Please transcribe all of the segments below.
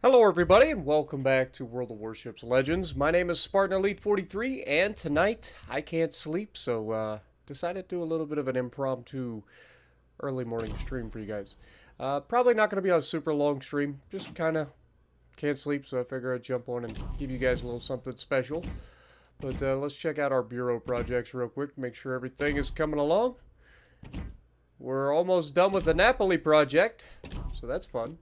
Hello everybody and welcome back to World of Warships Legends. My name is Spartan Elite 43 and tonight I can't sleep, so decided to do a little bit of an impromptu early morning stream for you guys. Probably not going to be a super long stream, just kind of can't sleep, so I figure I'd jump on and give you guys a little something special. But let's check out our bureau projects real quick, make sure everything is coming along. We're almost done with the Napoli project, so that's fun.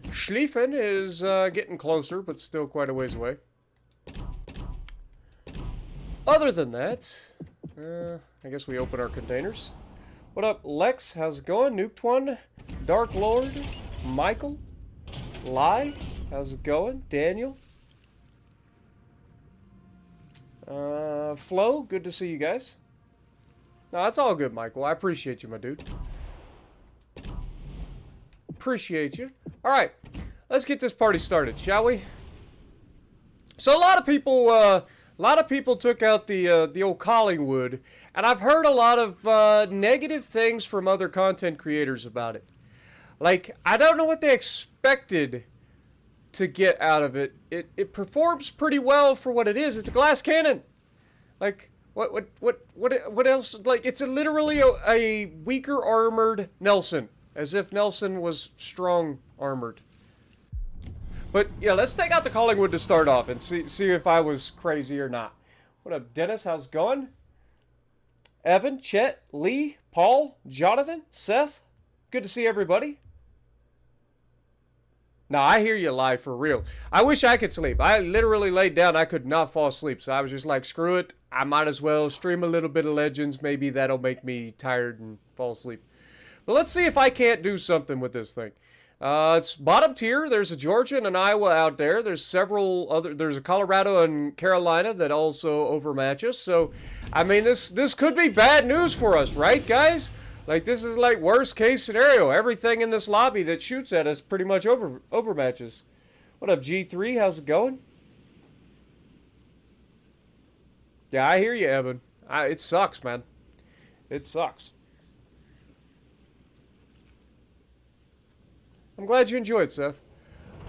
Schlieffen is getting closer, but still quite a ways away. Other than that, I guess we open our containers. What up, Lex? How's it going? Nuked One, Dark Lord, Michael, Lai, how's it going? Daniel, Flo, good to see you guys. No, that's all good, Michael. I appreciate you, my dude. Appreciate you. All right, let's get this party started, shall we? So a lot of people took out the old Collingwood, and I've heard a lot of negative things from other content creators about it. Like, I don't know what they expected to get out of it. It performs pretty well for what it is. It's a glass cannon. Like, what else? Like, it's literally a weaker armored Nelson. As if Nelson was strong armored. But yeah, let's take out the Collingwood to start off and see if I was crazy or not. What up, Dennis? How's it going? Evan, Chet, Lee, Paul, Jonathan, Seth. Good to see everybody. Now, I hear you live for real. I wish I could sleep. I literally laid down. I could not fall asleep. So I was just like, screw it. I might as well stream a little bit of Legends. Maybe that'll make me tired and fall asleep. But let's see if I can't do something with this thing. It's bottom tier. There's a Georgia and an Iowa out there. There's several other. There's a Colorado and Carolina that also overmatch us. So, I mean, this could be bad news for us, right, guys? Like, this is like worst case scenario. Everything in this lobby that shoots at us pretty much overmatches. What up, G3? How's it going? Yeah, I hear you, Evan. It sucks, man. It sucks. I'm glad you enjoyed, Seth.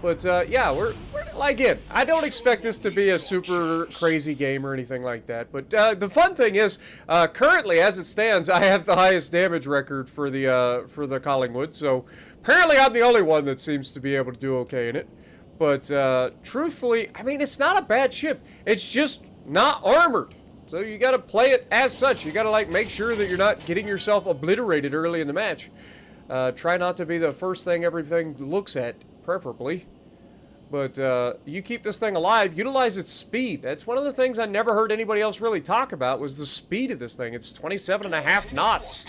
But, yeah, we're again, I don't expect this to be a super crazy game or anything like that. But the fun thing is, currently, as it stands, I have the highest damage record for the Collingwood. So, apparently I'm the only one that seems to be able to do okay in it. But, truthfully, I mean, it's not a bad ship. It's just not armored. So, you gotta play it as such. You gotta, like, make sure that you're not getting yourself obliterated early in the match. Try not to be the first thing everything looks at, preferably. But you keep this thing alive, utilize its speed. That's one of the things I never heard anybody else really talk about, was the speed of this thing. It's 27.5 knots.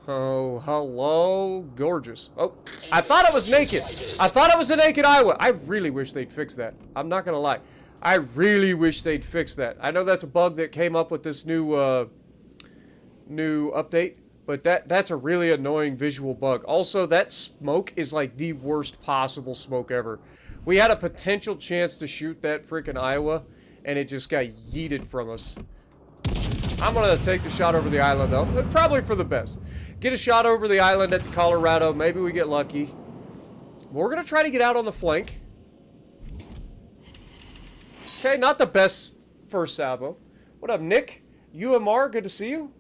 Oh, hello. Gorgeous. Oh, I thought it was naked. I thought it was a naked Iowa. I really wish they'd fix that. I'm not going to lie. I really wish they'd fix that. I know that's a bug that came up with this new update. But that's a really annoying visual bug. Also, that smoke is like the worst possible smoke ever. We had a potential chance to shoot that freaking Iowa, and it just got yeeted from us. I'm going to take the shot over the island, though. Probably for the best. Get a shot over the island at the Colorado. Maybe we get lucky. We're going to try to get out on the flank. Okay, not the best first salvo. What up, Nick? UMR, good to see you.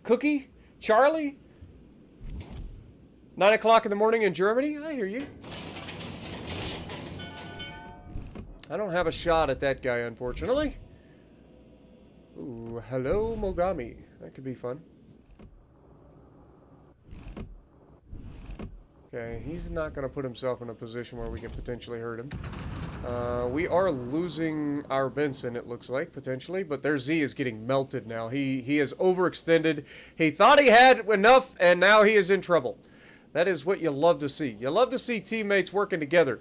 Cookie? Charlie? 9 o'clock in the morning in Germany? I hear you. I don't have a shot at that guy, unfortunately. Ooh, hello, Mogami. That could be fun. Okay, he's not going to put himself in a position where we can potentially hurt him. We are losing our Benson, it looks like, potentially, but their Z is getting melted now. He is overextended. He thought he had enough, and now he is in trouble. That is what you love to see. You love to see teammates working together.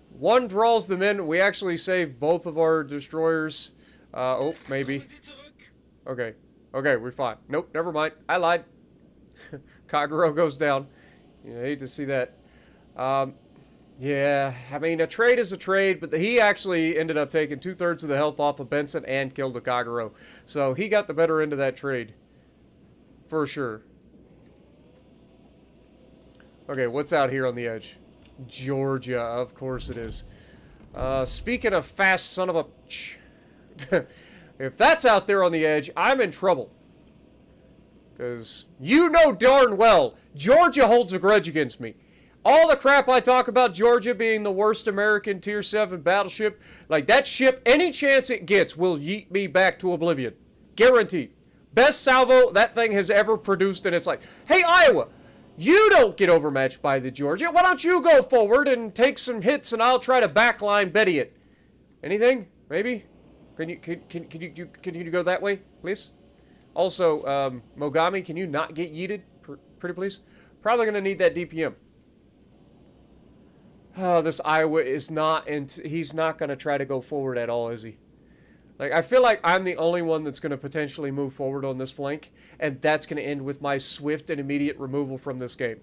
One draws them in. We actually saved both of our destroyers. Oh, maybe. Okay. Okay, we're fine. Nope, never mind. I lied. Kagero goes down. You hate to see that. Yeah, I mean, a trade is a trade, but he actually ended up taking 2/3 of the health off of Benson and killed the Kagero. So he got the better end of that trade. For sure. Okay, what's out here on the edge? Georgia, of course it is. Speaking of fast son of a... if that's out there on the edge, I'm in trouble. Because you know darn well, Georgia holds a grudge against me. All the crap I talk about Georgia being the worst American Tier 7 battleship, like that ship, any chance it gets, will yeet me back to oblivion. Guaranteed. Best salvo that thing has ever produced in its life. Hey, Iowa, you don't get overmatched by the Georgia. Why don't you go forward and take some hits and I'll try to backline Betty it. Anything? Maybe? Can you go that way, please? Also, Mogami, can you not get yeeted? Pretty please? Probably going to need that DPM. Oh, this Iowa is not, and he's not going to try to go forward at all, is he? Like, I feel like I'm the only one that's going to potentially move forward on this flank, and that's going to end with my swift and immediate removal from this game.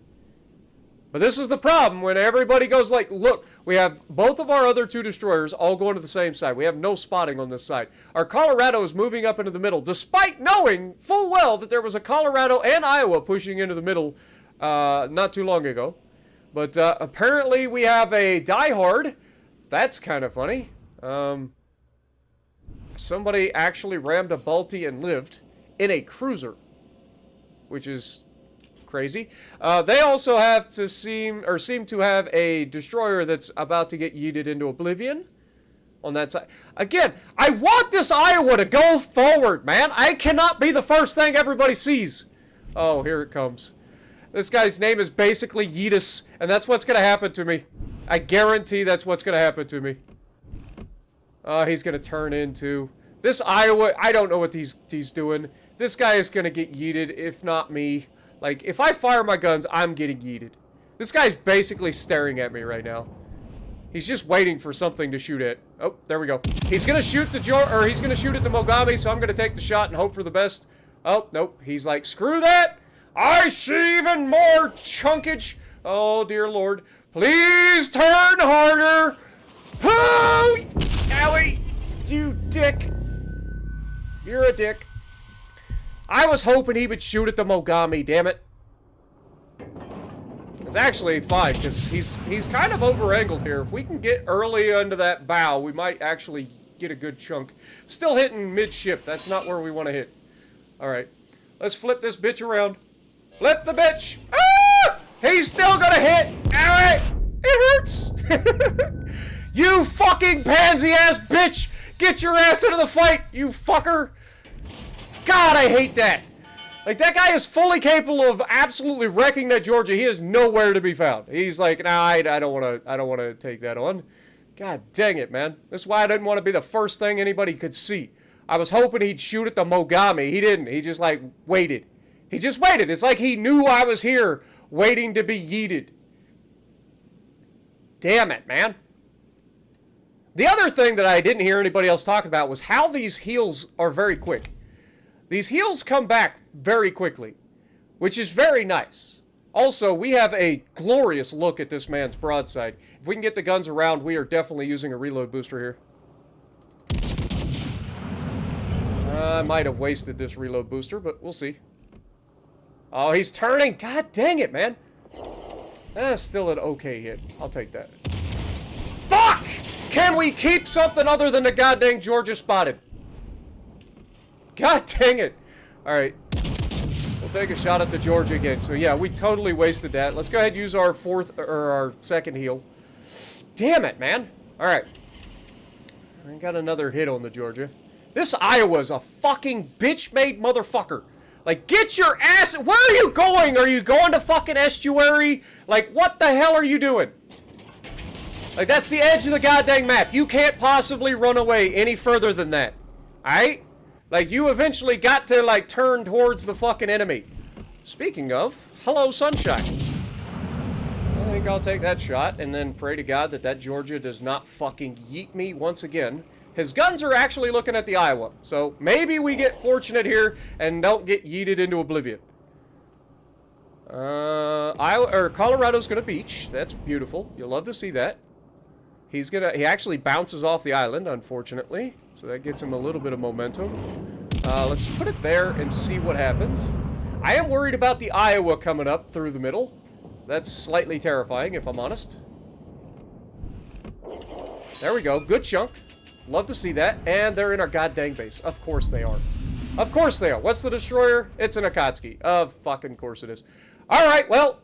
But this is the problem when everybody goes like, look, we have both of our other two destroyers all going to the same side. We have no spotting on this side. Our Colorado is moving up into the middle, despite knowing full well that there was a Colorado and Iowa pushing into the middle not too long ago. But apparently we have a diehard. That's kind of funny. Somebody actually rammed a Balti and lived in a cruiser, which is crazy. They also have to seem to have a destroyer that's about to get yeeted into oblivion on that side. Again, I want this Iowa to go forward, man. I cannot be the first thing everybody sees. Oh, here it comes. This guy's name is basically Yeetus, and that's what's going to happen to me. I guarantee that's what's going to happen to me. He's going to turn into... This Iowa, I don't know what he's doing. This guy is going to get yeeted, if not me. Like, if I fire my guns, I'm getting yeeted. This guy's basically staring at me right now. He's just waiting for something to shoot at. Oh, there we go. He's going to shoot the he's going to shoot at the Mogami, so I'm going to take the shot and hope for the best. Oh, nope. He's like, screw that! I see even more chunkage. Oh, dear Lord. Please turn harder. Oh, owie. You dick. You're a dick. I was hoping he would shoot at the Mogami, damn it. It's actually fine, because he's kind of over-angled here. If we can get early under that bow, we might actually get a good chunk. Still hitting midship. That's not where we want to hit. Alright. Let's flip this bitch around. Flip the bitch! Ah! He's still gonna hit! Alright! It hurts! You fucking pansy-ass bitch! Get your ass into the fight, you fucker! God, I hate that! Like, that guy is fully capable of absolutely wrecking that Georgia. He is nowhere to be found. He's like, nah, I don't wanna take that on. God dang it, man. That's why I didn't want to be the first thing anybody could see. I was hoping he'd shoot at the Mogami. He didn't. He just, like, waited. He just waited. It's like he knew I was here, waiting to be yeeted. Damn it, man. The other thing that I didn't hear anybody else talk about was how these heals are very quick. These heals come back very quickly, which is very nice. Also, we have a glorious look at this man's broadside. If we can get the guns around, we are definitely using a reload booster here. I might have wasted this reload booster, but we'll see. Oh, he's turning. God dang it, man. That's still an okay hit. I'll take that. Fuck! Can we keep something other than the goddamn Georgia spotted? God dang it. Alright. We'll take a shot at the Georgia again. So yeah, we totally wasted that. Let's go ahead and use our our second heal. Damn it, man. Alright. I got another hit on the Georgia. This Iowa's a fucking bitch-made motherfucker. Like, get your ass... Where are you going? Are you going to fucking estuary? Like, what the hell are you doing? Like, that's the edge of the goddamn map. You can't possibly run away any further than that. Alright? Like, you eventually got to, like, turn towards the fucking enemy. Speaking of, hello, sunshine. I think I'll take that shot and then pray to God that that Georgia does not fucking yeet me once again. His guns are actually looking at the Iowa, so maybe we get fortunate here and don't get yeeted into oblivion. Colorado's gonna beach. That's beautiful. You'll love to see that. He actually bounces off the island, unfortunately, so that gets him a little bit of momentum. Let's put it there and see what happens. I am worried about the Iowa coming up through the middle. That's slightly terrifying, if I'm honest. There we go. Good chunk. Love to see that. And they're in our goddamn base. Of course they are. Of course they are. What's the destroyer? It's an Akatsuki. Of fucking course it is. Alright, well.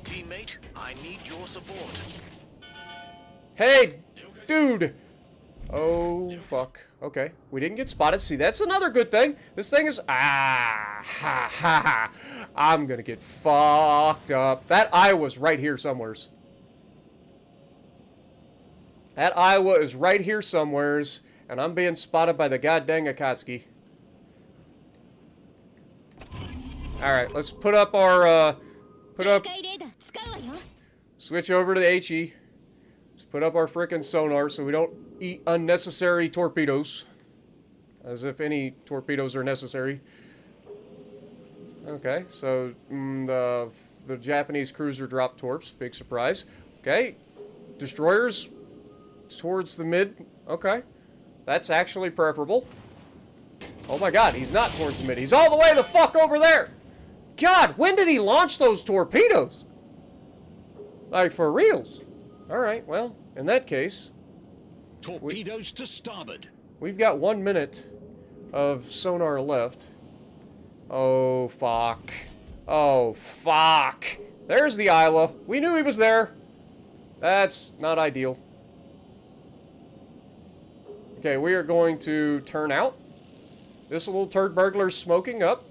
Teammate, I need your support. Hey, dude. Oh, fuck. Okay. We didn't get spotted. See, that's another good thing. This thing is... Ah, ha, ha, ha. I'm gonna get fucked up. That Iowa's right here somewheres. That Iowa is right here somewheres, and I'm being spotted by the goddamn Akatsuki. Alright, let's put up our, switch over to the HE. Let's put up our frickin' sonar so we don't eat unnecessary torpedoes. As if any torpedoes are necessary. Okay, so the Japanese cruiser dropped torps. Big surprise. Okay, destroyers towards the mid. Okay, that's actually preferable. Oh my god, he's not towards the mid. He's all the way the fuck over there. God, when did he launch those torpedoes? Like, for reals. Alright, well, in that case... Torpedoes to starboard. We've got 1 minute of sonar left. Oh, fuck. Oh, fuck. There's the Iowa. We knew he was there. That's not ideal. Okay, we are going to turn out. This little turd burglar's smoking up.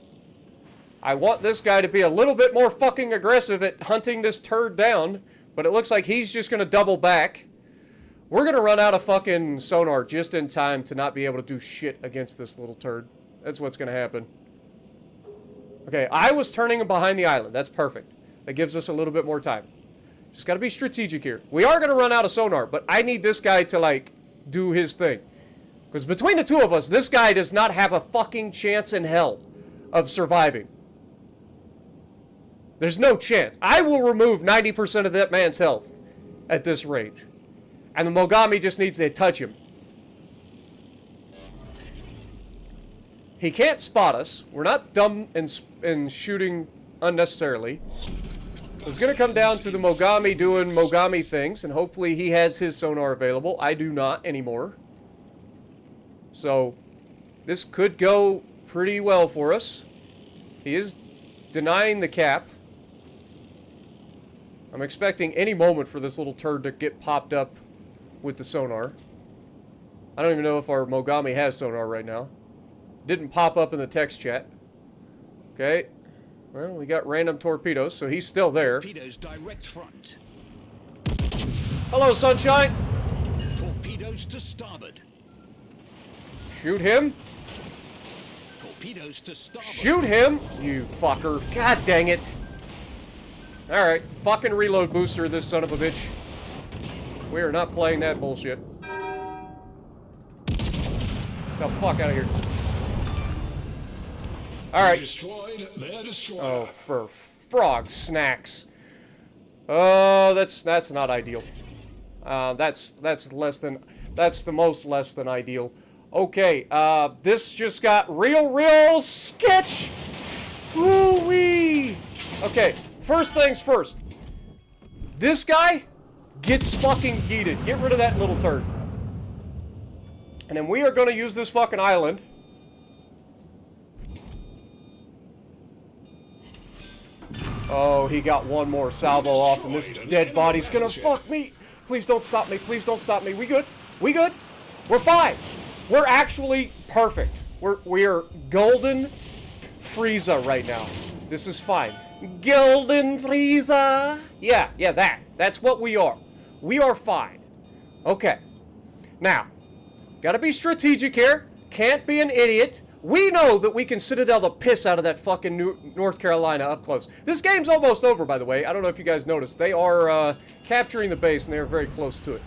I want this guy to be a little bit more fucking aggressive at hunting this turd down, but it looks like he's just gonna double back. We're gonna run out of fucking sonar just in time to not be able to do shit against this little turd. That's what's gonna happen. Okay, I was turning him behind the island. That's perfect. That gives us a little bit more time. Just gotta be strategic here. We are gonna run out of sonar, but I need this guy to, like, do his thing. Because between the two of us, this guy does not have a fucking chance in hell of surviving. There's no chance. I will remove 90% of that man's health at this range. And the Mogami just needs to touch him. He can't spot us. We're not dumb and shooting unnecessarily. It's going to come down to the Mogami doing Mogami things, and hopefully he has his sonar available. I do not anymore. So, this could go pretty well for us. He is denying the cap. I'm expecting any moment for this little turd to get popped up with the sonar. I don't even know if our Mogami has sonar right now. Didn't pop up in the text chat. Okay. Well, we got random torpedoes, so he's still there. Torpedoes direct front. Hello, sunshine! Torpedoes to starboard. Shoot him! Torpedoes to starboard. Shoot him! You fucker. God dang it. Alright, fucking reload booster this son of a bitch. We are not playing that bullshit. The fuck out of here. Alright. Oh, for frog snacks. Oh, that's not ideal. That's the most less than ideal. Okay, this just got real sketch. Ooh-wee. Okay, first things first. This guy gets fucking yeeted. Get rid of that little turd. And then we are going to use this fucking island. Oh, he got one more salvo off, and this dead body's gonna fuck me. Please don't stop me. Please don't stop me. We good? We good? We're fine. We're actually perfect. We are golden Frieza right now. This is fine. Golden Frieza. Yeah, that's what we are. We are fine. Okay. Now, gotta be strategic here. Can't be an idiot. We know that we can Citadel the piss out of that fucking North Carolina up close. This game's almost over, by the way. I don't know if you guys noticed. They are capturing the base, and they are very close to it.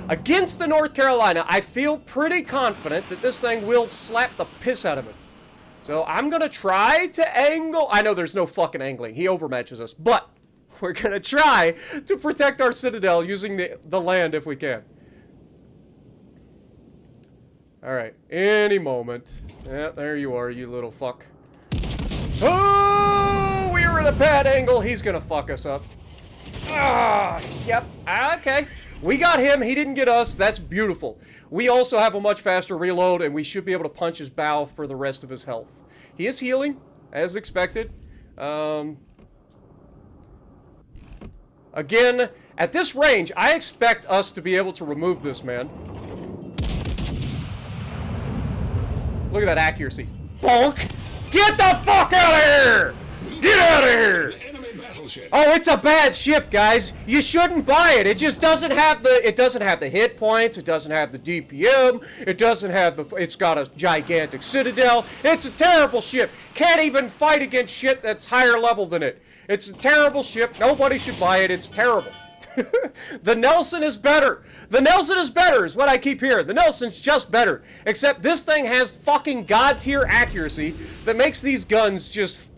Against the North Carolina, I feel pretty confident that this thing will slap the piss out of it. So I'm going to try to angle. I know there's no fucking angling. He overmatches us. But we're going to try to protect our Citadel using the land if we can. Alright, any moment. Yeah, there you are, you little fuck. Oh, we are at a bad angle. He's gonna fuck us up. Ah, yep. Okay. We got him. He didn't get us. That's beautiful. We also have a much faster reload, and we should be able to punch his bow for the rest of his health. He is healing, as expected. Again, at this range, I expect us to be able to remove this man. Look at that accuracy. Bonk! Get the fuck out of here! Get out of here! Oh, it's a bad ship, guys. You shouldn't buy it. It just doesn't have the. It doesn't have the hit points. It doesn't have the DPM. It doesn't have the. It's got a gigantic citadel. It's a terrible ship. Can't even fight against shit that's higher level than it. It's a terrible ship. Nobody should buy it. It's terrible. The Nelson is better. The Nelson is better is what I keep hearing. The Nelson's just better. Except this thing has fucking god tier accuracy that makes these guns just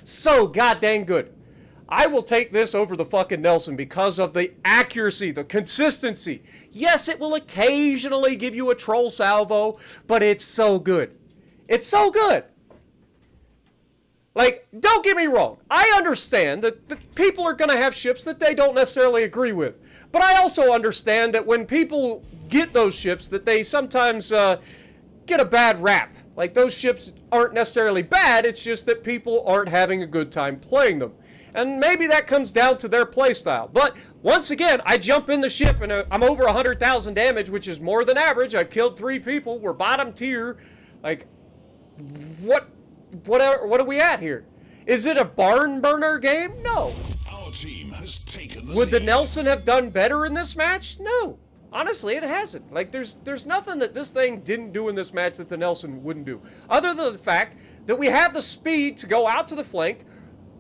so goddamn good. I will take this over the fucking Nelson because of the accuracy, the consistency. Yes, it will occasionally give you a troll salvo, but it's so good. It's so good. Like, don't get me wrong. I understand that people are going to have ships that they don't necessarily agree with. But I also understand that when people get those ships, that they sometimes get a bad rap. Like, those ships aren't necessarily bad, it's just that people aren't having a good time playing them. And maybe that comes down to their playstyle. But once again, I jump in the ship and I'm over 100,000 damage, which is more than average. I've killed 3 people. We're bottom tier. Like, what are we at here? Is it a barn burner game? No. Our team has taken the Would the lead. Nelson have done better in this match? No. Honestly, it hasn't. Like, there's nothing that this thing didn't do in this match that the Nelson wouldn't do. Other than the fact that we have the speed to go out to the flank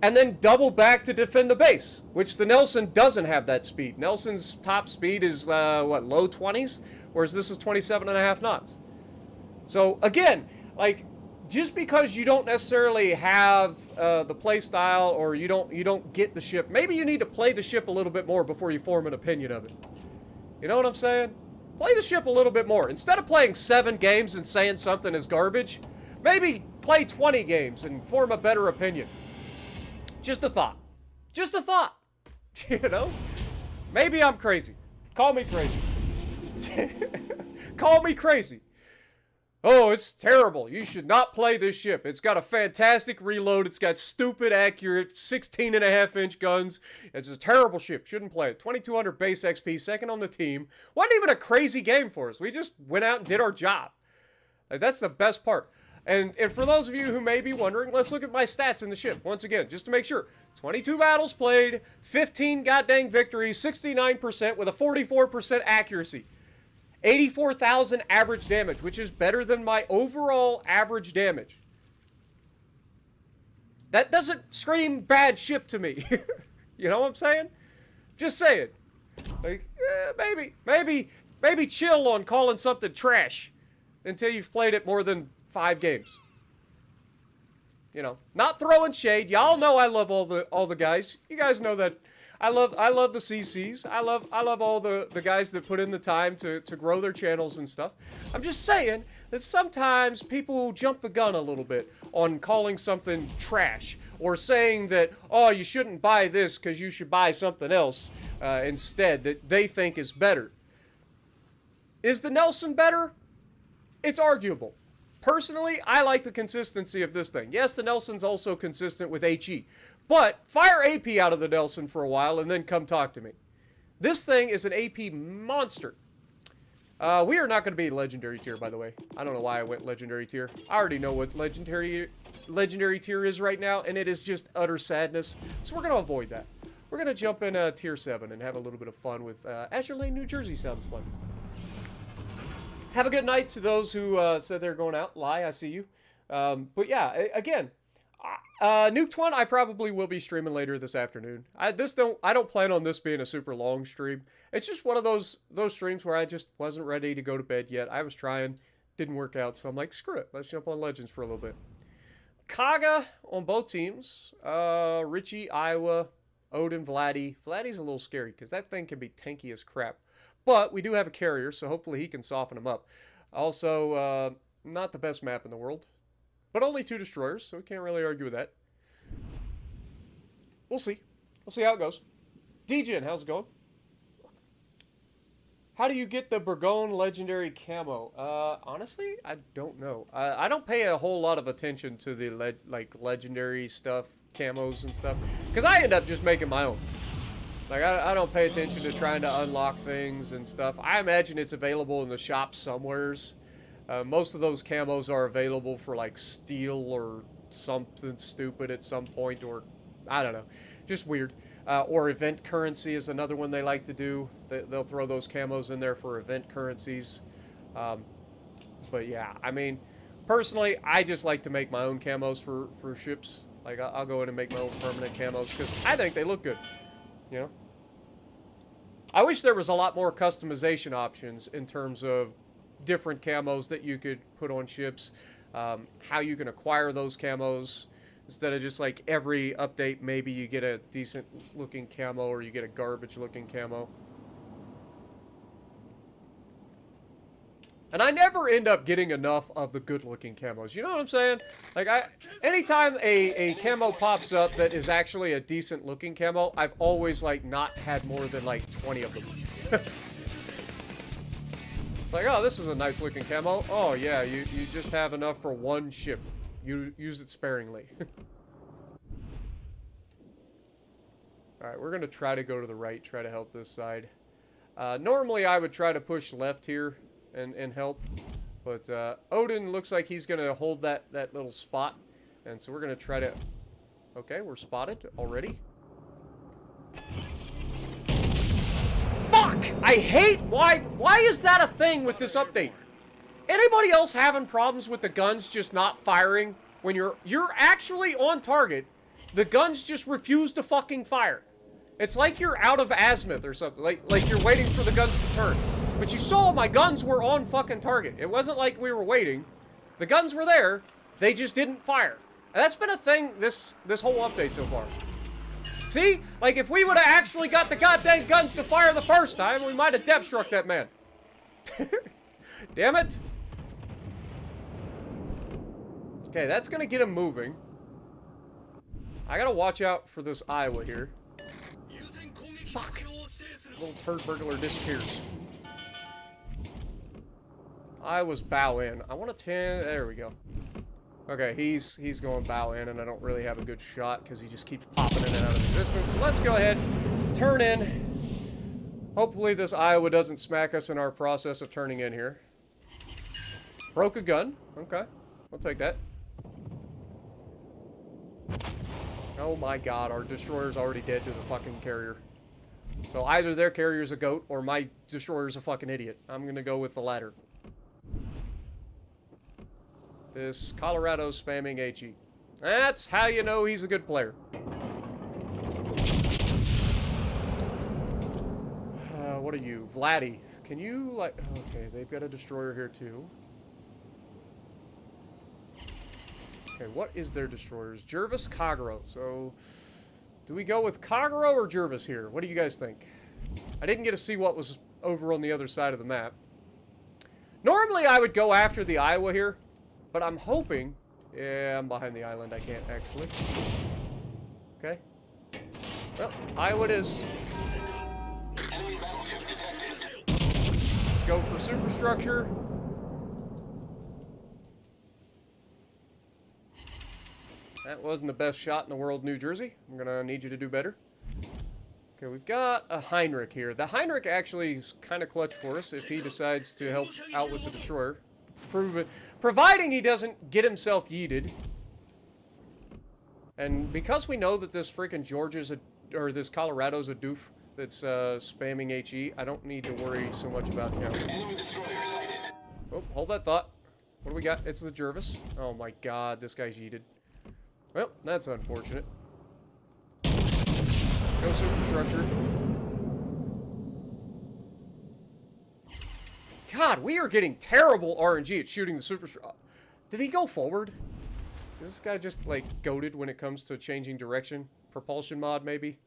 and then double back to defend the base, which the Nelson doesn't have that speed. Nelson's top speed is, low 20s? Whereas this is 27.5 knots. So, again, like, just because you don't necessarily have the play style or you don't get the ship, maybe you need to play the ship a little bit more before you form an opinion of it. You know what I'm saying? Play the ship a little bit more. Instead of playing 7 games and saying something is garbage, maybe play 20 games and form a better opinion. Just a thought. Just a thought. You know? Maybe I'm crazy. Call me crazy. Call me crazy. Oh, it's terrible. You should not play this ship. It's got a fantastic reload. It's got stupid accurate 16.5-inch guns. It's a terrible ship. Shouldn't play it. 2200 base XP, second on the team. Wasn't even a crazy game for us. We just went out and did our job. Like, that's the best part. And for those of you who may be wondering, let's look at my stats in the ship. Once again, just to make sure. 22 battles played, 15 goddamn victories, 69% with a 44% accuracy. 84,000 average damage, which is better than my overall average damage. That doesn't scream bad ship to me. You know what I'm saying? Just saying. Like, maybe chill on calling something trash until you've played it more than 5 games. You know, not throwing shade. Y'all know I love all the guys. You guys know that I love the CCs. I love all the guys that put in the time to grow their channels and stuff. I'm just saying that sometimes people jump the gun a little bit on calling something trash or saying that, oh, you shouldn't buy this because you should buy something else instead that they think is better. Is the Nelson better? It's arguable. Personally, I like the consistency of this thing. Yes, the Nelson's also consistent with HE. But fire AP out of the Nelson for a while and then come talk to me. This thing is an AP monster. We are not going to be legendary tier, by the way. I don't know why I went legendary tier. I already know what legendary tier is right now, and it is just utter sadness. So we're going to avoid that. We're going to jump in tier 7 and have a little bit of fun with Azure Lane, New Jersey sounds fun. Have a good night to those who said they're going out. Lie, I see you. But yeah, again, Nuked One, I probably will be streaming later this afternoon. I don't plan on this being a super long stream. It's just one of those streams where I just wasn't ready to go to bed yet. I was trying, didn't work out, so I'm like, screw it. Let's jump on Legends for a little bit. Kaga on both teams. Richie, Iowa, Odin, Vladdy. Vladdy's a little scary because that thing can be tanky as crap. But we do have a carrier, so hopefully he can soften him up. Also, not the best map in the world. But only 2 destroyers, so we can't really argue with that. We'll see. We'll see how it goes. DJin, how's it going? How do you get the Burgone legendary camo? Honestly, I don't know. I don't pay a whole lot of attention to the legendary stuff, camos and stuff, because I end up just making my own. Like, I don't pay attention to trying to unlock things and stuff. I imagine it's available in the shop somewheres. Most of those camos are available for, like, steel or something stupid at some point, or, I don't know, just weird. Or event currency is another one they like to do. They'll throw those camos in there for event currencies. But yeah, I mean, personally, I just like to make my own camos for ships. Like, I'll go in and make my own permanent camos because I think they look good, you know? I wish there was a lot more customization options in terms of different camos that you could put on ships, how you can acquire those camos, instead of just like every update, maybe you get a decent looking camo or you get a garbage looking camo. And I never end up getting enough of the good looking camos. You know what I'm saying? Like, anytime a camo pops up that is actually a decent looking camo, I've always like not had more than like 20 of them. It's like, oh, this is a nice looking camo. Oh yeah, you just have enough for one ship. You use it sparingly. Alright, we're going to try to go to the right, try to help this side. Normally I would try to push left here and help, but Odin looks like he's going to hold that little spot, and so we're going to try to... Okay, we're spotted already. Fuck! I hate... Why is that a thing with this update? Anybody else having problems with the guns just not firing when you're actually on target? The guns just refuse to fucking fire. It's like you're out of azimuth or something. Like you're waiting for the guns to turn. But you saw my guns were on fucking target. It wasn't like we were waiting. The guns were there. They just didn't fire. And that's been a thing this whole update so far. See? Like, if we would have actually got the goddamn guns to fire the first time, we might have depth struck that man. Damn it. Okay, that's gonna get him moving. I gotta watch out for this Iowa here. Fuck! Little turd burglar disappears. Iowa's bow in. I want to there we go. Okay, he's going bow in, and I don't really have a good shot because he just keeps popping in and out of resistance. So let's go ahead, turn in. Hopefully this Iowa doesn't smack us in our process of turning in here. Broke a gun. Okay, I'll take that. Oh my god, our destroyer's already dead to the fucking carrier. So either their carrier's a goat or my destroyer's a fucking idiot. I'm gonna go with the latter. This Colorado's spamming HE. That's how you know he's a good player. What are you? Vladdy. Can you, like... Okay, they've got a destroyer here too. Okay, what is their destroyers? Jervis, Kagero. So, do we go with Kagero or Jervis here? What do you guys think? I didn't get to see what was over on the other side of the map. Normally, I would go after the Iowa here, but I'm hoping... Yeah, I'm behind the island. I can't, actually. Okay. Well, Iowa it is. Let's go for superstructure. That wasn't the best shot in the world, New Jersey. I'm gonna need you to do better. Okay, we've got a Heinrich here. The Heinrich actually is kind of clutch for us if he decides to help out with the destroyer. Providing he doesn't get himself yeeted. And because we know that this freaking Georgia's or this Colorado's a doof that's spamming HE, I don't need to worry so much about him. Oh, hold that thought. What do we got? It's the Jervis. Oh my god, this guy's yeeted. Well, that's unfortunate. Go superstructure. God, we are getting terrible RNG at shooting the superstructure. Did he go forward? Is this guy just, like, goated when it comes to changing direction? Propulsion mod, maybe?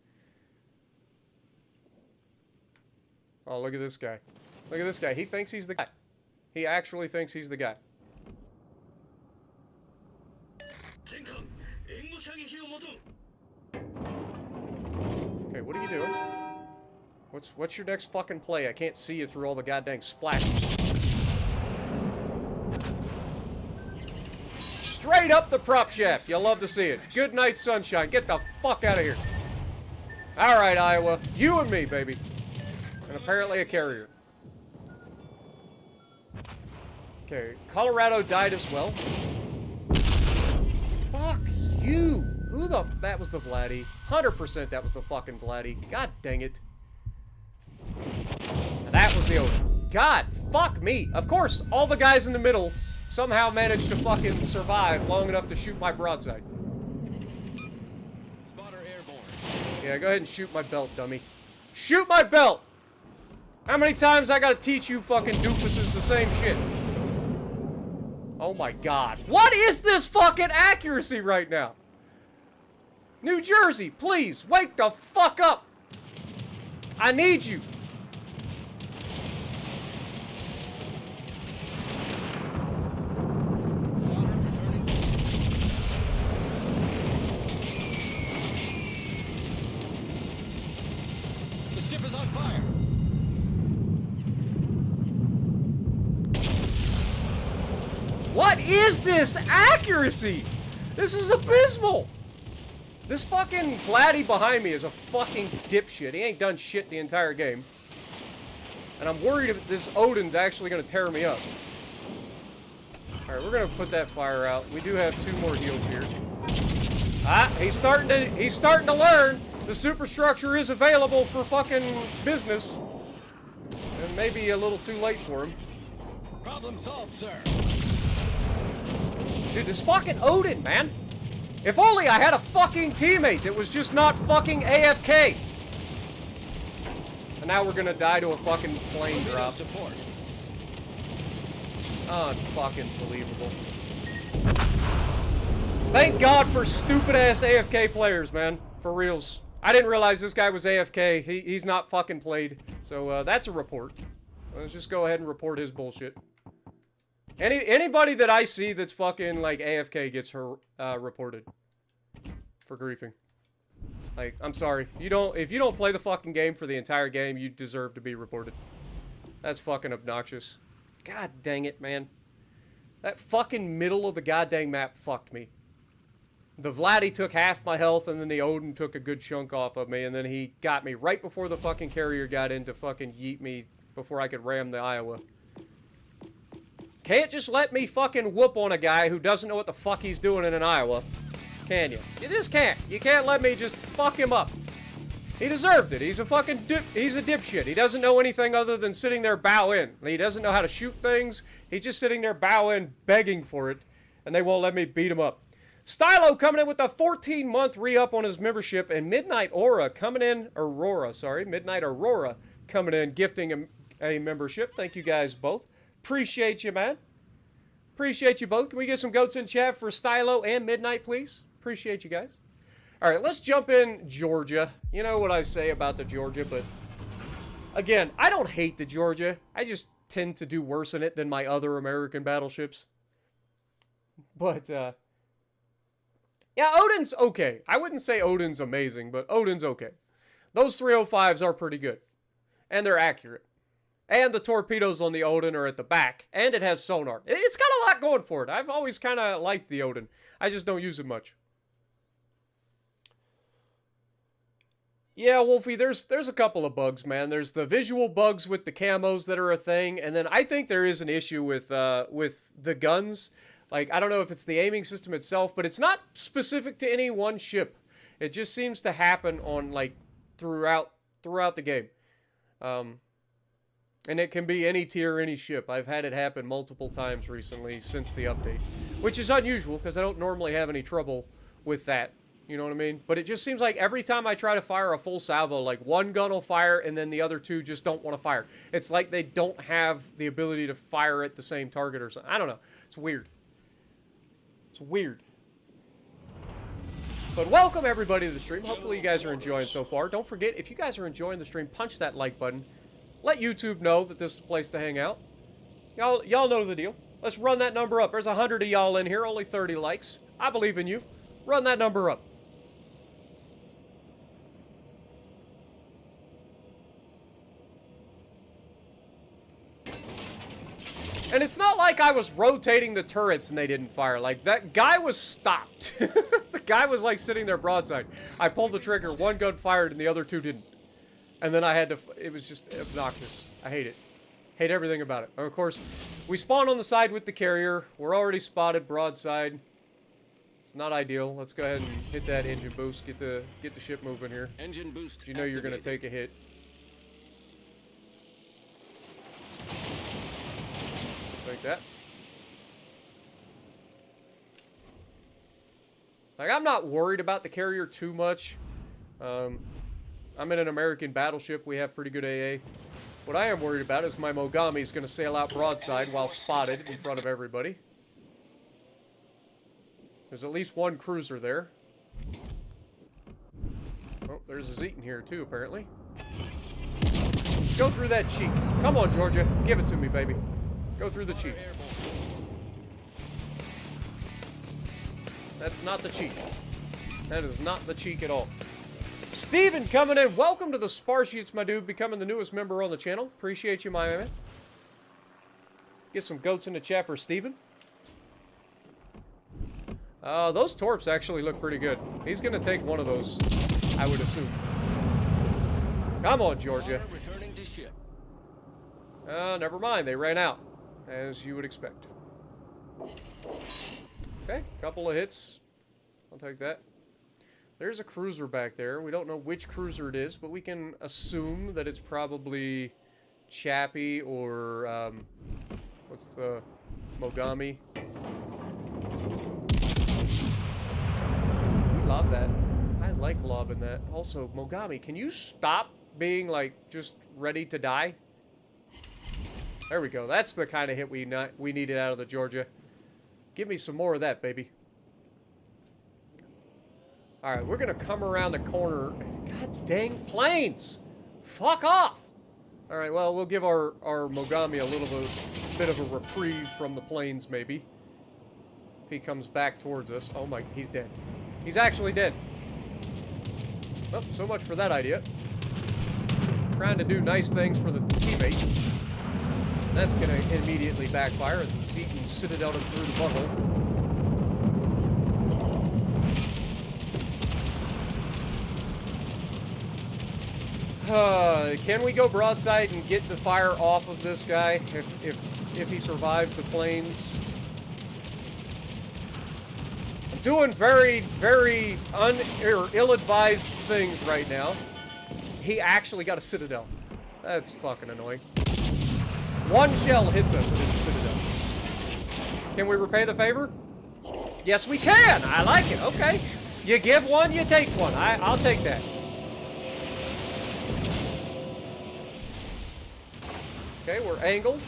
Oh, look at this guy. Look at this guy. He thinks he's the guy. He actually thinks he's the guy. Okay, what are you doing? What's your next fucking play? I can't see you through all the goddamn splashes. Straight up the prop shaft. You'll love to see it. Good night, sunshine. Get the fuck out of here. All right, Iowa. You and me, baby. And apparently a carrier. Okay, Colorado died as well. Fuck you. Who the... That was the Vladdy. 100% that was the fucking Vladdy. God dang it. And that was the Odin. God, fuck me. Of course, all the guys in the middle somehow managed to fucking survive long enough to shoot my broadside. Spotter airborne. Yeah, go ahead and shoot my belt, dummy. Shoot my belt! How many times I gotta teach you fucking doofuses the same shit? Oh my god. What is this fucking accuracy right now? New Jersey, please, wake the fuck up! I need you! Spotter returning. The ship is on fire. What is this accuracy? This is abysmal! This fucking Vladdy behind me is a fucking dipshit. He ain't done shit the entire game. And I'm worried if this Odin's actually gonna tear me up. Alright, we're gonna put that fire out. We do have 2 more heals here. Ah, he's starting to learn the superstructure is available for fucking business. And maybe a little too late for him. Problem solved, sir. Dude, this fucking Odin, man. If only I had a fucking teammate that was just not fucking AFK. And now we're gonna die to a fucking plane drop. Unfucking believable. Thank God for stupid ass AFK players, man. For reals. I didn't realize this guy was AFK. He's not fucking played. So that's a report. Let's just go ahead and report his bullshit. Anybody that I see that's fucking like AFK gets her reported for griefing. Like, I'm sorry. If you don't play the fucking game for the entire game, you deserve to be reported. That's fucking obnoxious. God dang it, man. That fucking middle of the goddamn map fucked me. The Vladdy took half my health, and then the Odin took a good chunk off of me, and then he got me right before the fucking carrier got in to fucking yeet me before I could ram the Iowa. Can't just let me fucking whoop on a guy who doesn't know what the fuck he's doing in an Iowa. Can you? You just can't. You can't let me just fuck him up. He deserved it. He's a fucking he's a dipshit. He doesn't know anything other than sitting there bow in. He doesn't know how to shoot things. He's just sitting there bow in, begging for it, and they won't let me beat him up. Stylo coming in with a 14-month re-up on his membership, and Midnight Aurora coming in, Midnight Aurora coming in, gifting him a membership. Thank you guys both. Appreciate you, man. Appreciate you both. Can we get some goats in chat for Stylo and Midnight, please? Appreciate you guys. All right, let's jump in Georgia. You know what I say about the Georgia, but again, I don't hate the Georgia. I just tend to do worse in it than my other American battleships. But, yeah, Odin's okay. I wouldn't say Odin's amazing, but Odin's okay. Those 305s are pretty good. And they're accurate. And the torpedoes on the Odin are at the back. And it has sonar. It's got a lot going for it. I've always kind of liked the Odin. I just don't use it much. Yeah, Wolfie, there's a couple of bugs, man. There's the visual bugs with the camos that are a thing. And then I think there is an issue with the guns. Like, I don't know if it's the aiming system itself, but it's not specific to any one ship. It just seems to happen on, like, throughout the game. And it can be any tier, any ship. I've had it happen multiple times recently since the update. Which is unusual, because I don't normally have any trouble with that. You know what I mean? But it just seems like every time I try to fire a full salvo, like one gun will fire and then the other two just don't want to fire. It's like they don't have the ability to fire at the same target or something. I don't know. It's weird. It's weird. But welcome everybody to the stream. Hopefully you guys are enjoying so far. Don't forget, if you guys are enjoying the stream, punch that like button. Let YouTube know that this is a place to hang out. Y'all know the deal. Let's run that number up. There's 100 of y'all in here, only 30 likes. I believe in you. Run that number up. And it's not like I was rotating the turrets and they didn't fire. Like, that guy was stopped. The guy was, like, sitting there broadside. I pulled the trigger, one gun fired, and the other two didn't. And then I had to... It was just obnoxious. I hate it. Hate everything about it. And of course, we spawn on the side with the carrier. We're already spotted broadside. It's not ideal. Let's go ahead and hit that engine boost. Get the ship moving here. Engine boost. You know you're going to activated. take a hit. Like that. Like, I'm not worried about the carrier too much. I'm in an American battleship. We have pretty good AA. What I am worried about is my Mogami is going to sail out broadside while spotted in front of everybody. There's at least one cruiser there. Oh, there's a Zeton here too, apparently. Let's go through that cheek. Come on, Georgia. Give it to me, baby. Go through the cheek. That's not the cheek. That is not the cheek at all. Steven coming in. Welcome to the Sparsheets, my dude. Becoming the newest member on the channel. Appreciate you, my man. Get some goats in the chat for Steven. Those torps actually look pretty good. He's going to take one of those, I would assume. Come on, Georgia. Returning to ship. Never mind. They ran out, as you would expect. Okay, couple of hits. I'll take that. There's a cruiser back there. We don't know which cruiser it is, but we can assume that it's probably Chappie or, what's the Mogami? We lob that. I like lobbing that. Also, Mogami, can you stop being, like, just ready to die? There we go. That's the kind of hit we needed out of the Georgia. Give me some more of that, baby. Alright, we're going to come around the corner. God dang planes! Fuck off! Alright, well, we'll give our Mogami a little bit of a reprieve from the planes, maybe. If he comes back towards us. Oh my, he's dead. He's actually dead. Oh, so much for that idea. Trying to do nice things for the teammate. That's going to immediately backfire as the Zeton Citadel him through the butthole. Can we go broadside and get the fire off of this guy if he survives the planes? I'm doing very, very ill-advised things right now. He actually got a Citadel. That's fucking annoying. One shell hits us and it's a Citadel. Can we repay the favor? Yes, we can. I like it. Okay. You give one, you take one. I'll take that. Okay, we're angled.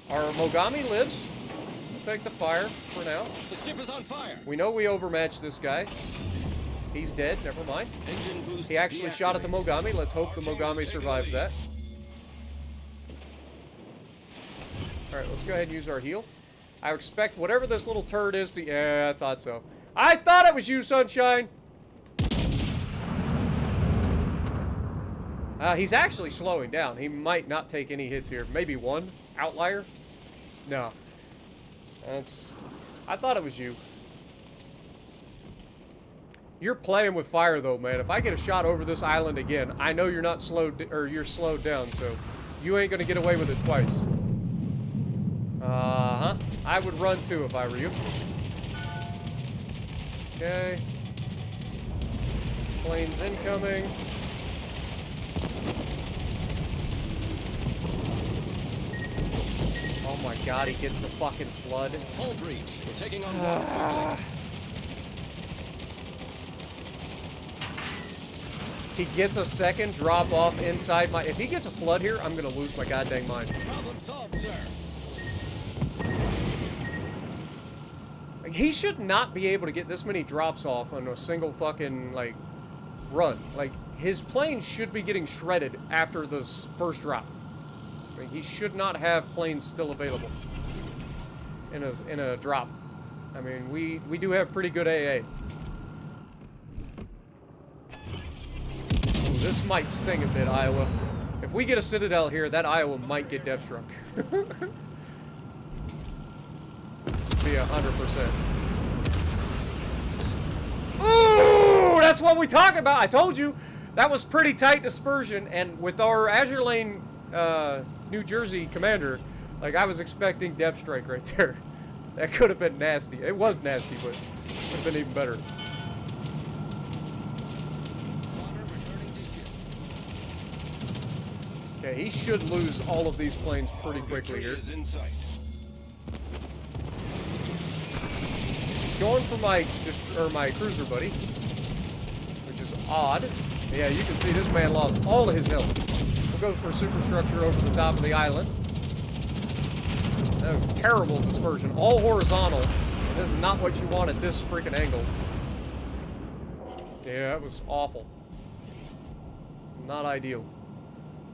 Our Mogami lives. We'll take the fire for now. The ship is on fire. We know we overmatched this guy. He's dead. Never mind. Engine boost. He actually shot at the deactivated. Mogami. Let's hope the Mogami survives that. Alright, let's go ahead and use our heal. I expect whatever this little turd is to... Yeah, I thought so. I thought it was you, Sunshine! He's actually slowing down. He might not take any hits here. Maybe one outlier? No. That's... I thought it was you. You're playing with fire, though, man. If I get a shot over this island again, I know you're not slowed... or you're slowed down, so... You ain't gonna get away with it twice. Uh-huh. I would run, too, if I were you. Okay. Planes incoming. Oh my god, he gets the fucking flood. Hull breach. We're taking on water. He gets a second drop off inside my... If he gets a flood here, I'm gonna lose my goddamn mind. Problem solved, sir. Like, he should not be able to get this many drops off on a single fucking, like, run. Like, his plane should be getting shredded after the first drop. I mean, he should not have planes still available in a drop. I mean, we do have pretty good AA. Ooh, this might sting a bit, Iowa. If we get a Citadel here, that Iowa might get depth struck. be 100%. Ooh, that's what we talk about. I told you that was pretty tight dispersion, and with our Azure Lane, New Jersey commander, like I was expecting Depth Strike right there. That could have been nasty. It was nasty, but it would have been even better. Okay, he should lose all of these planes pretty quickly here. He's going for my cruiser buddy, which is odd. Yeah, you can see this man lost all of his health. We'll go for superstructure over the top of the island. That was terrible dispersion. All horizontal. And this is not what you want at this freaking angle. Yeah, that was awful. Not ideal.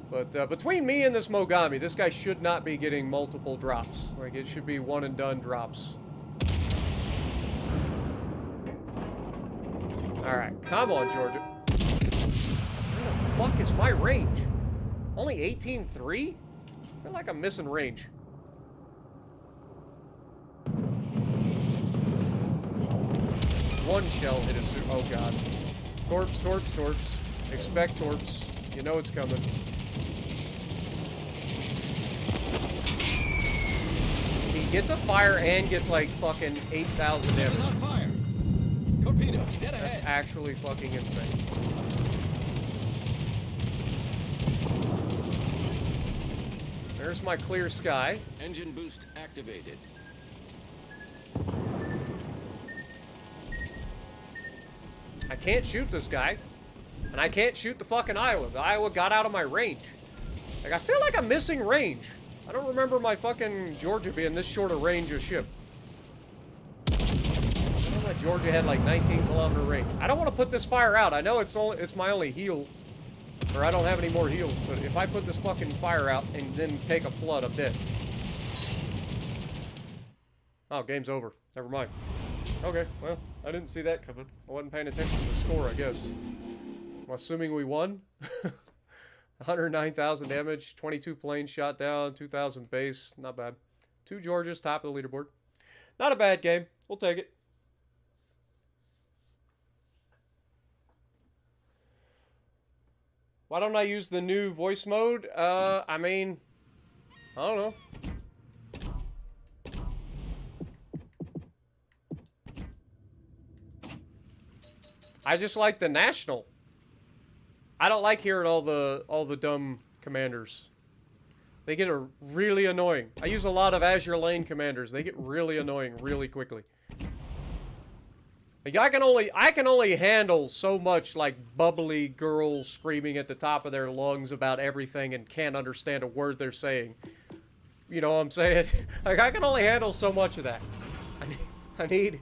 But between me and this Mogami, this guy should not be getting multiple drops. Like, it should be one and done drops. Alright, come on, Georgia. Where the fuck is my range? Only 18.3? I feel like I'm missing range. One shell hit us. Oh god. Torps, torps, torps. Expect torps. You know it's coming. He gets a fire and gets like fucking 8,000 damage. On fire. Torpedoes dead ahead. That's actually fucking insane. There's my clear sky. Engine boost activated. I can't shoot this guy. And I can't shoot the fucking Iowa. The Iowa got out of my range. Like, I feel like I'm missing range. I don't remember my fucking Georgia being this short a range of ship. I know my Georgia had like 19-kilometer range. I don't want to put this fire out. I know it's my only heal. Or I don't have any more heals, but if I put this fucking fire out and then take a flood, I'm dead. Oh, game's over. Never mind. Okay, well, I didn't see that coming. I wasn't paying attention to the score, I guess. I'm assuming we won. 109,000 damage, 22 planes shot down, 2,000 base. Not bad. 2 Georgias, top of the leaderboard. Not a bad game. We'll take it. Why don't I use the new voice mode? I mean, I don't know. I just like the national. I don't like hearing all the dumb commanders. They get really annoying. I use a lot of Azure Lane commanders. They get really annoying really quickly. Like, I can only handle so much like bubbly girls screaming at the top of their lungs about everything and can't understand a word they're saying. You know what I'm saying? Like, I can only handle so much of that. I need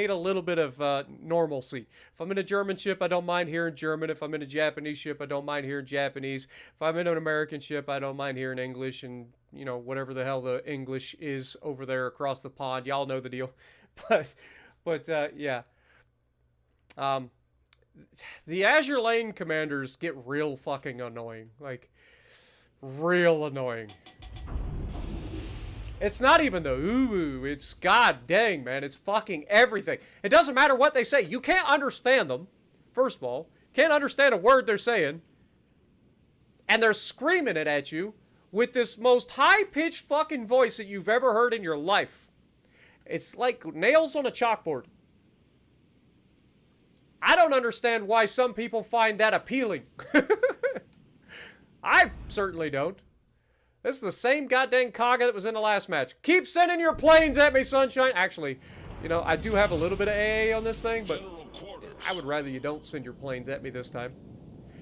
a little bit of normalcy. If I'm in a German ship, I don't mind hearing German. If I'm in a Japanese ship, I don't mind hearing Japanese. If I'm in an American ship, I don't mind hearing English and, you know, whatever the hell the English is over there across the pond. Y'all know the deal. But yeah. The Azure Lane commanders get real fucking annoying. Like, real annoying. It's not even the ooh, it's god dang, man. It's fucking everything. It doesn't matter what they say. You can't understand them, first of all. Can't understand a word they're saying. And they're screaming it at you with this most high-pitched fucking voice that you've ever heard in your life. It's like nails on a chalkboard. I don't understand why some people find that appealing. I certainly don't. This is the same goddamn Kaga that was in the last match. Keep sending your planes at me, sunshine. Actually, you know, I do have a little bit of AA on this thing, but I would rather you don't send your planes at me this time.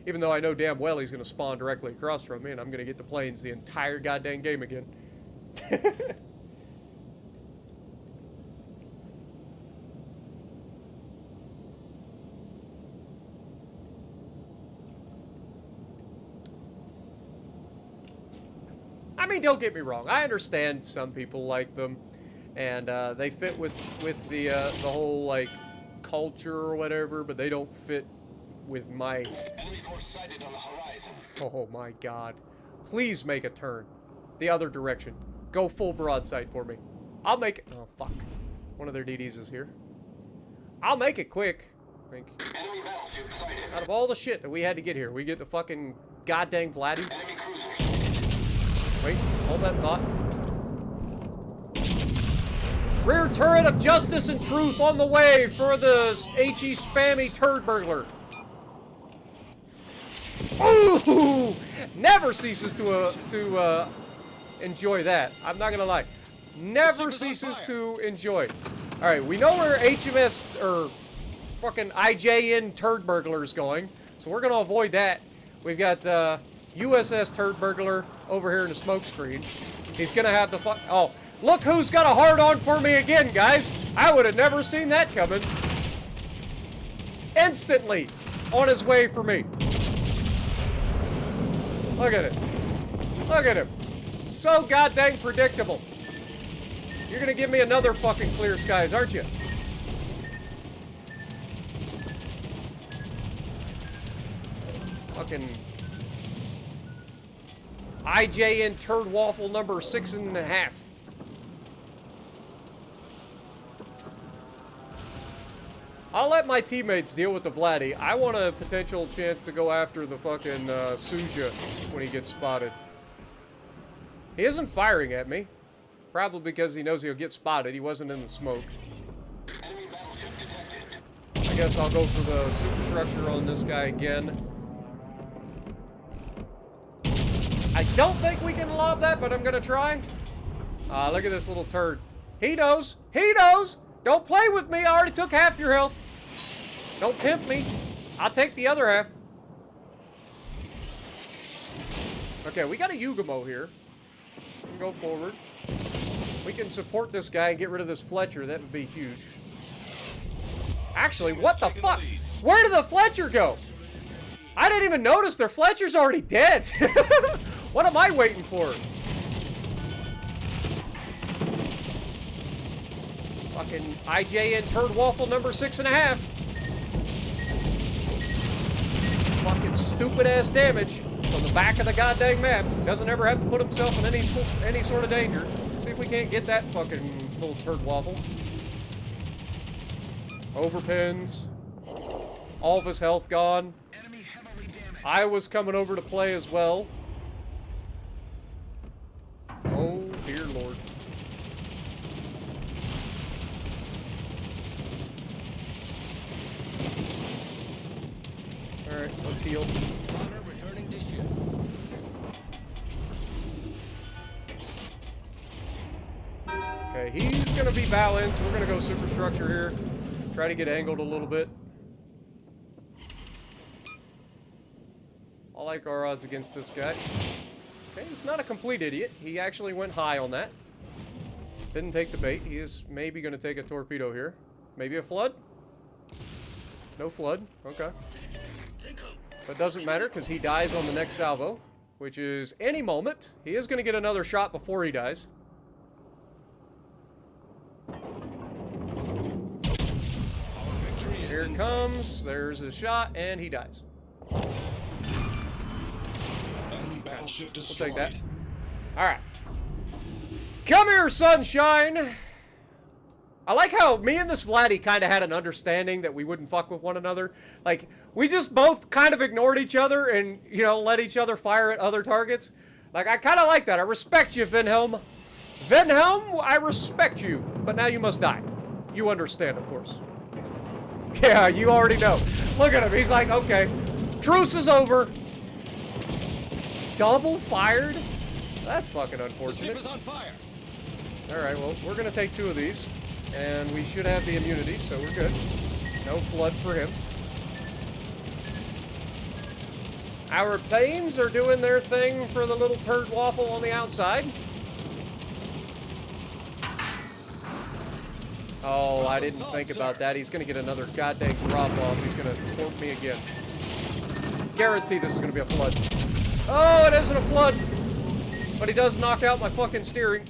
Even though I know damn well he's going to spawn directly across from me, and I'm going to get the planes the entire goddamn game again. I mean, don't get me wrong. I understand some people like them, and they fit with the whole like culture or whatever, but they don't fit with my. Enemy force sighted on the horizon. Oh my God! Please make a turn, the other direction. Go full broadside for me. I'll make it. Oh fuck! One of their DDs is here. I'll make it quick. I think. Enemy battleship sighted. Out of all the shit that we had to get here, we get the fucking goddamn Vladdy. Enemy cruisers. Wait, hold that thought. Rear turret of justice and truth on the way for the HE spammy turd burglar. Ooh! Never ceases to enjoy that. I'm not gonna lie. Never ceases to enjoy. All right, we know where HMS or fucking IJN turd burglar is going, so we're gonna avoid that. We've got USS turd burglar over here in the smoke screen. He's gonna have the oh, look who's got a hard on for me again, guys. I would have never seen that coming. Instantly on his way for me. Look at it. Look at him. So goddamn predictable. You're gonna give me another fucking clear skies, aren't you? Fucking IJN turd waffle number 6.5. I'll let my teammates deal with the Vladdy. I want a potential chance to go after the fucking Suja when he gets spotted. He isn't firing at me. Probably because he knows he'll get spotted. He wasn't in the smoke. Enemy battleship detected. I guess I'll go for the superstructure on this guy again. I don't think we can lob that, but I'm gonna try. Look at this little turd. He knows. He knows. Don't play with me. I already took half your health. Don't tempt me. I'll take the other half. Okay, we got a Yugamo here. We can go forward. We can support this guy and get rid of this Fletcher. That would be huge. Actually, what the fuck? Where did the Fletcher go? I didn't even notice their Fletcher's already dead. What am I waiting for? Fucking IJN turd waffle number 6.5. Fucking stupid ass damage from the back of the goddamn map. Doesn't ever have to put himself in any sort of danger. See if we can't get that fucking little turd waffle. Overpins. All of his health gone. Enemy heavily damaged. I was coming over to play as well. Oh, dear Lord. Alright, let's heal. Runner returning to ship. Okay, he's gonna be bow in, so we're gonna go superstructure here. Try to get angled a little bit. I like our odds against this guy. Okay, he's not a complete idiot. He actually went high on that. Didn't take the bait. He is maybe gonna take a torpedo here. Maybe a flood? No flood. Okay. But doesn't matter because he dies on the next salvo, which is any moment. He is going to get another shot before he dies. Here it comes. There's a shot, and he dies. Enemy battleship We'll destroyed. take that. All right. Come here, sunshine. I like how me and this Vladdy kind of had an understanding that we wouldn't fuck with one another. Like, we just both kind of ignored each other and, you know, let each other fire at other targets. Like, I kind of like that. I respect you, Venhelm. Venhelm, I respect you. But now you must die. You understand, of course. Yeah, you already know. Look at him. He's like, okay, truce is over. Double fired? That's fucking The ship unfortunate. is on fire. All right, well, we're going to take 2 of these. And we should have the immunity, so we're good. No flood for him. Our planes are doing their thing for the little turd waffle on the outside. Oh, I didn't think about that. He's going to get another goddamn drop-off. He's going to torp me again. Guarantee this is going to be a flood. Oh, it isn't a flood. But he does knock out my fucking steering.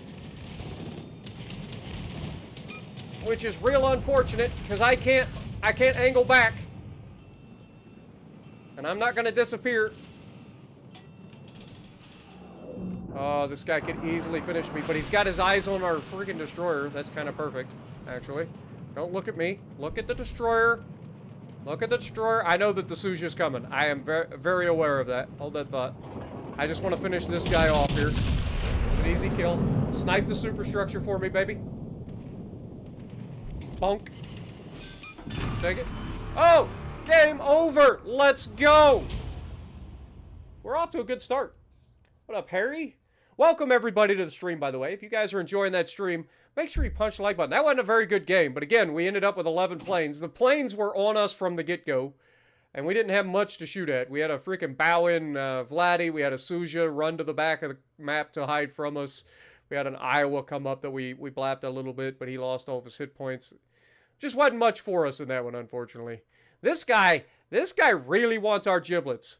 Which is real unfortunate, because I can't angle back. And I'm not gonna disappear. Oh, this guy could easily finish me, but he's got his eyes on our freaking destroyer. That's kind of perfect. actually. Don't look at me. Look at the destroyer. Look at the destroyer. I know that the Suja's coming. I am very, very aware of that. Hold that thought. I just want to finish this guy off here. It's an easy kill. Snipe the superstructure for me, baby. Bonk. Take it. Oh! Game over! Let's go! We're off to a good start. What up, Harry? Welcome, everybody, to the stream, by the way. If you guys are enjoying that stream, make sure you punch the like button. That wasn't a very good game, but again, we ended up with 11 planes. The planes were on us from the get-go, and we didn't have much to shoot at. We had a freaking bow-in Vladdy. We had a Suja run to the back of the map to hide from us. We had an Iowa come up that we blapped a little bit, but he lost all of his hit points. Just wasn't much for us in that one, unfortunately. This guy really wants our giblets.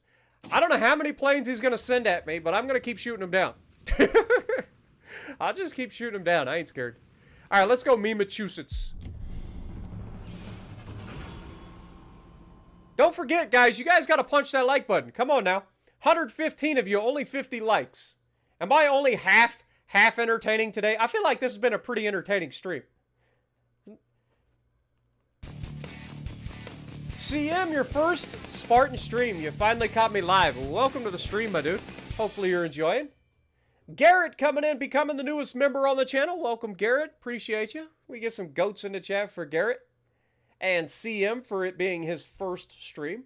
I don't know how many planes he's going to send at me, but I'm going to keep shooting him down. I'll just keep shooting him down. I ain't scared. All right, let's go Massachusetts. Don't forget, guys, you guys got to punch that like button. Come on now. 115 of you, only 50 likes. Am I only half entertaining today? I feel like this has been a pretty entertaining stream. CM, your first Spartan stream. You finally caught me live. Welcome to the stream, my dude. Hopefully you're enjoying. Garrett coming in, becoming the newest member on the channel. Welcome, Garrett. Appreciate you. We get some goats in the chat for Garrett. And CM for it being his first stream.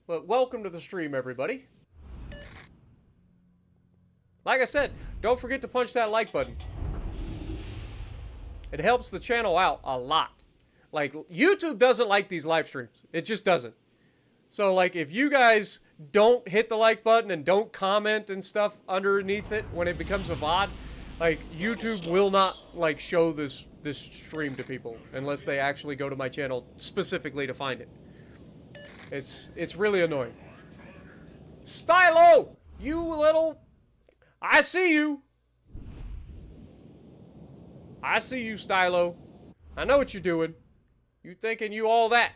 But welcome to the stream, everybody. Like I said, don't forget to punch that like button. It helps the channel out a lot. Like, YouTube doesn't like these live streams. It just doesn't. So, like, if you guys don't hit the like button and don't comment and stuff underneath it when it becomes a VOD, like, YouTube will not, like, show this stream to people unless they actually go to my channel specifically to find it. It's really annoying. Stylo! You little... I see you! I see you, Stylo. I know what you're doing. You thinking you all that.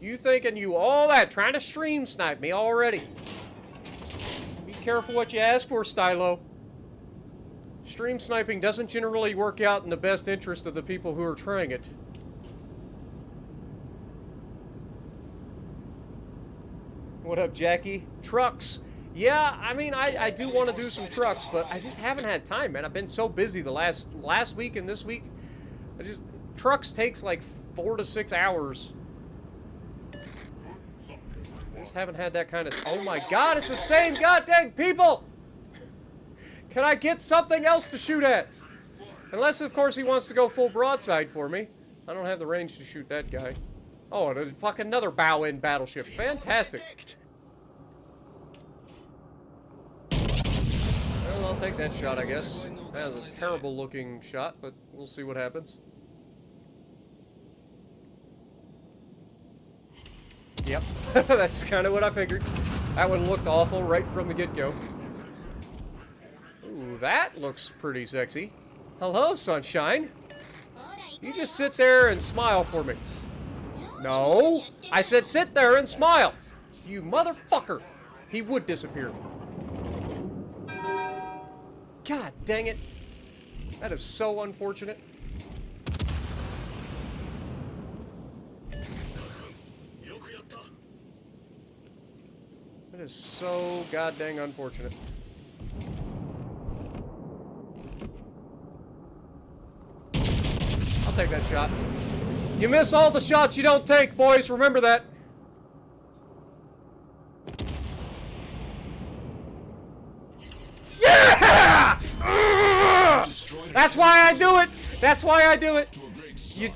You thinking you all that. Trying to stream snipe me already. Be careful what you ask for, Stylo. Stream sniping doesn't generally work out in the best interest of the people who are trying it. What up, Jackie? Trucks. Yeah, I mean, I do want to do some trucks, but I just haven't had time, man. I've been so busy the last week and this week. Trucks takes like 4 to 6 hours. I just haven't had that kind of... Oh my god, it's the same goddamn people! Can I get something else to shoot at? Unless, of course, he wants to go full broadside for me. I don't have the range to shoot that guy. Oh, there's fucking another bow-in battleship. Fantastic. Well, I'll take that shot, I guess. That was a terrible looking shot, but we'll see what happens. Yep, that's kind of what I figured. That one looked awful right from the get-go. Ooh, that looks pretty sexy. Hello, sunshine. You just sit there and smile for me. No, I said sit there and smile. You motherfucker. He would disappear. God dang it. That is so unfortunate. That is so goddamn unfortunate. I'll take that shot. You miss all the shots you don't take, boys. Remember that. Yeah! That's why I do it. That's why I do it.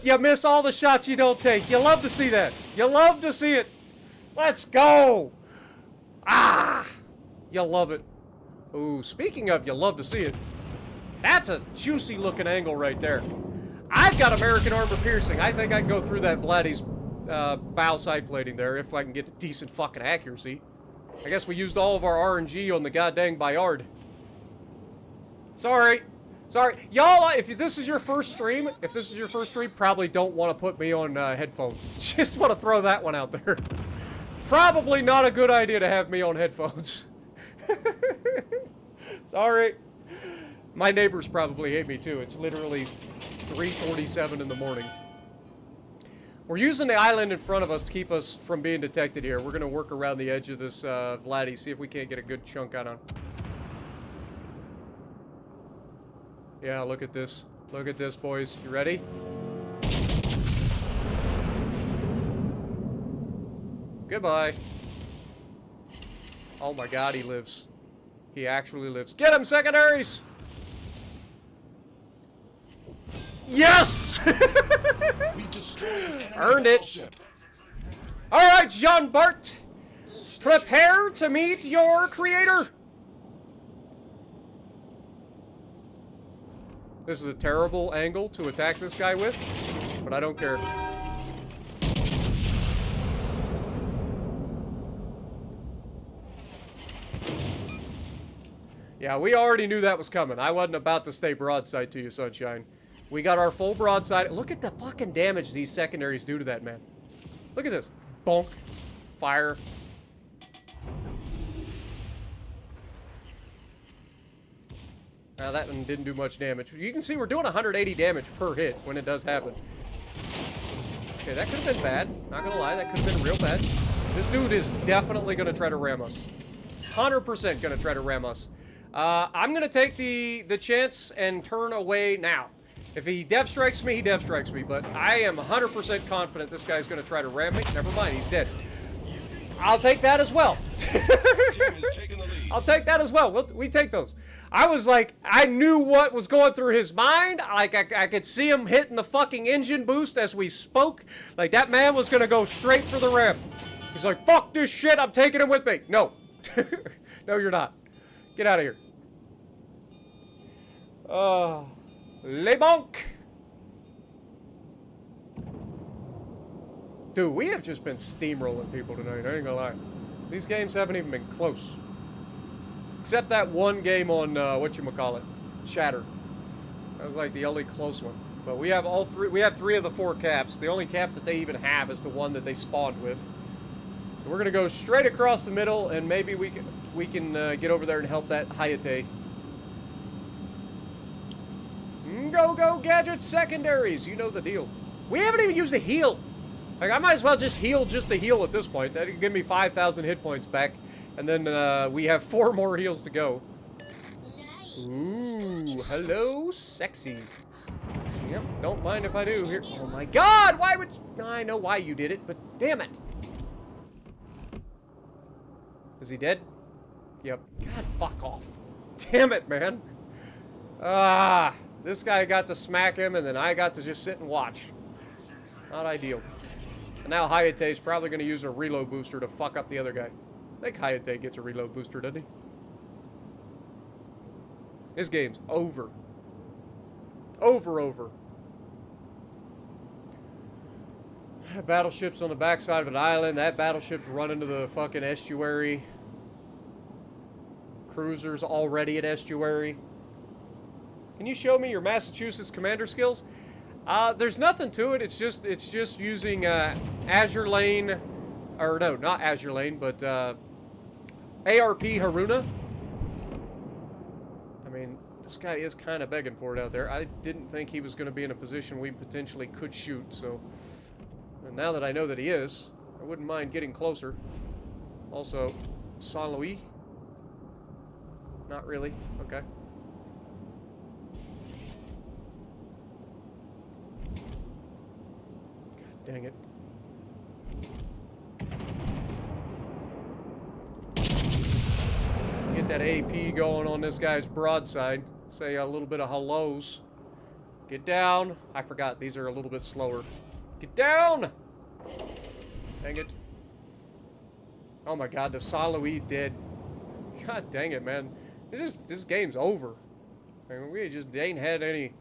You miss all the shots you don't take. You love to see that. You love to see it. Let's go. Ah! You love it. Ooh, speaking of you love to see it, that's a juicy looking angle right there. I've got American armor piercing. I think I can go through that Vladdy's bow side plating there if I can get a decent fucking accuracy. I guess we used all of our RNG on the goddamn Bayard. Sorry. Sorry. Y'all, if this is your first stream, probably don't want to put me on headphones. Just want to throw that one out there. Probably not a good idea to have me on headphones. Sorry. My neighbors probably hate me too. It's literally 3:47 in the morning. We're using the island in front of us to keep us from being detected here. We're going to work around the edge of this Vladdy, see if we can't get a good chunk on him. Yeah, look at this. Look at this, boys. You ready? Goodbye. Oh my god, he lives. He actually lives. Get him, secondaries! Yes! We destroyed an enemy Earned it. battleship. Alright, Jean Bart! Prepare to meet your creator! This is a terrible angle to attack this guy with, but I don't care. Yeah, we already knew that was coming. I wasn't about to stay broadside to you, Sunshine. We got our full broadside. Look at the fucking damage these secondaries do to that man. Look at this. Bonk. Fire. Now that one didn't do much damage. You can see we're doing 180 damage per hit when it does happen. Okay, that could have been bad. Not gonna lie, that could have been real bad. This dude is definitely gonna try to ram us. 100% gonna try to ram us. I'm gonna take the chance and turn away now. If he dev strikes me, he dev strikes me. But I am 100% confident this guy's gonna try to ram me. Never mind, he's dead. I'll take that as well. I'll take that as well. We take those. I was like, I knew what was going through his mind. Like, I could see him hitting the fucking engine boost as we spoke. Like, that man was gonna go straight for the ram. He's like, fuck this shit, I'm taking him with me. No. No, you're not. Get out of here. Le bonk. Dude, we have just been steamrolling people tonight, I ain't gonna lie. These games haven't even been close. Except that one game on, whatchamacallit, Shattered. That was like the only close one. But we have all three, we have 3 of the 4 caps. The only cap that they even have is the one that they spawned with. So we're gonna go straight across the middle, and maybe we can get over there and help that Hayate. Go gadget secondaries, you know the deal. We haven't even used a heal. Like, I might as well just heal to heal at this point. That'd give me 5,000 hit points back, and then we have 4 more heals to go. Ooh, hello, sexy. Yep, don't mind if I do here. Oh my god, why would you? I know why you did it, but damn it. Is he dead? Yep. God, fuck off. Damn it, man. This guy got to smack him, and then I got to just sit and watch. Not ideal. And now Hayate's probably going to use a reload booster to fuck up the other guy. I think Hayate gets a reload booster, doesn't he? This game's over. Over. Battleship's on the backside of an island. That battleship's running to the fucking estuary. Cruiser's already at estuary. Can you show me your Massachusetts commander skills? There's nothing to it. It's just using Azure Lane, or no, not Azure Lane, but ARP Haruna. I mean, this guy is kind of begging for it out there. I didn't think he was going to be in a position we potentially could shoot, so now that I know that he is, I wouldn't mind getting closer. Also, Saint Louis? Not really. Okay. God dang it. Get that AP going on this guy's broadside. Say a little bit of hellos. Get down. I forgot, these are a little bit slower. Get down! Dang it. Oh my god, the Saint Louis dead. God dang it, man. This game's over. I mean, we just ain't had any...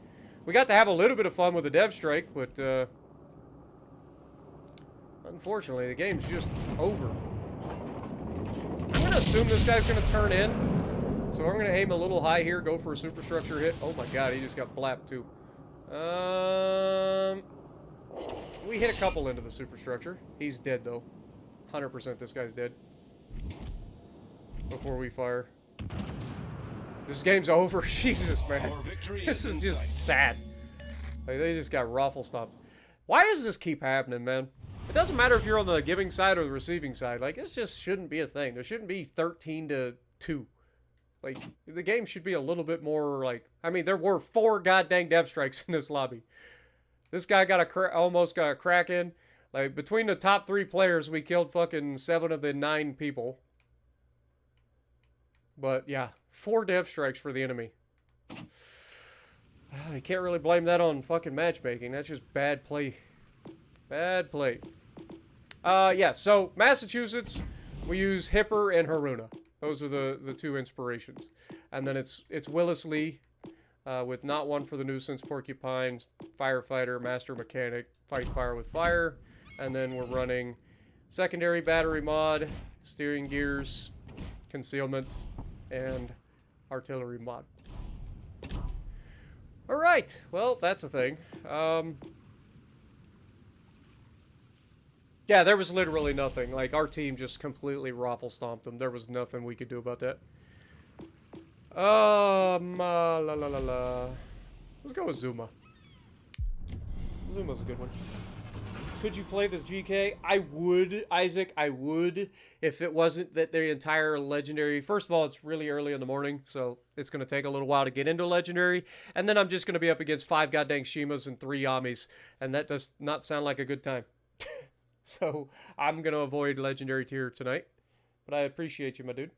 We got to have a little bit of fun with the dev strike, but unfortunately, the game's just over. I'm gonna assume this guy's gonna turn in. So I'm gonna aim a little high here, go for a superstructure hit. Oh my god, he just got blapped too. We hit a couple into the superstructure. He's dead though. 100% this guy's dead. Before we fire. This game's over. Jesus, man. Our victory This is is in just sight. sad. Like, they just got raffle stomped. Why does this keep happening, man? It doesn't matter if you're on the giving side or the receiving side. Like, this just shouldn't be a thing. There shouldn't be 13-2. Like, the game should be a little bit more, like... I mean, there were 4 goddamn dev strikes in this lobby. This guy got almost got a crack in. Like, between the top 3 players, we killed fucking 7 of the 9 people. But, yeah. 4 dev strikes for the enemy. You can't really blame that on fucking matchmaking. That's just bad play. Bad play. Yeah, so Massachusetts, we use Hipper and Haruna. Those are the 2 inspirations. And then it's Willis Lee, with Not One for the Nuisance, Porcupine, Firefighter, Master Mechanic, Fight Fire with Fire. And then we're running Secondary Battery Mod, Steering Gears, Concealment, and Artillery Mod. Alright, well, that's a thing. Yeah, there was literally nothing. Like, our team just completely raffle stomped them. There was nothing we could do about that. La la la la. Let's go with Zuma. Zuma's a good one. Could you play this GK? I would, Isaac. I would, if it wasn't that the entire legendary... First of all, it's really early in the morning, so it's going to take a little while to get into legendary. And then I'm just going to be up against 5 goddamn Shimas and 3 Yamis. And that does not sound like a good time. So I'm going to avoid legendary tier tonight. But I appreciate you, my dude.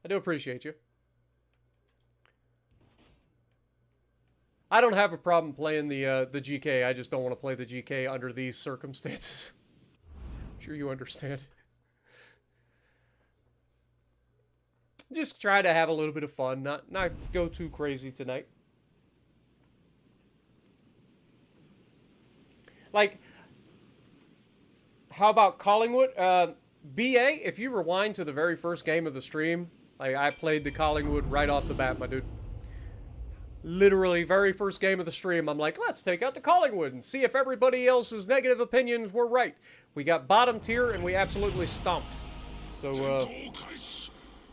I do appreciate you. I don't have a problem playing the GK. I just don't want to play the GK under these circumstances. I'm sure you understand. Just try to have a little bit of fun, not go too crazy tonight. Like, how about Collingwood? BA, if you rewind to the very first game of the stream, like, I played the Collingwood right off the bat, my dude. Literally, very first game of the stream, I'm like, let's take out the Collingwood and see if everybody else's negative opinions were right. We got bottom tier, and we absolutely stomped. So,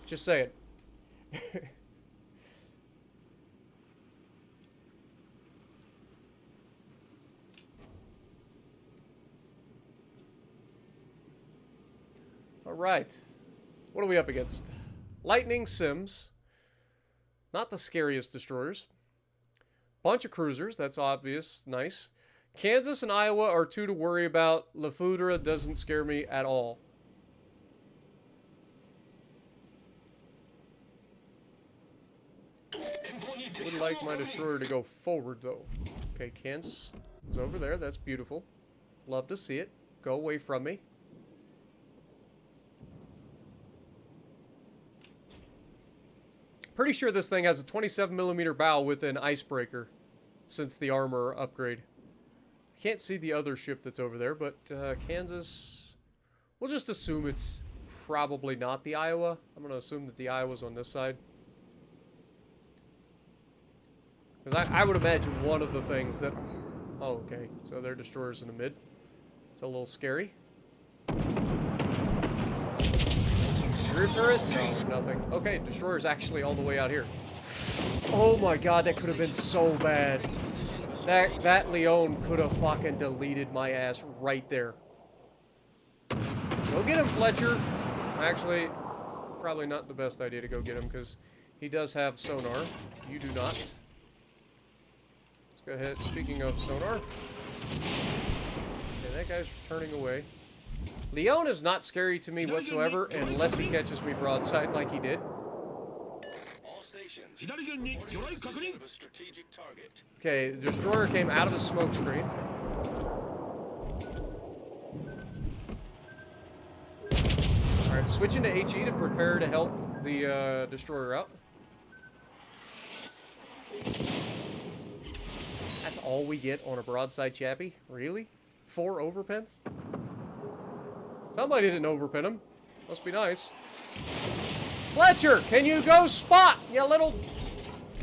just saying. All right. What are we up against? Lightning Sims. Not the scariest destroyers. Bunch of cruisers, that's obvious. Nice. Kansas and Iowa are 2 to worry about. Lafudra doesn't scare me at all. Would like my destroyer to go forward, though. Okay, Kansas is over there. That's beautiful. Love to see it. Go away from me. Pretty sure this thing has a 27mm bow with an icebreaker since the armor upgrade. I can't see the other ship that's over there, but Kansas... We'll just assume it's probably not the Iowa. I'm going to assume that the Iowa's on this side. Because I would imagine one of the things that... Oh, okay. So their destroyer's in the mid. It's a little scary. Rear turret? No, nothing. Okay, destroyer's actually all the way out here. Oh my god, that could have been so bad. That Leon could have fucking deleted my ass right there. Go get him, Fletcher. Actually, probably not the best idea to go get him because he does have sonar. You do not. Let's go ahead. Speaking of sonar. Okay, that guy's turning away. Leon is not scary to me whatsoever unless he catches me broadside like he did. All stations. Reporting of a strategic target. Okay, the destroyer came out of the smoke screen. Alright, switching to HE to prepare to help the destroyer out. That's all we get on a broadside chappy? Really? 4 overpins? Somebody didn't overpin him. Must be nice. Fletcher, can you go spot, you little...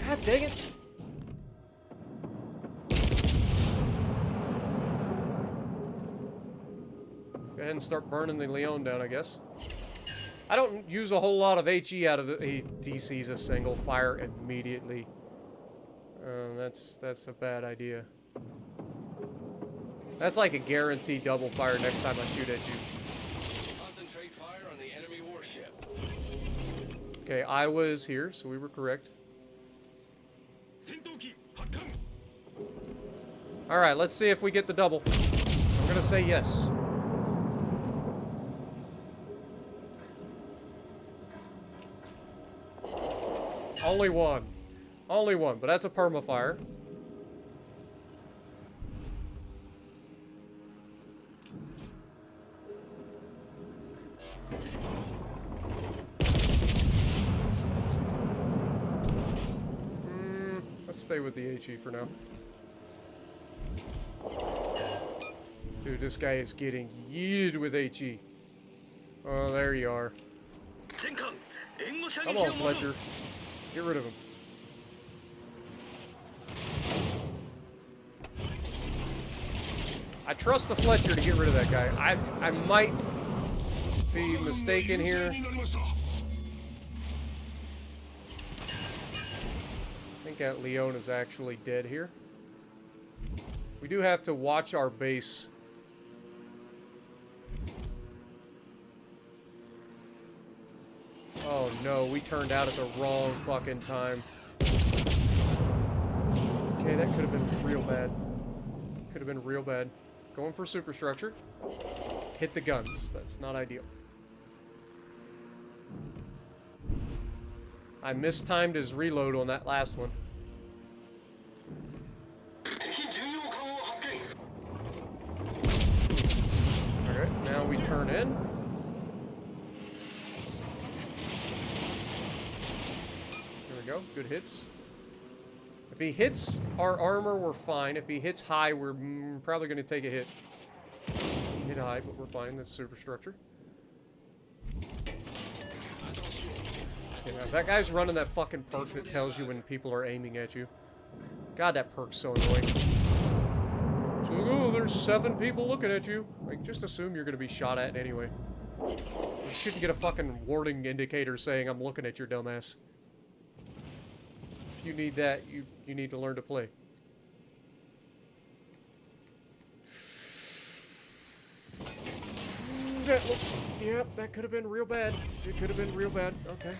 God dang it. Go ahead and start burning the Leon down, I guess. I don't use a whole lot of HE out of the... He DC's a single fire immediately. That's a bad idea. That's like a guaranteed double fire next time I shoot at you. Concentrate fire on the enemy warship. Okay, I was here, so we were correct. Alright, let's see if we get the double. I'm gonna say yes. Only one. Only one, but that's a permafire. Let's stay with the HE for now. Dude, this guy is getting yeeted with HE. Oh, there you are. Come on, Fletcher. Get rid of him. I trust the Fletcher to get rid of that guy. I might be mistaken here. I think that Leon is actually dead here. We do have to watch our base. Oh no, we turned out at the wrong fucking time. Okay, that could have been real bad. Could have been real bad. Going for superstructure. Hit the guns. That's not ideal. I mistimed his reload on that last one. Alright, now we turn in. There we go. Good hits. If he hits our armor, we're fine. If he hits high, we're probably going to take a hit. Hit high, but we're fine. That's superstructure. Yeah, that guy's running that fucking perk that tells you when people are aiming at you. God, that perk's so annoying. So, oh, there's 7 people looking at you. Like, just assume you're going to be shot at anyway. You shouldn't get a fucking warning indicator saying, I'm looking at your dumbass. If you need that, you need to learn to play. That looks... Yep, that could have been real bad. It could have been real bad. Okay.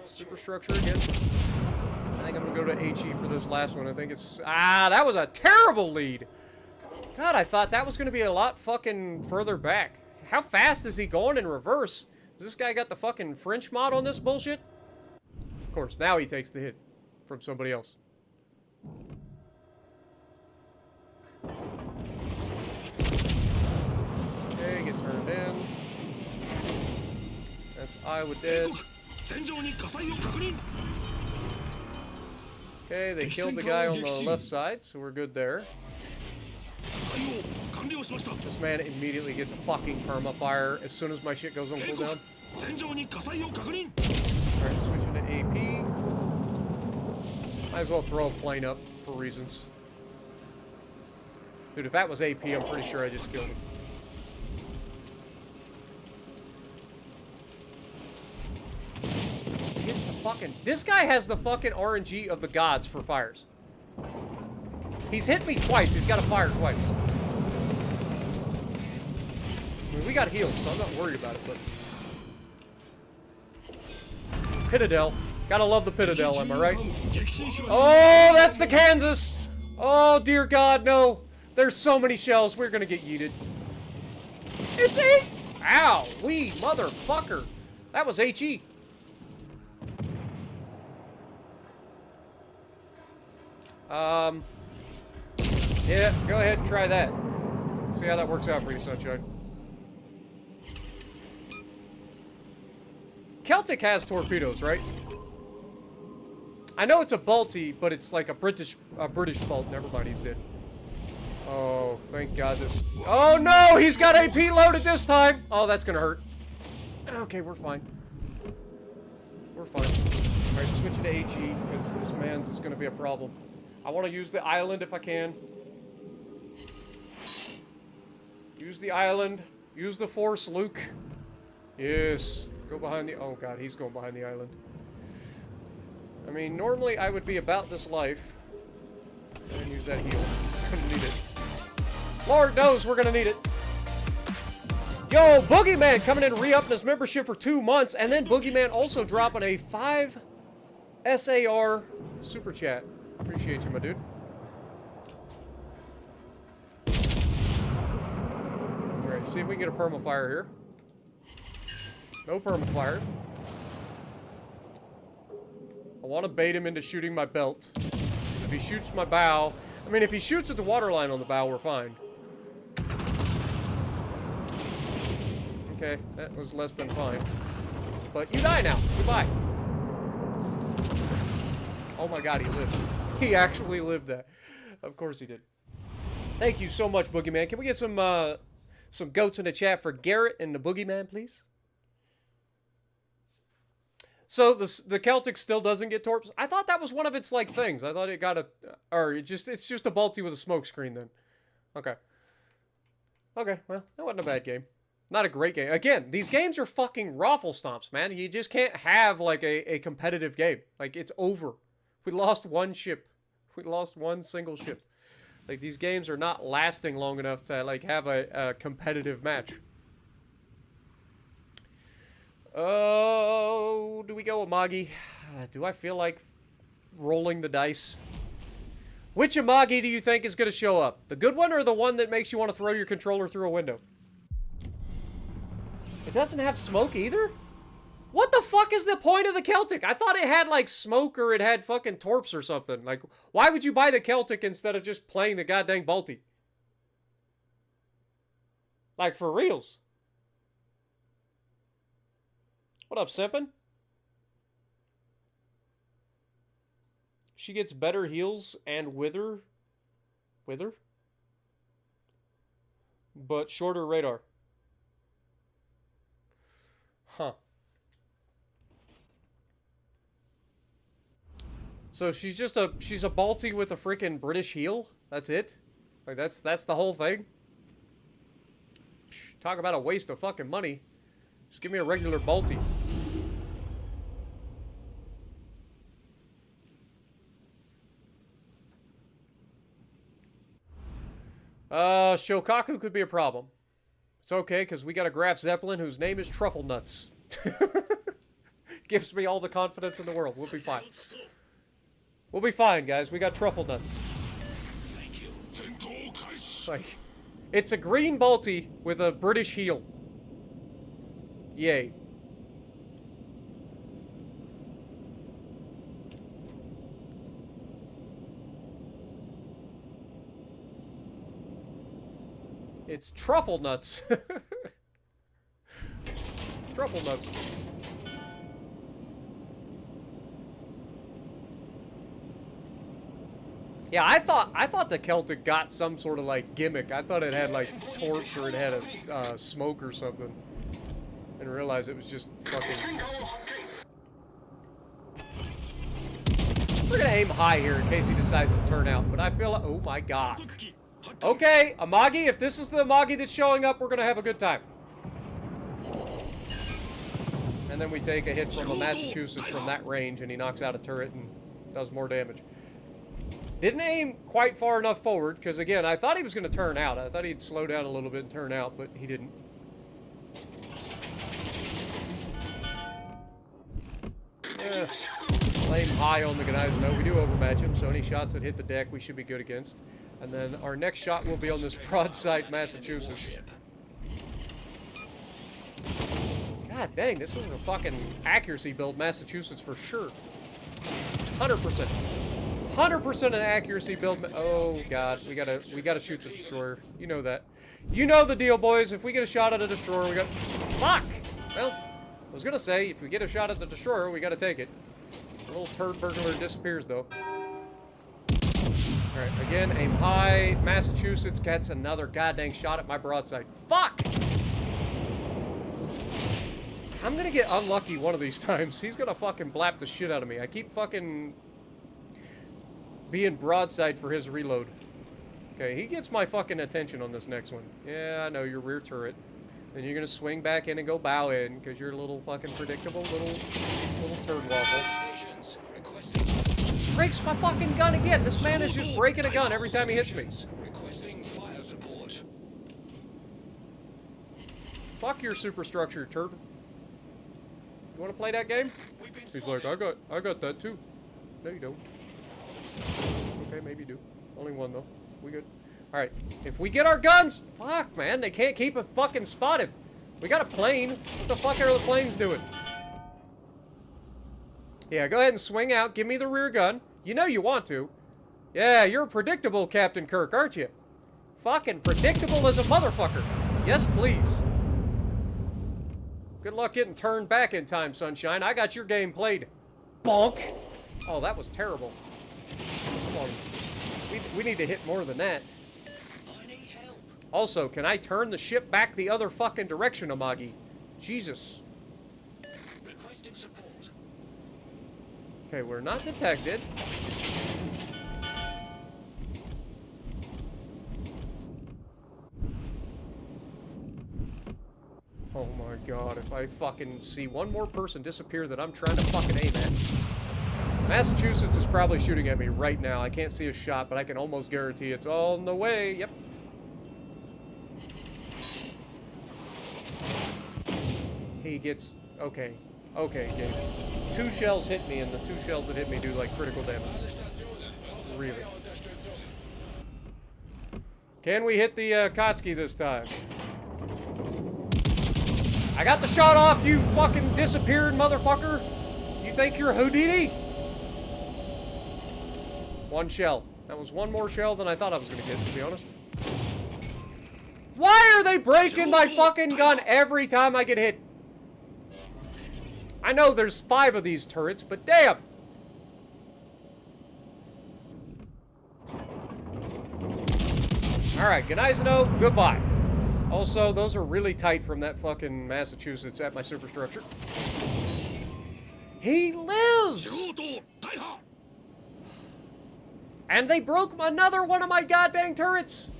Superstructure again. I think I'm going to go to HE for this last one. I think it's... Ah, that was a terrible lead. God, I thought that was going to be a lot fucking further back. How fast is he going in reverse? Has this guy got the fucking French mod on this bullshit? Of course, now he takes the hit from somebody else. Okay, get turned in. That's Iowa dead. Okay, they killed the guy on the left side, so we're good there. This man immediately gets a fucking perma-fire as soon as my shit goes on cooldown. Alright, switching to AP. Might as well throw a plane up for reasons. Dude, if that was AP, I'm pretty sure I just killed him. It's the fucking... This guy has the fucking RNG of the gods for fires. He's hit me twice. He's got to fire twice. I mean, we got heals, so I'm not worried about it, but... Pitadel. Gotta love the Pitadel, am I right? Oh, that's the Kansas! Oh, dear God, no. There's so many shells. We're gonna get yeeted. It's a... Ow! Wee motherfucker! That was HE. Yeah, go ahead and try that. See how that works out for you, Sunshine. Celtic has torpedoes, right? I know it's a Balti, but it's like a British bolt. Never mind, he's dead. Oh, thank God this... Oh no, he's got AP loaded this time! Oh, that's gonna hurt. Okay, we're fine. We're fine. Alright, switching to HE, because this man's is gonna be a problem. I want to use the island if I can. Use the island. Use the force, Luke. Yes. Go behind the... Oh, God, he's going behind the island. I mean, normally I would be about this life. And use that heal. Gonna need it. Lord knows we're gonna need it. Yo, Boogeyman coming in re-upping his membership for 2 months. And then Boogeyman also dropping a 5 SAR super chat. Appreciate you, my dude. Alright, see if we can get a permafire here. No permafire. I want to bait him into shooting my belt. If he shoots my bow... I mean, if he shoots at the waterline on the bow, we're fine. Okay, that was less than fine. But you die now. Goodbye. Oh my god, he lived. He actually lived that. Of course he did. Thank you so much, Boogeyman. Can we get some goats in the chat for Garrett and the Boogeyman, please? So the Celtic still doesn't get torps. I thought that was one of its like things. I thought it got a, or it's just a Balti with a smoke screen then. Okay. Okay, well, that wasn't a bad game. Not a great game. Again, these games are fucking raffle stomps, man. You just can't have like a competitive game. Like it's over. We lost one ship. We lost one single ship. Like these games are not lasting long enough to like have a competitive match. Oh, do we go Amagi? Do I feel like rolling the dice? Which Amagi do you think is going to show up? The good one or the one that makes you want to throw your controller through a window? It doesn't have smoke either? What the fuck is the point of the Celtic? I thought it had like smoke or it had fucking torps or something. Like, why would you buy the Celtic instead of just playing the goddamn Balti? Like, for reals. What up, Simpin? She gets better heals and wither. Wither? But shorter radar. Huh. So she's just she's a Balti with a freaking British heal? That's it? Like that's the whole thing? Talk about a waste of fucking money. Just give me a regular Balti. Shokaku could be a problem. It's okay, because we got a Graf Zeppelin whose name is Truffle Nuts. Gives me all the confidence in the world. We'll be fine. We'll be fine, guys. We got Truffle Nuts. Thank you. Like, it's a green Balti with a British heel. Yay. It's Truffle Nuts. Truffle Nuts. Yeah, I thought the Celtic got some sort of like gimmick. I thought it had like torps or it had a smoke or something. And realized it was just fucking... We're gonna aim high here in case he decides to turn out, but I feel like... Oh my god. Okay, Amagi, if this is the Amagi that's showing up, we're gonna have a good time. And then we take a hit from a Massachusetts from that range, and he knocks out a turret and does more damage. Didn't aim quite far enough forward, because again, I thought he was gonna turn out. I thought he'd slow down a little bit and turn out, but he didn't. Yeah. Aim high on the guys. No, we do overmatch him, so any shots that hit the deck we should be good against. And then our next shot will be on this broadside Massachusetts. God dang, this is a fucking accuracy build Massachusetts for sure. 100%. 100% an accuracy build. Oh god, we gotta shoot the destroyer. You know that. You know the deal, boys. If we get a shot at a destroyer, we got... Fuck! Well, I was gonna say, if we get a shot at the destroyer, we gotta take it. The little turd burglar disappears, though. Alright, again, aim high. Massachusetts gets another goddamn shot at my broadside. Fuck! I'm gonna get unlucky one of these times. He's gonna fucking blap the shit out of me. I keep fucking being broadside for his reload. Okay, he gets my fucking attention on this next one. Yeah, I know, your rear turret. Then you're gonna swing back in and go bow in, because you're a little fucking predictable little turd waffle. Stations requesting Breaks my fucking gun again. This man is just breaking a gun every time he hits me. requesting fire support. Fuck your superstructure, turd. You wanna play that game? We've been He's like, I got that too. No, you don't. Okay, maybe you do. Only one though. We good. All right. If we get our guns, fuck, man, they can't keep it fucking spotted. We got a plane. What the fuck are the planes doing? Yeah, go ahead and swing out. Give me the rear gun. You know you want to. Yeah, you're predictable, Captain Kirk, aren't you? Fucking predictable as a motherfucker. Yes, please. Good luck getting turned back in time, sunshine. I got your game played. Bonk. Oh, that was terrible. Come on. We need to hit more than that. I need help. Also, can I turn the ship back the other fucking direction, Amagi? Jesus. Requesting support. Okay, we're not detected. Oh my god, if I fucking see one more person disappear that I'm trying to fucking aim at. Massachusetts is probably shooting at me right now. I can't see a shot, but I can almost guarantee it's on the way. Yep. He gets... Okay. Okay, Gabe. 2 shells hit me, and the 2 shells that hit me do, like, critical damage. Really. Can we hit the Kotsky this time? I got the shot off, you fucking disappeared motherfucker! You think you're Houdini? 1 shell. That was 1 more shell than I thought I was gonna get, to be honest. Why are they breaking my fucking gun every time I get hit? I know there's 5 of these turrets, but damn! Alright, Gneiseno, goodbye. Also, those are really tight from that fucking Massachusetts at my superstructure. He lives! And they broke another one of my goddamn turrets!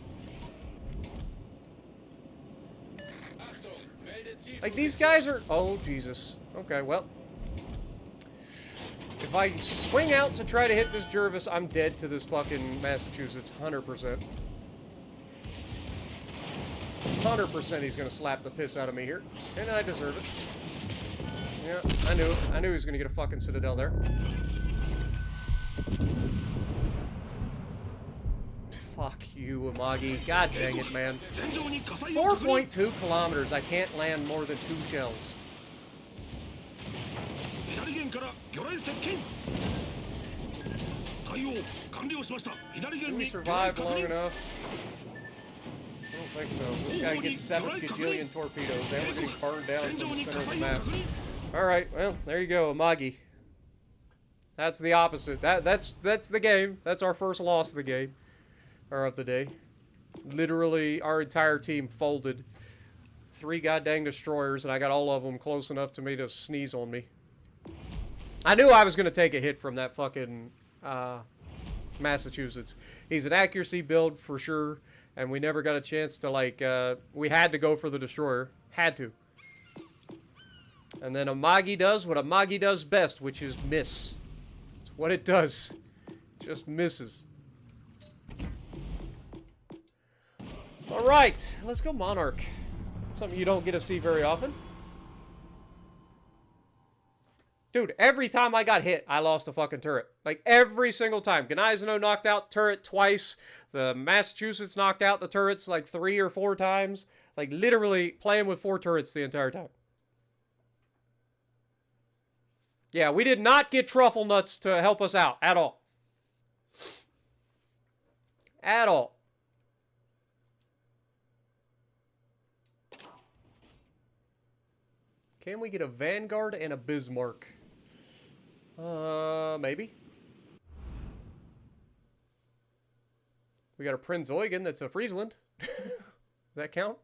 Like, these guys are... Oh, Jesus. Okay, well. If I swing out to try to hit this Jervis, I'm dead to this fucking Massachusetts. 100%. 100% he's gonna slap the piss out of me here. And I deserve it. Yeah, I knew it. I knew he was gonna get a fucking Citadel there. Fuck you, Amagi. God dang it, man. 4.2 kilometers. I can't land more than 2 shells. Did we survive long enough? I don't think so. This guy gets 7 gajillion torpedoes, and we're getting burned down from the center of the map. Alright, well, there you go, Amagi. That's the opposite. That's the game. That's our first loss of the game. Or of the day. Literally, our entire team folded. 3 goddamn destroyers, and I got all of them close enough to me to sneeze on me. I knew I was going to take a hit from that fucking Massachusetts. He's an accuracy build for sure, and we never got a chance to, like, we had to go for the destroyer. Had to. And then Amagi does what Amagi does best, which is miss. It's what it does. Just misses. Alright, let's go Monarch. Something you don't get to see very often. Dude, every time I got hit, I lost a fucking turret. Like, every single time. Gneiseno knocked out turret twice. The Massachusetts knocked out the turrets like 3 or 4 times. Like, literally playing with 4 turrets the entire time. Yeah, we did not get Truffle Nuts to help us out at all. At all. Can we get a Vanguard and a Bismarck? Maybe. We got a Prinz Eugen that's a Friesland. Does that count?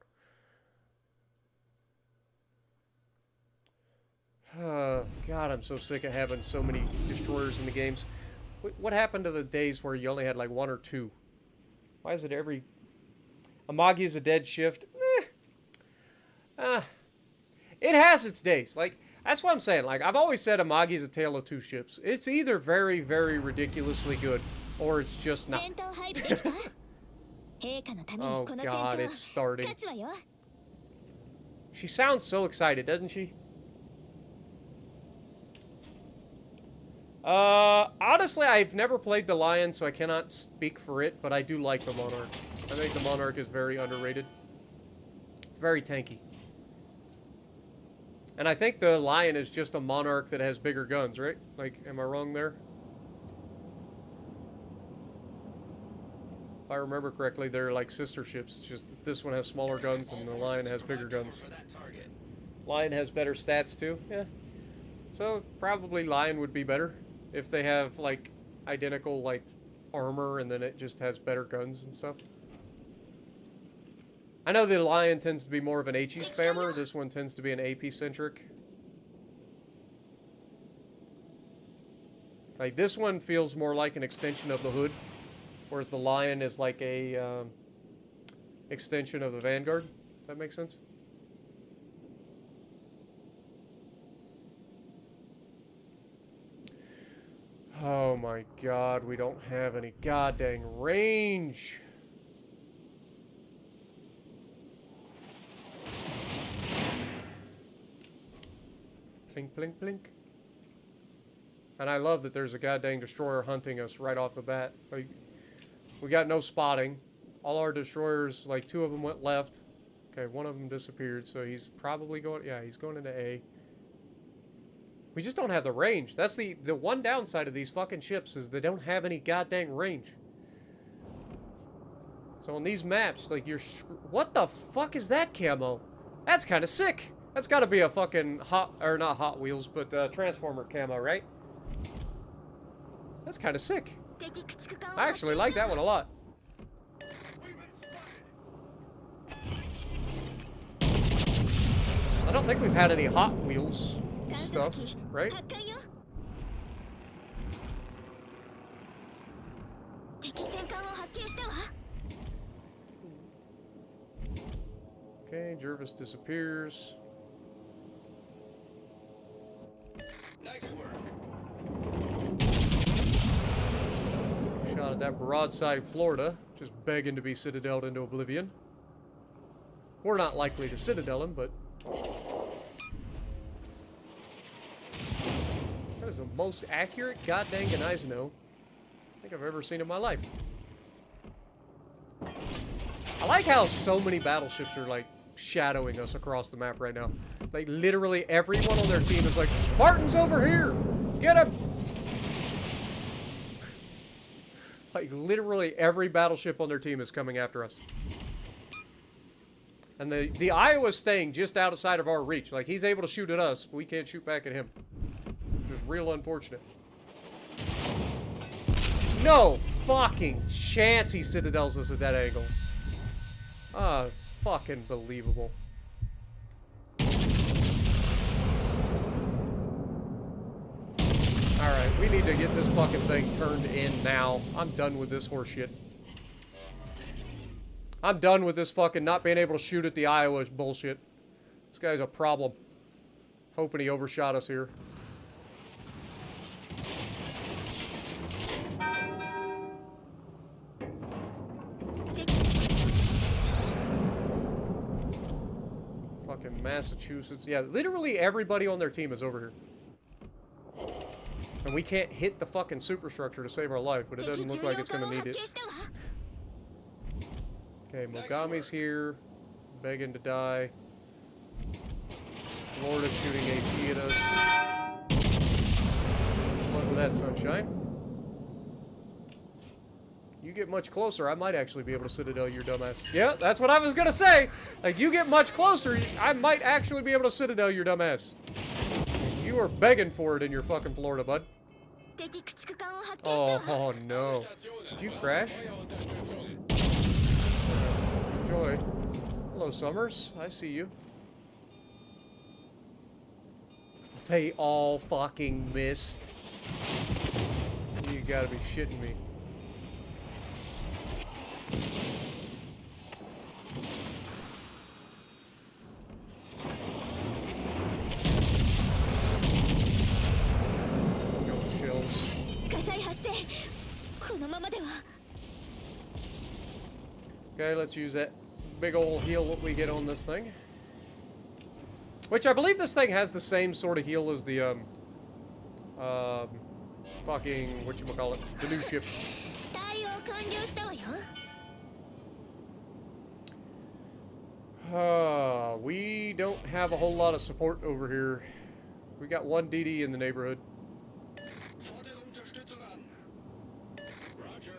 God, I'm so sick of having so many destroyers in the games. What happened to the days where you only had like 1 or 2? Why is it every... Amagi is a dead shift? Uh, it has its days. Like, that's what I'm saying. Like, I've always said Amagi's a tale of two ships. It's either very, very ridiculously good, or it's just not. 戦闘配備できた陛下のために Oh この戦 god, 闘 it's starting. 勝つわよ She sounds so excited, doesn't she? Honestly, I've never played the Lion, so I cannot speak for it, but I do like the Monarch. I think the Monarch is very underrated. Very tanky. And I think the Lion is just a Monarch that has bigger guns, right? Like, am I wrong there? If I remember correctly, they're like sister ships. It's just that this one has smaller guns and the Lion has bigger guns. Lion has better stats too, yeah. So probably Lion would be better if they have like identical like armor and then it just has better guns and stuff. I know the Lion tends to be more of an HE spammer. This one tends to be an AP centric. Like this one feels more like an extension of the Hood, whereas the Lion is like a extension of the Vanguard. If that makes sense. Oh my god, we don't have any goddamn range. Plink, plink, plink. And I love that there's a goddamn destroyer hunting us right off the bat. Like, we got no spotting. All our destroyers, like 2 of them went left. Okay, 1 of them disappeared, so he's probably going, yeah, he's going into A. We just don't have the range. That's the one downside of these fucking ships is they don't have any goddamn range. So on these maps, like what the fuck is that camo? That's kind of sick. That's got to be a fucking not Hot Wheels, but Transformer camo, right? That's kind of sick. 敵駆逐艦を I 発 actually 見 like した that one a lot. I don't think we've had any Hot Wheels 探査 stuff, 機 right? 発艦よ敵戦艦を発見したわ Okay, Jervis disappears. Nice work. Shot at that broadside Florida, just begging to be citadeled into oblivion. We're not likely to citadel him, but... That is the most accurate goddamn Gneisenau I think I've ever seen in my life. I like how so many battleships are, like, shadowing us across the map right now. Like, literally everyone on their team is like, Spartans over here! Get him! Like, literally every battleship on their team is coming after us. And the Iowa's staying just outside of our reach. Like, he's able to shoot at us, but we can't shoot back at him. Which is real unfortunate. No fucking chance he citadels us at that angle. Ah, fucking believable. Alright, we need to get this fucking thing turned in now. I'm done with this horseshit. I'm done with this fucking not being able to shoot at the Iowa bullshit. This guy's a problem. Hoping he overshot us here. Fucking Massachusetts. Yeah, literally everybody on their team is over here. And we can't hit the fucking superstructure to save our life, but it doesn't look like it's gonna need it. Okay, Mogami's here, begging to die. Florida shooting HE at us. Look at that, sunshine. You get much closer, I might actually be able to citadel your dumbass. Yeah, that's what I was gonna say! Like, you get much closer, I might actually be able to citadel your dumbass. You are begging for it in your fucking Florida, bud. Oh no. Did you crash? Enjoy. Hello, Summers. I see you. They all fucking missed. You gotta be shitting me. Okay, let's use that big old heal that we get on this thing. Which I believe this thing has the same sort of heal as the, fucking, whatchamacallit, the new ship. 対応完了したわよ。We don't have a whole lot of support over here. We got one DD in the neighborhood. Fordere Unterstützung an. Roger.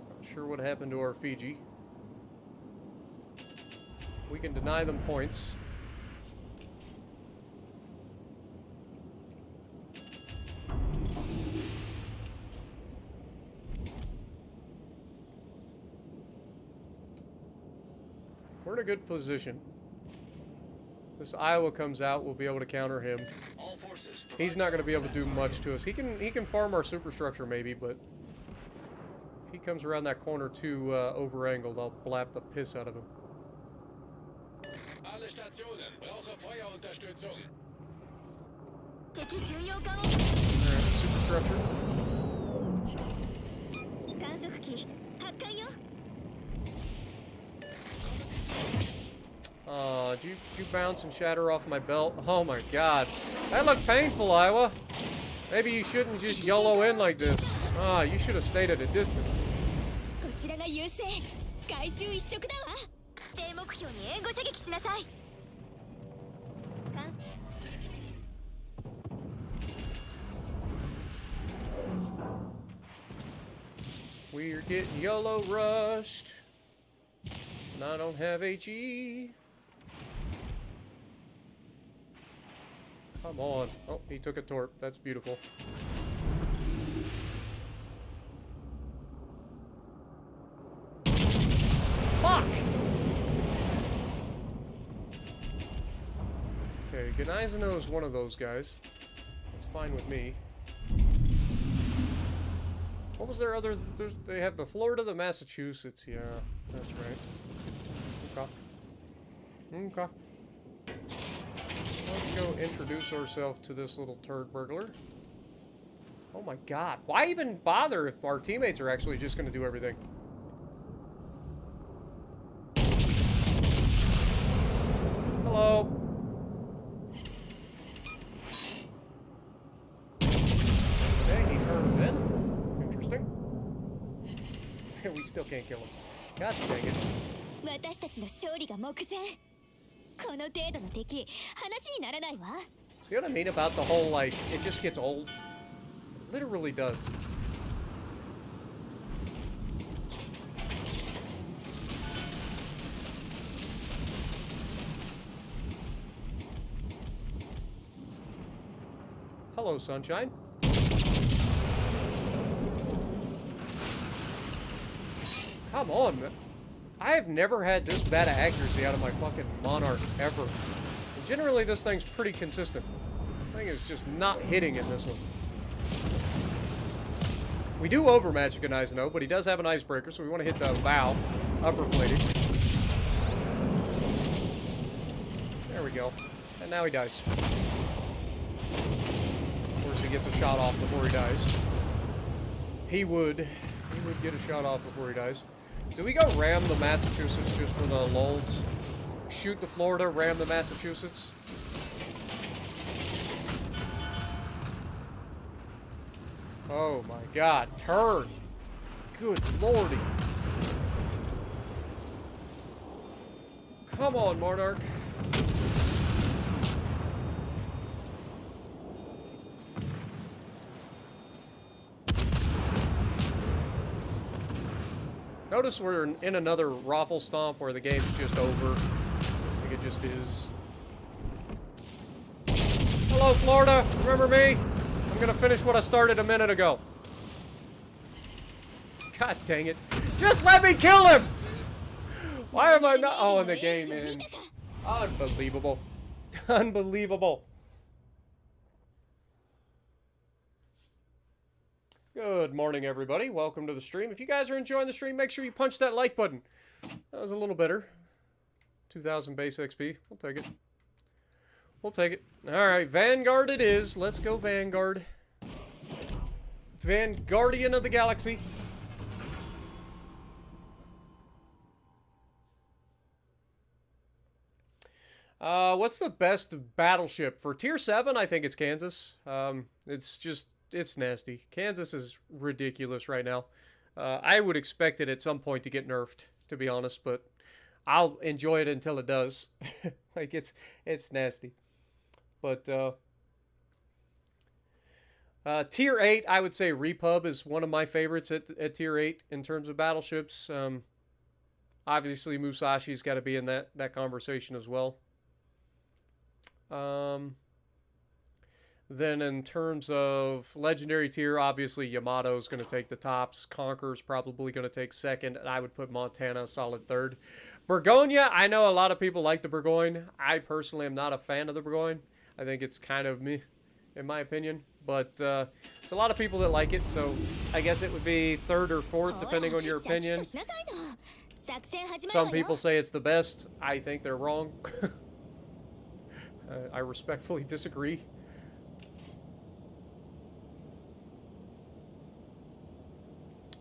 Not sure what happened to our Fiji. We can deny them points. We're in a good position. This Iowa comes out, we'll be able to counter him. All forces. He's not going to be able to do much to us. He can farm our superstructure maybe, but if he comes around that corner too over-angled, I'll blap the piss out of him. Alle Stationen, brauche Feuerunterstützung. 敵巡洋艦を Alright, superstructure. 観測機発艦よ。 Did you bounce and shatter off my belt? Oh my god. That looked painful, Iowa. Maybe you shouldn't just YOLO in like this. You should have stayed at a distance. こちらが優勢。回収一色だわ。指定目標に援護射撃しなさい。観 We're getting YOLO rushed. And I don't have HE. Come on. Oh, he took a torp. That's beautiful. Fuck! Okay, Gnizano is one of those guys. That's fine with me. What was their other... They have the Florida, the Massachusetts. Yeah, that's right. Okay. Okay. Let's go introduce ourselves to this little turd burglar. Oh my god. Why even bother if our teammates are actually just going to do everything? Hello. Okay, he turns in. Interesting. We still can't kill him. God dang it. 私たちの勝利が目前。この程度の敵、話にならないわ。 See what I mean about the whole, like, it just gets old? It literally does. Hello, sunshine. Come on, man. I have never had this bad accuracy out of my fucking Monarch ever. And generally, this thing's pretty consistent. This thing is just not hitting in this one. We do overmatch Gnizano, but he does have an icebreaker, so we want to hit the bow, upper plating. There we go. And now he dies. Of course, he gets a shot off before he dies. He would get a shot off before he dies. Do we go ram the Massachusetts just for the lulz? Shoot the Florida, ram the Massachusetts? Oh my god, turn! Good lordy. Come on, Monarch. Notice we're in another raffle stomp where the game's just over. I think it just is. Hello, Florida. Remember me? I'm gonna finish what I started a minute ago. God dang it. Just let me kill him! Why am I not? Oh, and the game ends. Unbelievable. Unbelievable. Good morning, everybody. Welcome to the stream. If you guys are enjoying the stream, make sure you punch that like button. That was a little better. 2,000 base XP. We'll take it. We'll take it. Alright, Vanguard it is. Let's go, Vanguard. Vanguardian of the Galaxy. What's the best battleship? For Tier 7, I think it's Kansas. It's nasty. Kansas is ridiculous right now. I would expect it at some point to get nerfed, to be honest, but I'll enjoy it until it does. Like, it's nasty. But, Tier 8, I would say Repub is one of my favorites at Tier 8 in terms of battleships. Obviously, Musashi's got to be in that conversation as well. Then in terms of legendary tier, obviously Yamato's going to take the tops. Conqueror's probably going to take second, and I would put Montana a solid third. Burgonia, I know a lot of people like the Burgoyne. I personally am not a fan of the Burgoyne. I think it's kind of meh, in my opinion. But there's a lot of people that like it, so I guess it would be third or fourth, depending on your opinion. Some people say it's the best. I think they're wrong. I respectfully disagree.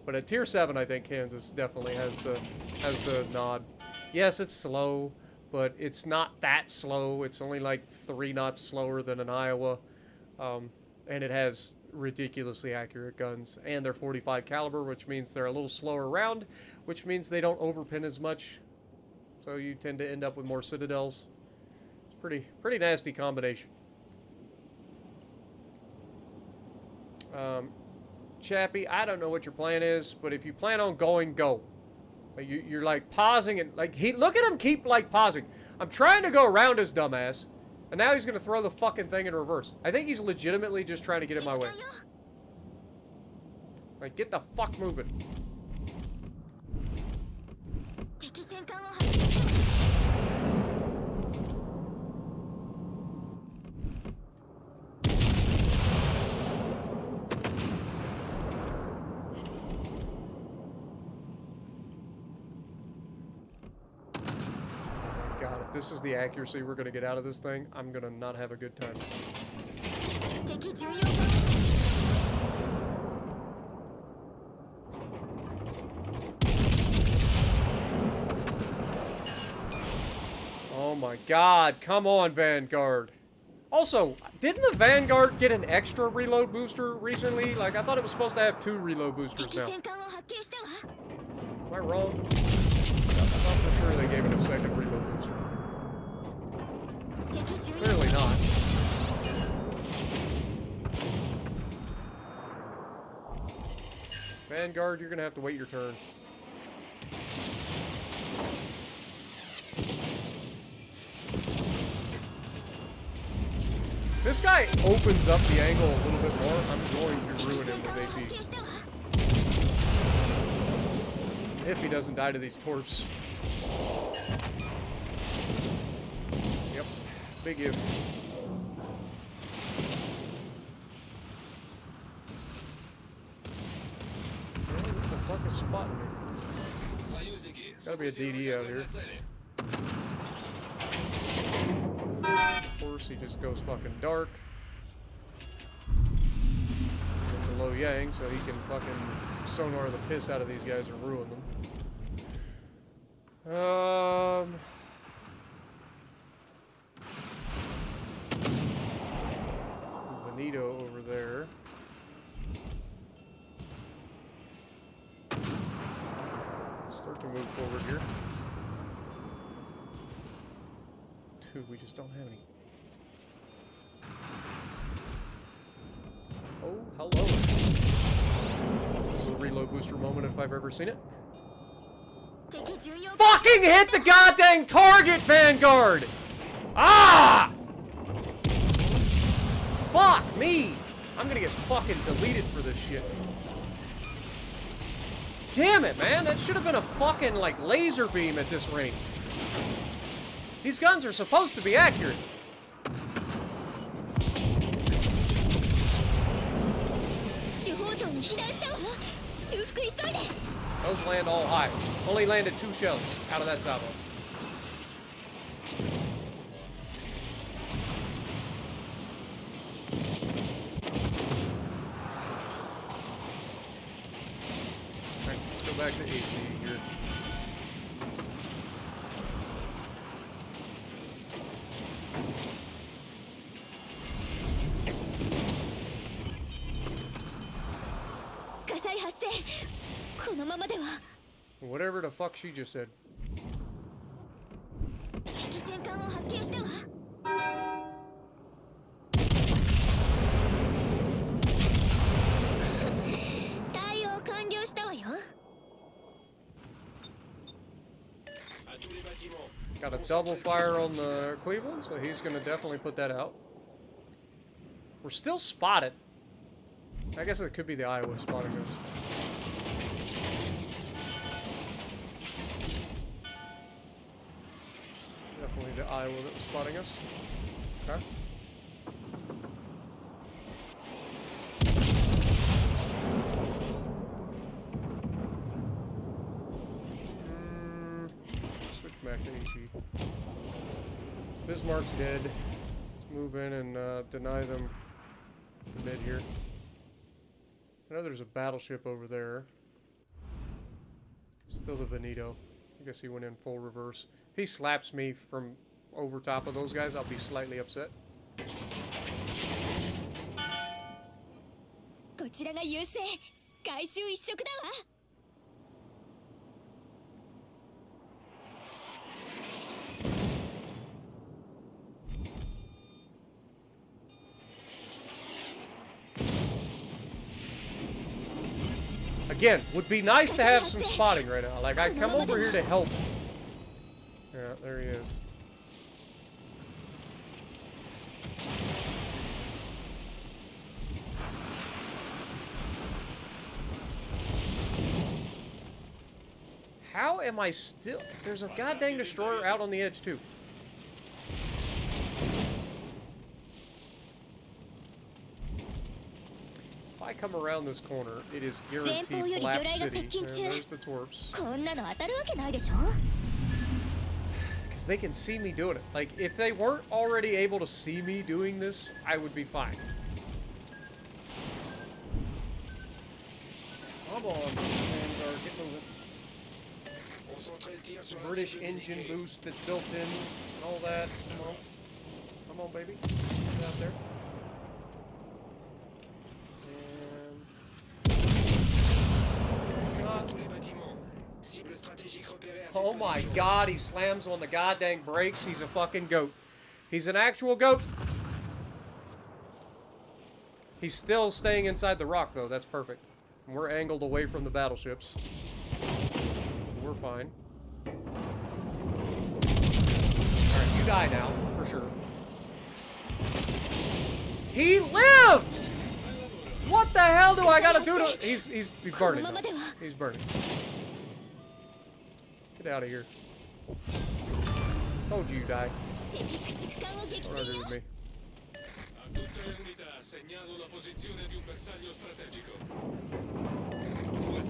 But at Tier 7, I think Kansas definitely has the nod. Yes, it's slow, but it's not that slow. It's only like 3 knots slower than an Iowa. And it has ridiculously accurate guns. And they're 45 caliber, which means they're a little slower round, which means they don't overpin as much. So you tend to end up with more citadels. It's pretty nasty combination. Chappie, I don't know what your plan is, but if you plan on going, go. You're like pausing and like look at him keep like pausing. I'm trying to go around his dumbass, and now he's gonna throw the fucking thing in reverse. I think he's legitimately just trying to get in my way. Like, get the fuck moving. God, if this is the accuracy we're gonna get out of this thing, I'm gonna not have a good time. Oh my God, come on, Vanguard. Also, didn't the Vanguard get an extra reload booster recently? Like, I thought it was supposed to have 2 reload boosters now. Am I wrong? I thought for sure they gave it a second reload booster. Clearly not. Vanguard, you're gonna have to wait your turn. This guy opens up the angle a little bit more. I'm going to ruin him with AP. If he doesn't die to these torps. Yep. Big if. What the fuck is spotting me? Gotta be a DD out here. Of course, he just goes fucking dark. It's a low yang, so he can fucking sonar the piss out of these guys and ruin them. Benito over there. Start to move forward here. Dude, we just don't have any. Oh, hello. This is a reload booster moment if I've ever seen it. Fucking hit the goddamn target, Vanguard! Ah! Fuck me! I'm gonna get fucking deleted for this shit. Damn it, man! That should have been a fucking, like, laser beam at this range. These guns are supposed to be accurate. Those land all high. Only landed 2 shells out of that salvo. Alright, let's go back to HE here. このままでは Whatever the fuck she just said. 敵戦艦を発見したわ対応完了したわよ À tous les bâtiments. Got a double fire on the Cleveland, so he's gonna definitely put that out. We're still spotted. I guess it could be the Iowa spotting us. Definitely the Iowa that was spotting us. Okay. Switch back to HE. Bismarck's dead. Let's move in and deny them the mid here. I know there's a battleship over there. Still the Veneto. I guess he went in full reverse. If he slaps me from over top of those guys, I'll be slightly upset. こちらが優勢外周一色だわ Again, would be nice to have some spotting right now. Like, I come over here to help. Yeah, there he is. How am I still... There's a goddamn destroyer out on the edge, too. If I come around this corner, it is guaranteed Black City. And there's the Twerps. こんなの当たるわけないでしょ Because they can see me doing it. Like, if they weren't already able to see me doing this, I would be fine. Come on, Vanguard, get moving. Concentrez le tir sur la British cible engine désignée. boost that's built in and all that. Come on. Come on, baby. Get out there. And... Shot. Tous les bâtiments. Cible stratégique repérée à cette Oh my position. god, he slams on the goddamn brakes. He's a fucking goat. He's an actual goat. He's still staying inside the rock, though. That's perfect. And we're angled away from the battleships. So we're fine. Alright, you die now, for sure. He lives! What the hell do I gotta do to... He's burning. Though. He's burning. Get out of here. Told you die. 敵駆逐艦を撃 What 墜 do you よ with me? A tutte le unità, segnalo la posizione di un bersaglio strategico. Sulla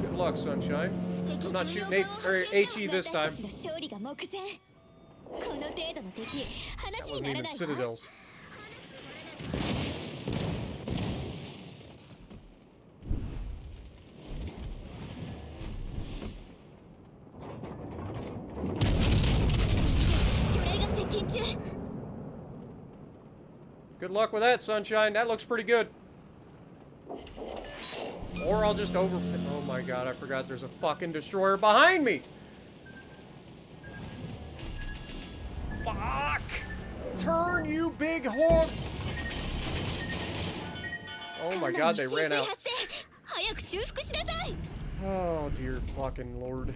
Good luck, Sunshine. I'm not shooting HE this time. 私たちの勝利が目前この程度の敵 That 話に wasn't なら even ないわ citadels. Good luck with that, Sunshine. That looks pretty good. Or I'll just over... Oh my god, I forgot there's a fucking destroyer behind me! Fuck! Turn, you big whore! Oh my god, they ran out. 早く修復しなさい Oh dear fucking lord.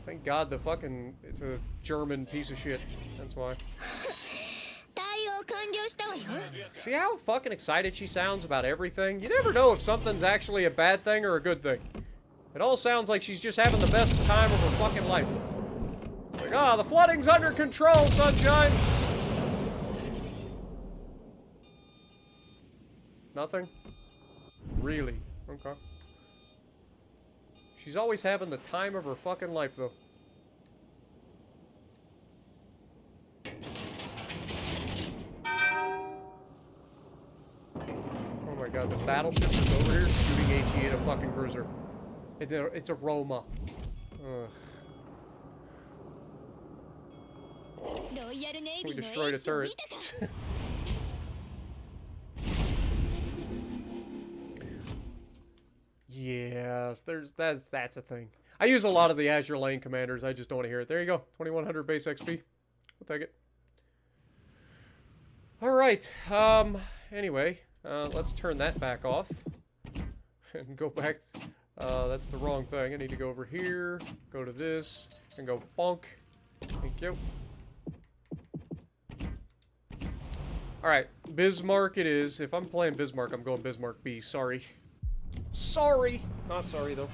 Thank god the fucking... It's a German piece of shit. That's why. 対応完了したわよ See how fucking excited she sounds about everything? You never know if something's actually a bad thing or a good thing. It all sounds like she's just having the best time of her fucking life. It's like, ah, the flooding's under control, Sunshine! Nothing? Really? Okay. She's always having the time of her fucking life, though. Oh my god, the battleship is over here shooting HE at a fucking cruiser. It's a Roma. Ugh. ロイヤルネイビ We ーの destroyed a エースを turret. 見たか。Yes, that's a thing. I use a lot of the Azure Lane commanders. I just don't want to hear it. There you go. 2100 base XP. We'll take it. All right. Anyway, let's turn that back off and go back. That's the wrong thing. I need to go over here, go to this, and go bonk. Thank you. All right, Bismarck it is. If I'm playing Bismarck, I'm going Bismarck B. Sorry. Sorry. Not sorry, though.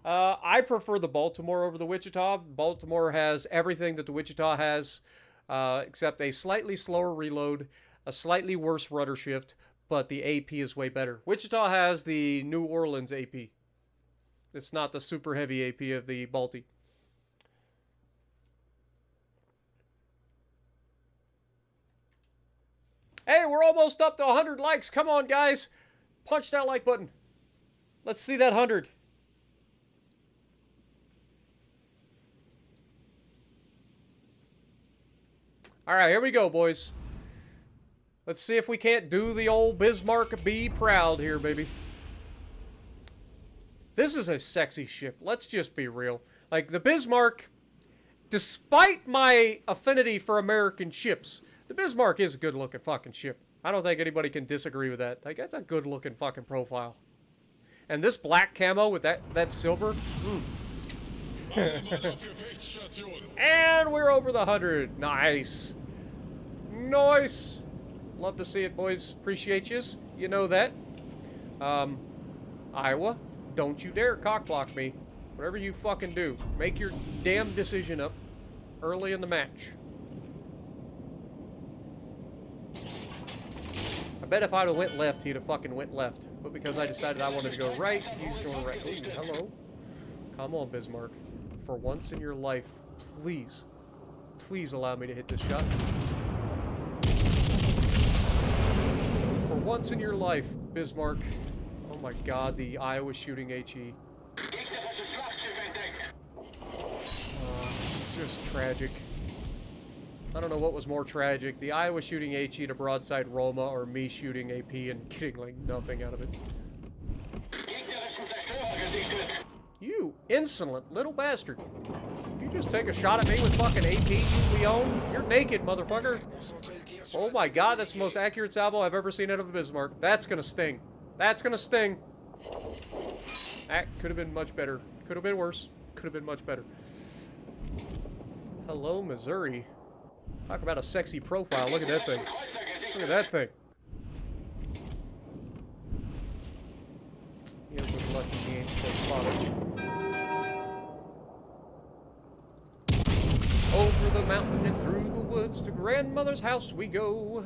I prefer the Baltimore over the Wichita. Baltimore has everything that the Wichita has, except a slightly slower reload, a slightly worse rudder shift, but the AP is way better. Wichita has the New Orleans AP. It's not the super heavy AP of the Balti. Hey, we're almost up to 100 likes. Come on, guys. Punch that like button. Let's see that 100. All right, here we go, boys. Let's see if we can't do the old Bismarck B proud here, baby. This is a sexy ship. Let's just be real. Like, the Bismarck, despite my affinity for American ships, the Bismarck is a good-looking fucking ship. I don't think anybody can disagree with that. Like, that's a good-looking fucking profile. And this black camo with that silver, And we're over the 100. Nice. Nice. Love to see it, boys. Appreciate yous. You know that. Iowa, don't you dare cockblock me. Whatever you fucking do, make your damn decision up early in the match. I bet if I'd have went left, he'd have fucking went left. But because I decided I wanted to go right, he's going right. Ooh, hello. Come on, Bismarck. For once in your life, please, please allow me to hit this shot. For once in your life, Bismarck. Oh my god, the Iowa shooting HE. It's just tragic. I don't know what was more tragic, the Iowa shooting HE to broadside Roma, or me shooting AP and getting, like, nothing out of it. You insolent little bastard. You just take a shot at me with fucking AP, you Leon? You're naked, motherfucker. Oh my god, that's the most accurate salvo I've ever seen out of a Bismarck. That's gonna sting. That's gonna sting. That could have been much better. Could have been worse. Could have been much better. Hello, Missouri. Talk about a sexy profile. Look at that thing. Look at that thing. He was lucky he ain't still spotted. Over the mountain and through the woods to grandmother's house we go.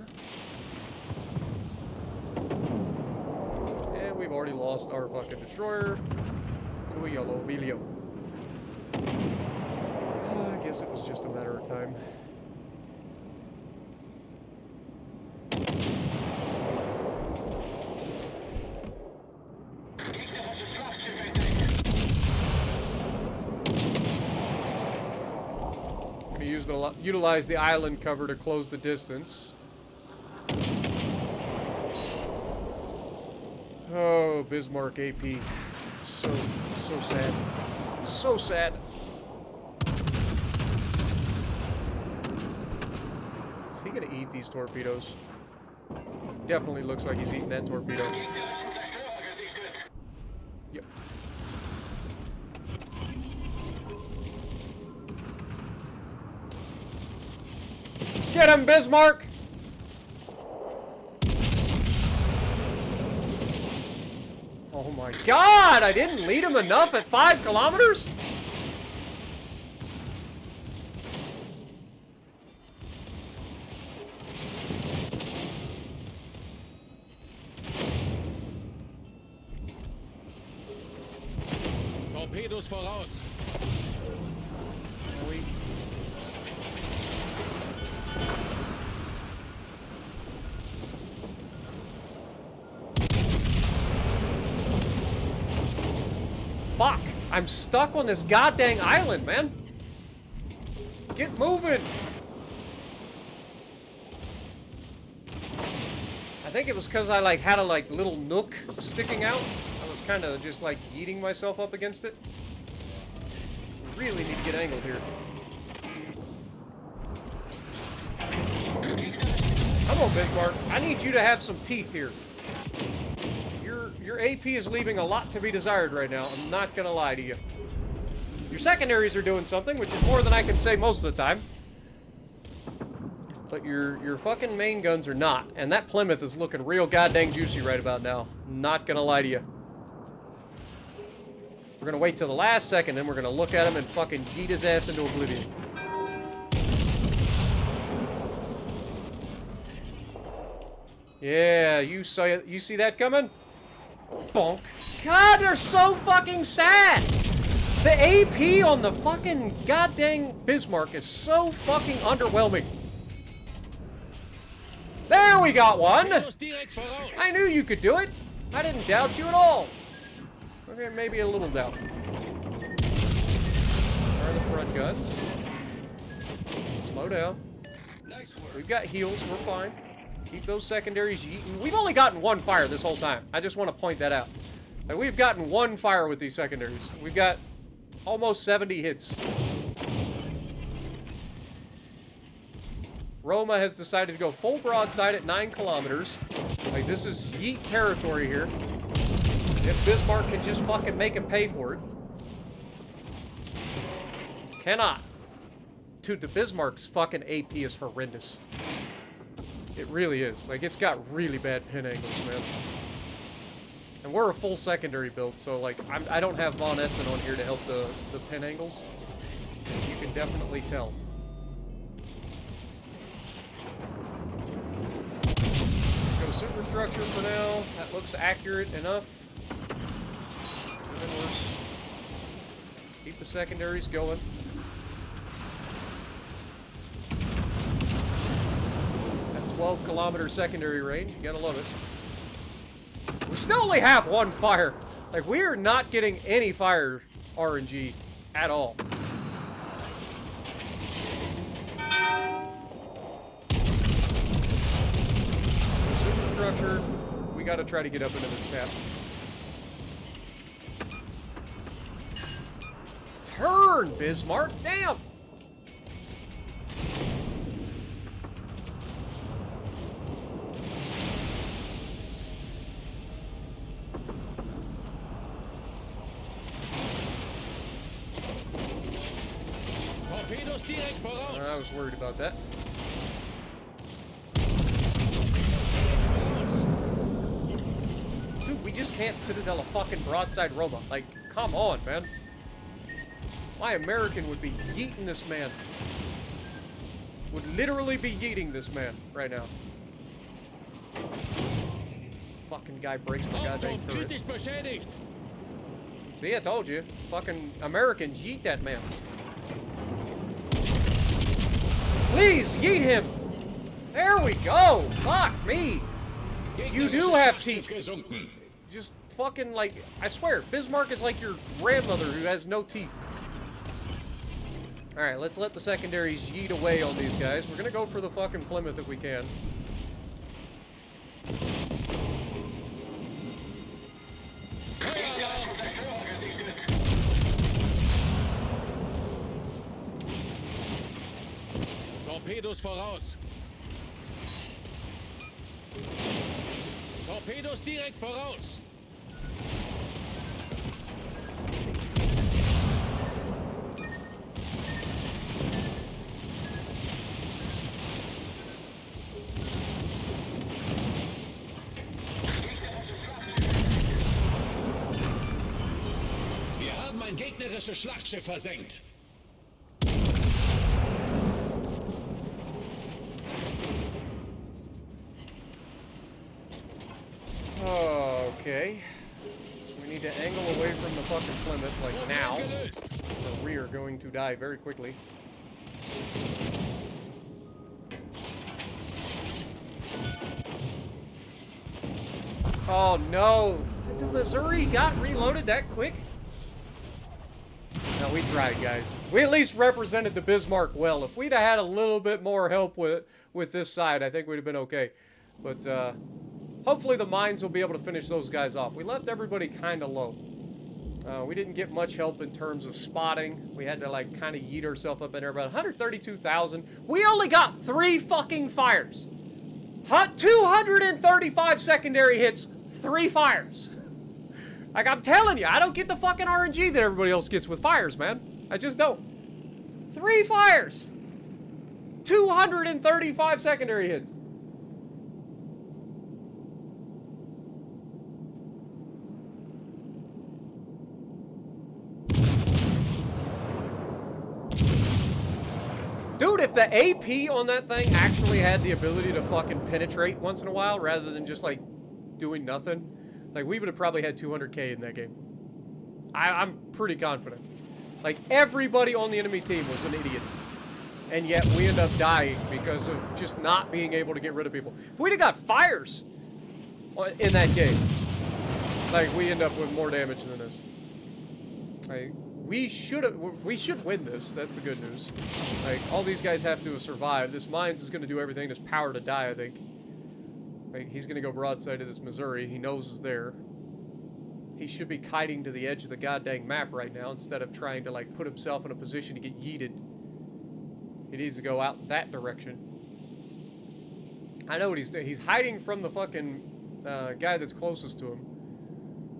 And we've already lost our fucking destroyer to a yellow Emilio. I guess it was just a matter of time. Utilize the island cover to close the distance. Oh, Bismarck AP. So sad. So sad. Is he gonna eat these torpedoes? Definitely looks like he's eating that torpedo. Yep. Get him, Bismarck! Oh my god! I didn't lead him enough at 5 kilometers? Torpedos voraus. Fuck! I'm stuck on this goddamn island, man! Get moving! I think it was because I like had a like little nook sticking out. I was kind of just like yeeting myself up against it. We really need to get angled here. Come on, Bismarck. I need you to have some teeth here. Your AP is leaving a lot to be desired right now. I'm not gonna lie to you. Your secondaries are doing something, which is more than I can say most of the time. But your fucking main guns are not. And that Plymouth is looking real goddamn juicy right about now. Not gonna lie to you. We're gonna wait till the last second, then we're gonna look at him and fucking yeet his ass into oblivion. Yeah, you see that coming? Bonk. God, they're so fucking sad! The AP on the fucking goddamn Bismarck is so fucking underwhelming. There we got one! I knew you could do it! I didn't doubt you at all. Okay, maybe a little doubt. Where are the front guns? Slow down. Nice work. We've got heals, we're fine. Keep those secondaries yeeting. We've only gotten one fire this whole time. I just want to point that out. Like, we've gotten one fire with these secondaries. We've got almost 70 hits. Roma has decided to go full broadside at 9 kilometers. Like, this is yeet territory here. If Bismarck can just fucking make him pay for it. Cannot. Dude, the Bismarck's fucking AP is horrendous. It really is. Like, it's got really bad pin angles, man. And we're a full secondary build, so, like, I don't have Von Essen on here to help the pin angles. You can definitely tell. Let's go superstructure for now. That looks accurate enough. Even worse. Keep the secondaries going. That 12-kilometer secondary range, you gotta love it. We still only have one fire. Like, we are not getting any fire RNG at all. Superstructure, we gotta try to get up into this cap. Turn, Bismarck! Damn! I was worried about that. Dude, we just can't Citadel a fucking broadside Roma. Like, come on, man. My American would be yeeting this man. Would literally be yeeting this man right now. Fucking guy breaks my goddamn turret. See, I told you. Fucking Americans yeet that man. Please, yeet him! There we go! Fuck me! You do have teeth. Just fucking like, I swear, Bismarck is like your grandmother who has no teeth. Alright, let's let the secondaries yeet away on these guys. We're gonna go for the fucking Plymouth if we can. Torpedos voraus. Torpedos direkt voraus. Wir haben ein gegnerisches Schlachtschiff versenkt. Okay. We need to angle away from the fucking Plymouth, like now. Or we are going to die very quickly. Oh no! The Missouri got reloaded that quick? No, we tried, guys. We at least represented the Bismarck well. If we'd have had a little bit more help with this side, I think we'd have been okay. But hopefully the mines will be able to finish those guys off. We left everybody kind of low. We didn't get much help in terms of spotting. We had to, like, kind of yeet ourselves up in there. About 132,000. We only got 3 fucking fires. 235 secondary hits, 3 fires. Like, I'm telling you, I don't get the fucking RNG that everybody else gets with fires, man. I just don't. 3 fires. 235 secondary hits. Dude, if the AP on that thing actually had the ability to fucking penetrate once in a while rather than just, like, doing nothing, like, we would have probably had 200k in that game. I'm pretty confident. Like, everybody on the enemy team was an idiot. And yet, we end up dying because of just not being able to get rid of people. If we'd have got fires in that game, like, we end up with more damage than this. Like, we should win this. That's the good news. Like, all these guys have to survive. This Mines is going to do everything in his power to die, I think. Like, he's going to go broadside to this Missouri. He knows it's there. He should be kiting to the edge of the goddamn map right now instead of trying to, like, put himself in a position to get yeeted. He needs to go out that direction. I know what he's doing. He's hiding from the fucking guy that's closest to him.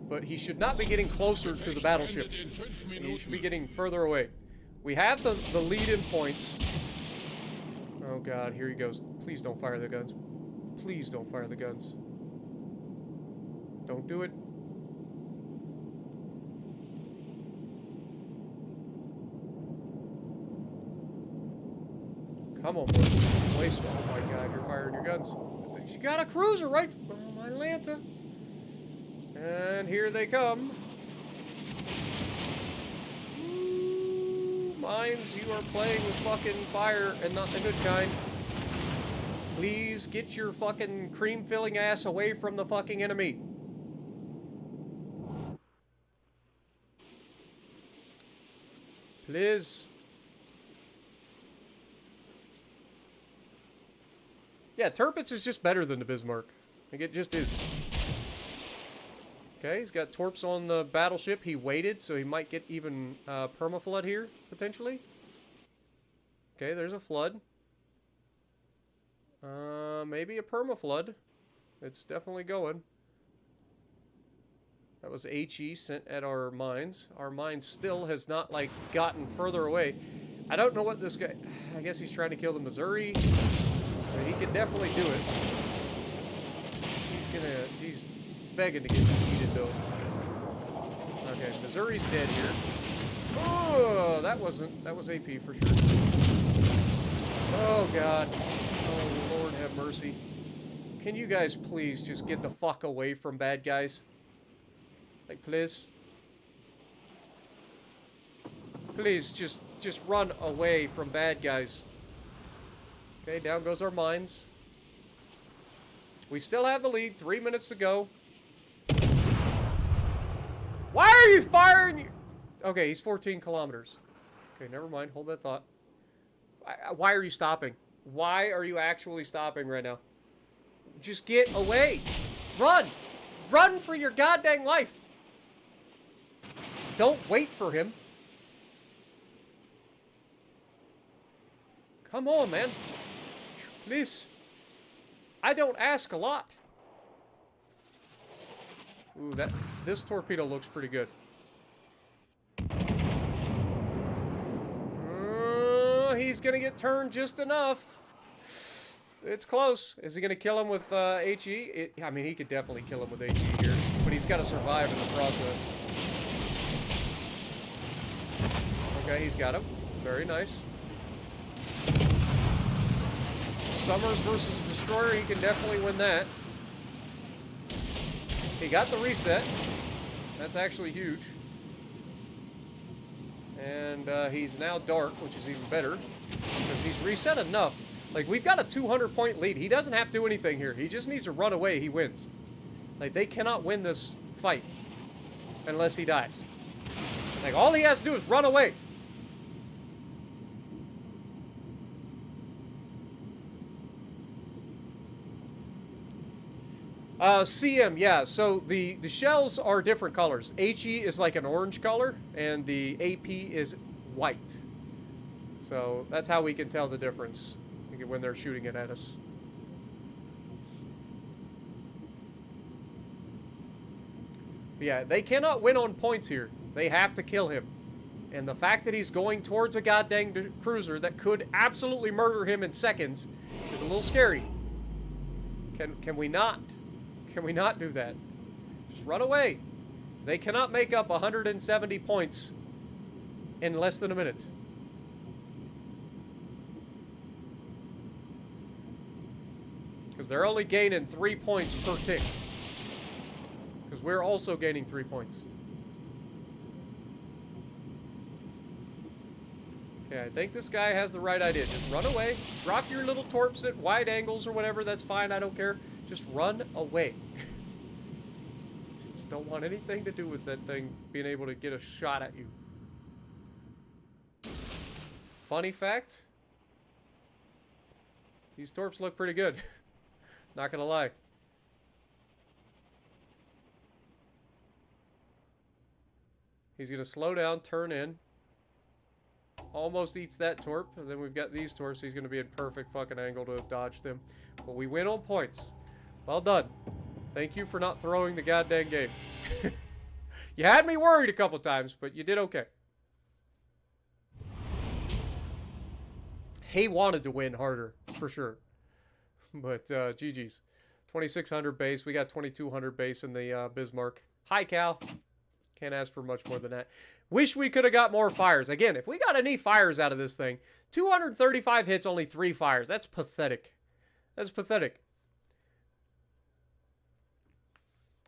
But he should not be getting closer to the battleship. He should be getting further away. We have the lead in points. Oh god, here he goes. Please don't fire the guns. Please don't fire the guns. Don't do it. Come on, boys. Waste. Oh my god, you're firing your guns. You got a cruiser right from Atlanta. And here they come. Ooh, Mines, you are playing with fucking fire and not the good kind. Please get your fucking cream-filling ass away from the fucking enemy. Please. Yeah, Tirpitz is just better than the Bismarck. Like, it just is. Okay, he's got torps on the battleship. He waited, so he might get even permaflood here, potentially. Okay, there's a flood. Maybe a permaflood. It's definitely going. That was HE sent at our mines. Our mine still has not, like, gotten further away. I don't know what this guy... I guess he's trying to kill the Missouri. But he can definitely do it. He's begging to get defeated, though. Okay, Missouri's dead here. Oh, that was AP for sure. Oh, God. Oh, Lord have mercy. Can you guys please just get the fuck away from bad guys? Like, please? Please, just run away from bad guys. Okay, down goes our mines. We still have the lead. 3 minutes to go. Why are you firing? Okay, he's 14 kilometers. Okay, never mind. Hold that thought. Why are you stopping? Why are you actually stopping right now? Just get away. Run. Run for your goddamn life. Don't wait for him. Come on, man. Please. I don't ask a lot. Ooh, this torpedo looks pretty good. He's gonna get turned just enough. It's close. Is he gonna kill him with HE? I mean, he could definitely kill him with HE here, but he's got to survive in the process. Okay, he's got him. Very nice. Summers versus Destroyer, he can definitely win that. He got the reset. That's actually huge. And he's now dark, which is even better, because he's reset enough. Like, we've got a 200-point lead. He doesn't have to do anything here. He just needs to run away. He wins. Like, they cannot win this fight unless he dies. Like, all he has to do is run away. CM, yeah. So the shells are different colors. HE is like an orange color, and the AP is white. So that's how we can tell the difference when they're shooting it at us. But yeah, they cannot win on points here. They have to kill him. And the fact that he's going towards a goddamn cruiser that could absolutely murder him in seconds is a little scary. Can we not? Can we not do that? Just run away. They cannot make up 170 points in less than a minute. Because they're only gaining 3 points per tick. Because we're also gaining 3 points. Okay, I think this guy has the right idea. Just run away. Drop your little torps at wide angles or whatever. That's fine. I don't care. Just run away. Just don't want anything to do with that thing being able to get a shot at you. Funny fact. These torps look pretty good. Not gonna lie. He's gonna slow down, turn in. Almost eats that torp, and then we've got these torps. So he's gonna be in perfect fucking angle to dodge them. But we win on points. Well done. Thank you for not throwing the goddamn game. You had me worried a couple times, but you did okay. He wanted to win harder, for sure. But, GG's. 2,600 base. We got 2,200 base in the Bismarck. Hi, Cal. Can't ask for much more than that. Wish we could have got more fires. Again, if we got any fires out of this thing, 235 hits, only 3 fires. That's pathetic. That's pathetic.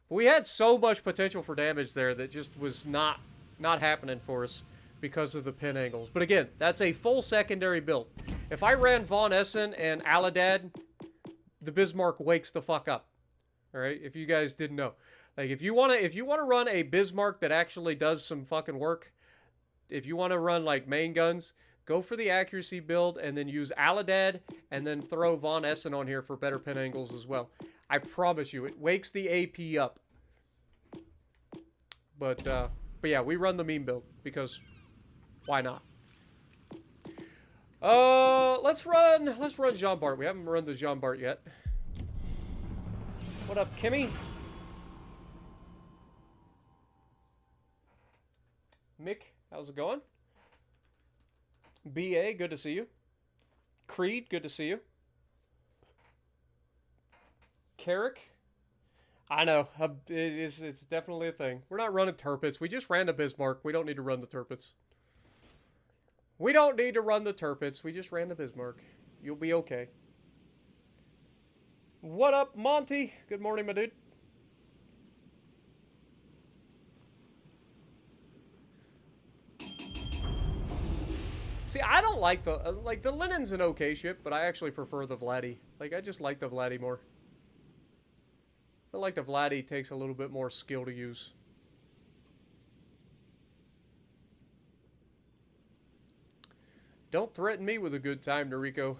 We had so much potential for damage there that just was not happening for us because of the pin angles. But again, that's a full secondary build. If I ran Von Essen and Aladad, the Bismarck wakes the fuck up. All right, if you guys didn't know. Like, if you wanna run a Bismarck that actually does some fucking work, if you want to run like main guns, go for the accuracy build and then use Aladad and then throw Von Essen on here for better pin angles as well. I promise you, it wakes the AP up. But yeah, we run the meme build because why not? Let's run Jean Bart. We haven't run the Jean Bart yet. What up, Kimmy? Mick, how's it going? BA, good to see you. Creed, good to see you. Carrick, I know, it's definitely a thing. We're not running Turpits. We just ran the Bismarck. We don't need to run the Turpits. We don't need to run the Turpits. We just ran the Bismarck. You'll be okay. What up, Monty? Good morning, my dude. See, I don't like the Lenin's an okay ship, but I actually prefer the Vladdy. Like, I just like the Vladdy more. I feel like the Vladdy takes a little bit more skill to use. Don't threaten me with a good time, Noriko.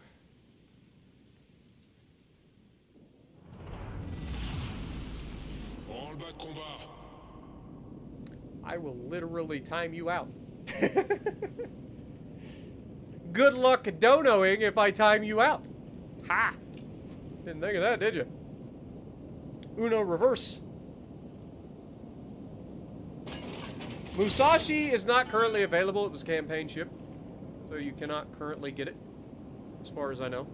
I will literally time you out. Good luck donoing if I time you out. Ha! Didn't think of that, did you? Uno reverse. Musashi is not currently available. It was a campaign ship, so you cannot currently get it, as far as I know.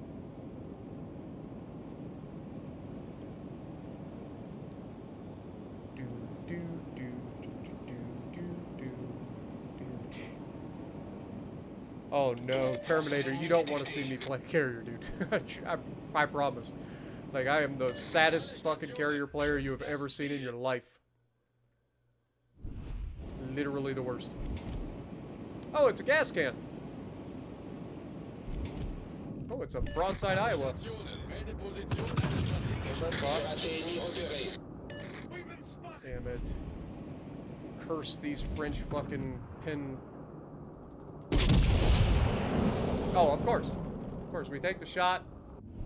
Oh no, Terminator, you don't want to see me play carrier, dude. I promise. Like, I am the saddest fucking carrier player you have ever seen in your life. Literally the worst. Oh, it's a gas can. Oh, it's a broadside Iowa. Damn it. curse these French fucking pin. Oh, of course. Of course, we take the shot.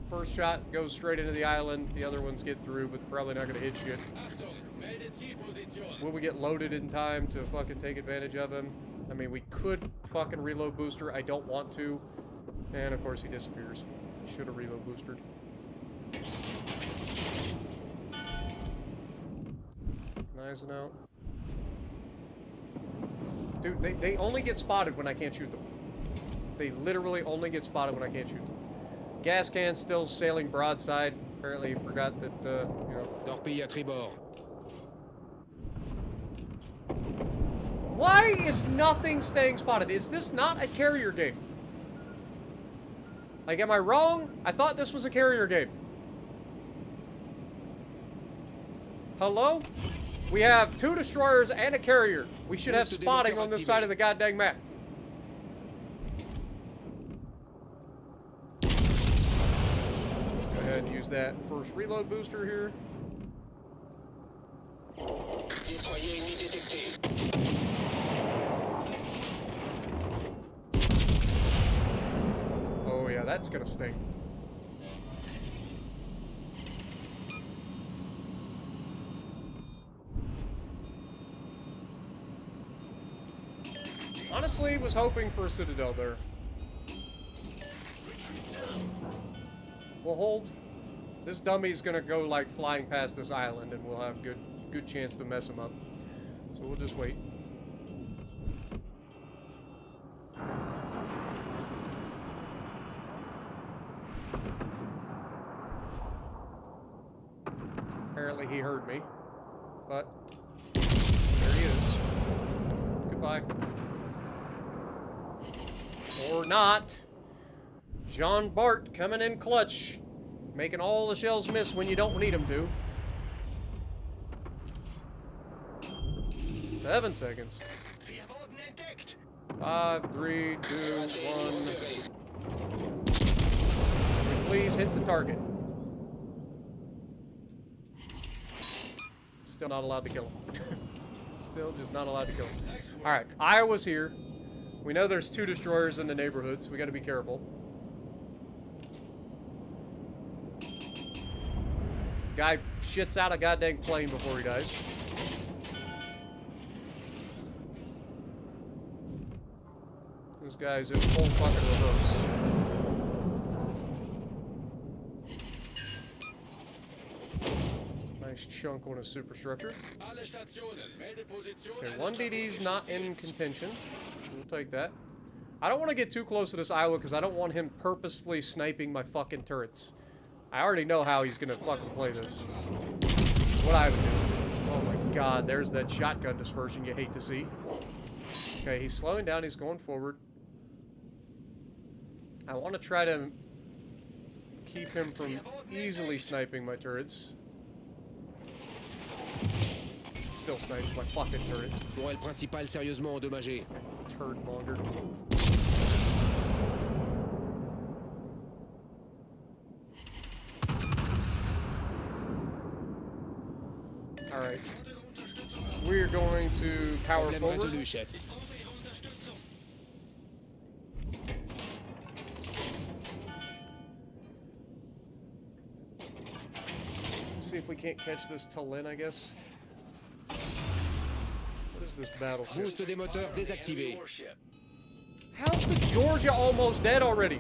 First shot goes straight into the island. The other ones get through, but probably not going to hit shit. Will we get loaded in time to fucking take advantage of him? I mean, we could fucking reload booster. I don't want to. And, of course, he disappears. Should have reload boosted. Nice and out. Dude, they only get spotted when I can't shoot them. They literally only get spotted when I can't shoot them. Gas can still sailing broadside. Apparently he forgot that, you know. Torpille à tribord. Why is nothing staying spotted? Is this not a carrier game? Like, am I wrong? I thought this was a carrier game. Hello? We have 2 destroyers and a carrier. We should have spotting on this side of the goddamn map. Let's go ahead and use that first reload booster here. Oh yeah, that's gonna sting. Honestly, was hoping for a citadel there. We'll hold. This dummy's gonna go like flying past this island, and we'll have good chance to mess him up. So we'll just wait. Apparently he heard me, but there he is. Goodbye. Or not. Jean Bart coming in clutch. Making all the shells miss when you don't need them to. 7 seconds. 5, 3, 2, 1. Please hit the target. Still not allowed to kill him. Still just not allowed to kill him. Alright, Iowa's here. We know there's 2 destroyers in the neighborhood, so we gotta be careful. Guy shits out a goddamn plane before he dies. This guy's in full fucking reverse. Nice chunk on his superstructure. Okay, 1 DD's not in contention. So we'll take that. I don't want to get too close to this Iowa because I don't want him purposefully sniping my fucking turrets. I already know how he's gonna fucking play this. What I would do. Oh my god, there's that shotgun dispersion you hate to see. Okay, he's slowing down, he's going forward. I want to try to keep him from easily sniping my turrets. Still snipes my fucking turret. Tourelle principale sérieusement endommagée. Turd monger. Alright. We're going to power Problème forward. résolu, chef. See if we can't catch this Tallinn, I guess. What is this battle? Boost des moteurs désactivé. How's the Georgia almost dead already?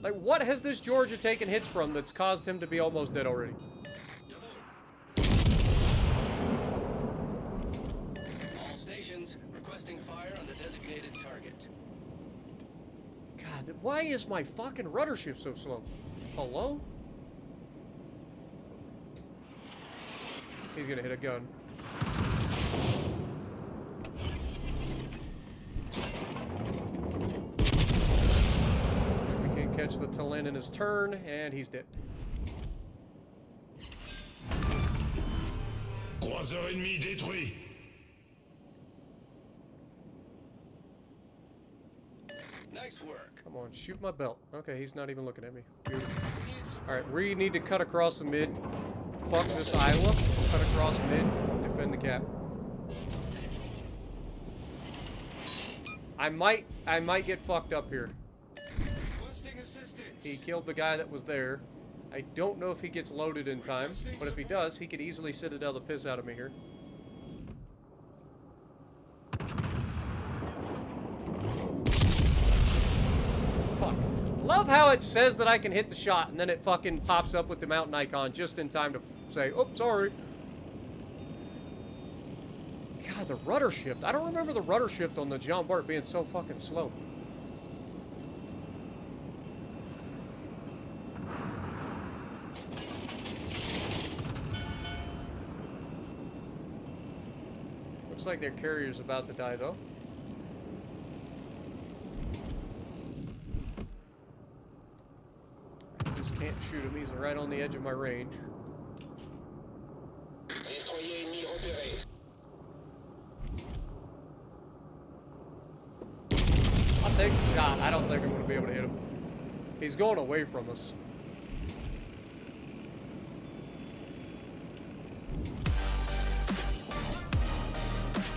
Like, what has this Georgia taken hits from that's caused him to be almost dead already? All stations requesting fire on the designated target. God, why is my fucking rudder shift so slow? Hello? He's gonna hit a gun. See if we can catch the Tallinn in his turn, and he's dead. Croiseur ennemi détruit. Nice work. Come on, shoot my belt. Okay, he's not even looking at me. Beautiful. Alright, we need to cut across the mid. Fuck this Iowa. Cut across mid. Defend the cap. I might get fucked up here. Requesting assistance. He killed the guy that was there. I don't know if he gets loaded in time, but if he does, he could easily Citadel the piss out of me here. Fuck. Love how it says that I can hit the shot, and then it fucking pops up with the mountain icon just in time to say, "Oh, sorry." God, the rudder shift. I don't remember the rudder shift on the Jean Bart being so fucking slow. Looks like their carrier's about to die, though. I just can't shoot him. He's right on the edge of my range. I'll take the shot. I don't think I'm going to be able to hit him. He's going away from us.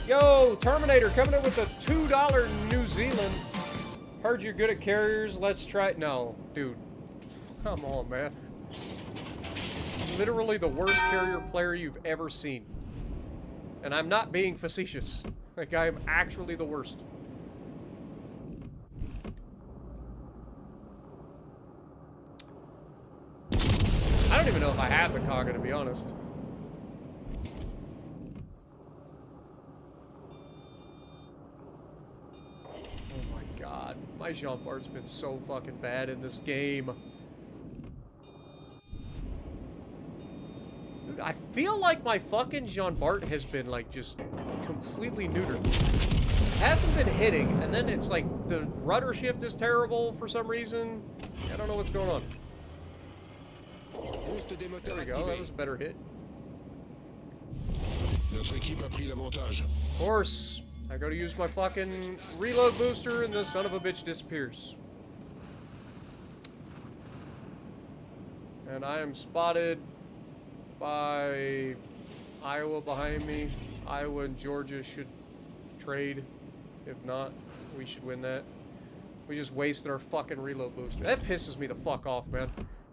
Yo, Terminator coming in with a $2 New Zealand. Heard you're good at carriers. Let's try it. No, dude. Come on, man. Literally the worst carrier player you've ever seen. And I'm not being facetious. Like, I am actually the worst. I don't even know if I have the Kaga, to be honest. God, my Jean Bart's been so fucking bad in this game. Dude, I feel like my fucking Jean Bart has been, like, just completely neutered. Hasn't been hitting, and then it's like the rudder shift is terrible for some reason. I don't know what's going on. There we go, that was a better hit. Notre équipe a pris l'avantage. Of course. I go to use my fucking reload booster, and this son of a bitch disappears. And I am spotted by Iowa behind me. Iowa and Georgia should trade. If not, we should win that. We just wasted our fucking reload booster. That pisses me the fuck off, man.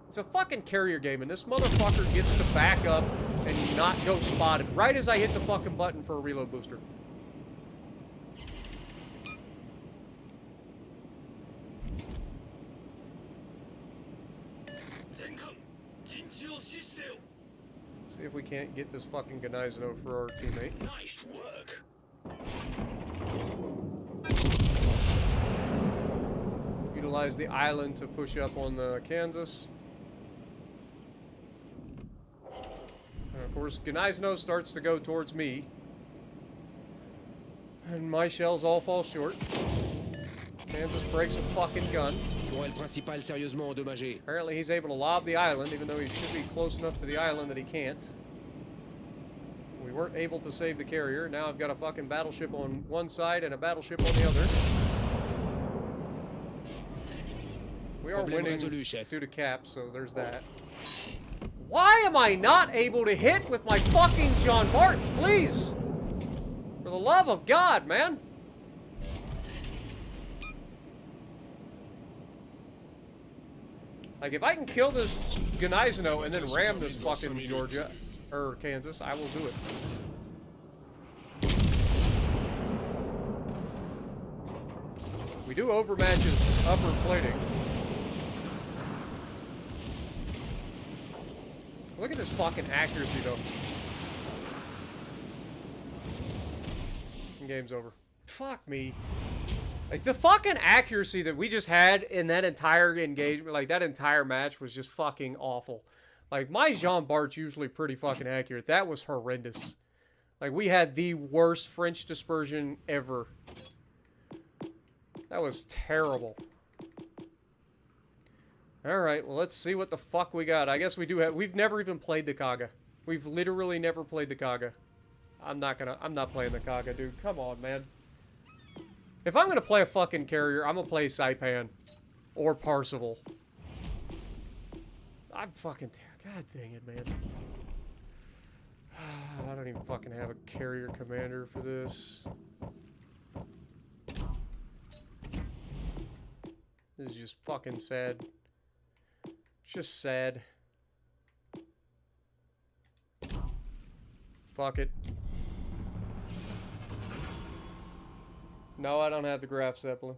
It's a fucking carrier game, and this motherfucker gets to back up and not go spotted right as I hit the fucking button for a reload booster. See if we can't get this fucking Gnizno for our teammate. Nice work. Utilize the island to push up on the Kansas. And of course, Gnizno starts to go towards me. And my shells all fall short. Kansas breaks a fucking gun. Apparently he's able to lob the island, even though he should be close enough to the island that he can't. We weren't able to save the carrier. Now I've got a fucking battleship on one side and a battleship on the other. We are winning due to cap, so there's that. Why am I not able to hit with my fucking Jean Bart? Please! For the love of God, man! Like, if I can kill this Gnizno and then ram this fucking Georgia, or Kansas, I will do it. We do overmatch his upper plating. Look at this fucking accuracy, though. Game's over. Fuck me. Like, the fucking accuracy that we just had in that entire engagement, like, that entire match was just fucking awful. Like, my Jean Bart's usually pretty fucking accurate. That was horrendous. Like, we had the worst French dispersion ever. That was terrible. Alright, well, let's see what the fuck we got. I guess we do have... We've never even played the Kaga. We've literally never played the Kaga. I'm not playing the Kaga, dude. Come on, man. If I'm gonna play a fucking carrier, I'm gonna play Saipan. Or Parseval. I'm fucking... God dang it, man. I don't even fucking have a carrier commander for this. This is just fucking sad. It's just sad. Fuck it. No, I don't have the Graf Zeppelin.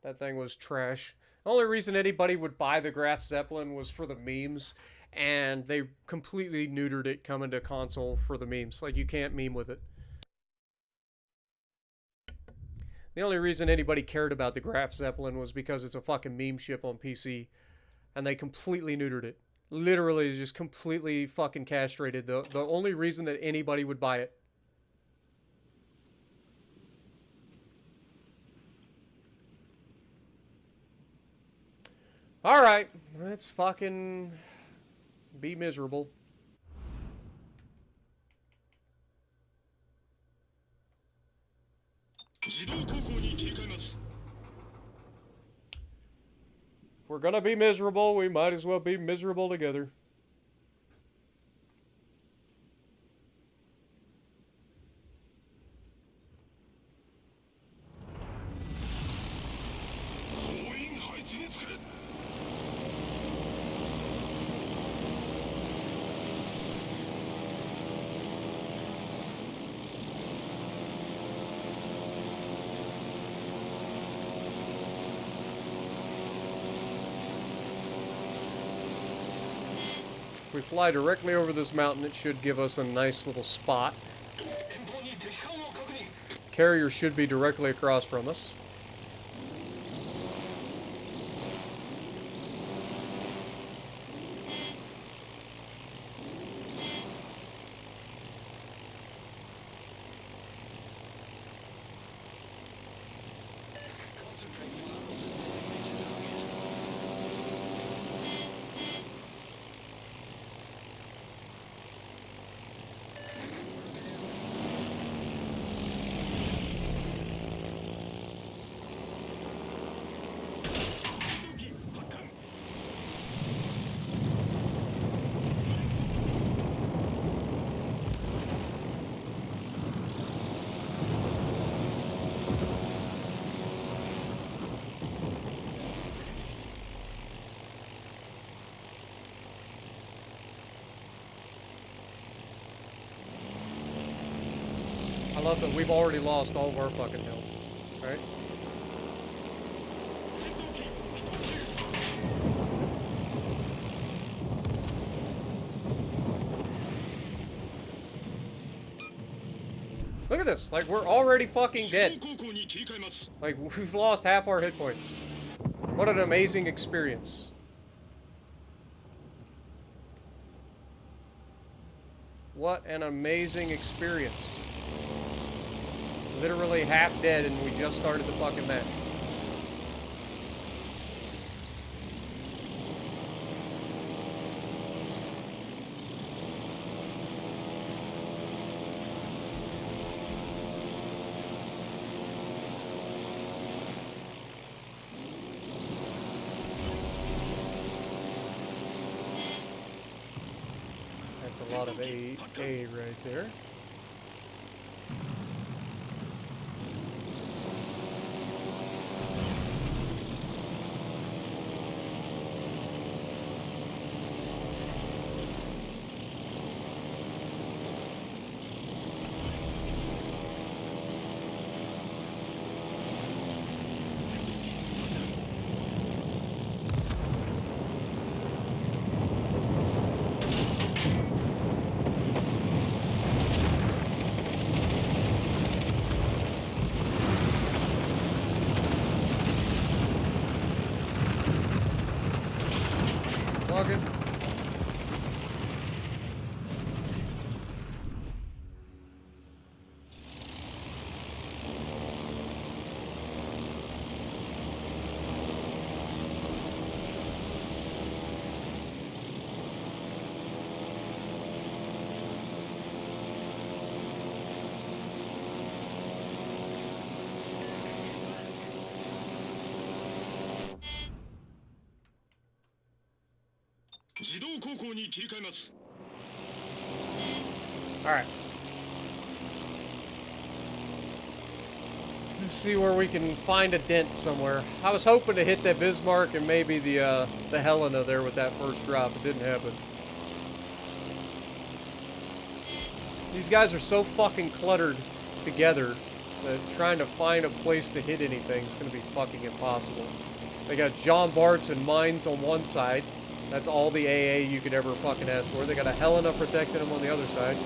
That thing was trash. The only reason anybody would buy the Graf Zeppelin was for the memes, and they completely neutered it coming to console for the memes. Like, you can't meme with it. The only reason anybody cared about the Graf Zeppelin was because it's a fucking meme ship on PC, and they completely neutered it. Literally just completely fucking castrated the only reason that anybody would buy it. Alright, let's fucking be miserable. If we're gonna be miserable, we might as well be miserable together. If we fly directly over this mountain, it should give us a nice little spot. Carrier should be directly across from us. Concentrate fire on the designated target. I love that we've already lost all of our fucking health. Right? Look at this. Like, we're already fucking dead. Like, we've lost half our hit points. What an amazing experience. What an amazing experience. Literally half dead and we just started the fucking match. That's a lot of A right there. Logan. Alright. see where we can find a dent somewhere. I was hoping to hit that Bismarck and maybe the Helena there with that first drop. It didn't happen. These guys are so fucking cluttered together that trying to find a place to hit anything is going to be fucking impossible. They got Jean Bart's and mines on one side. That's all the AA you could ever fucking ask for. They got a Helena protecting them on the other side.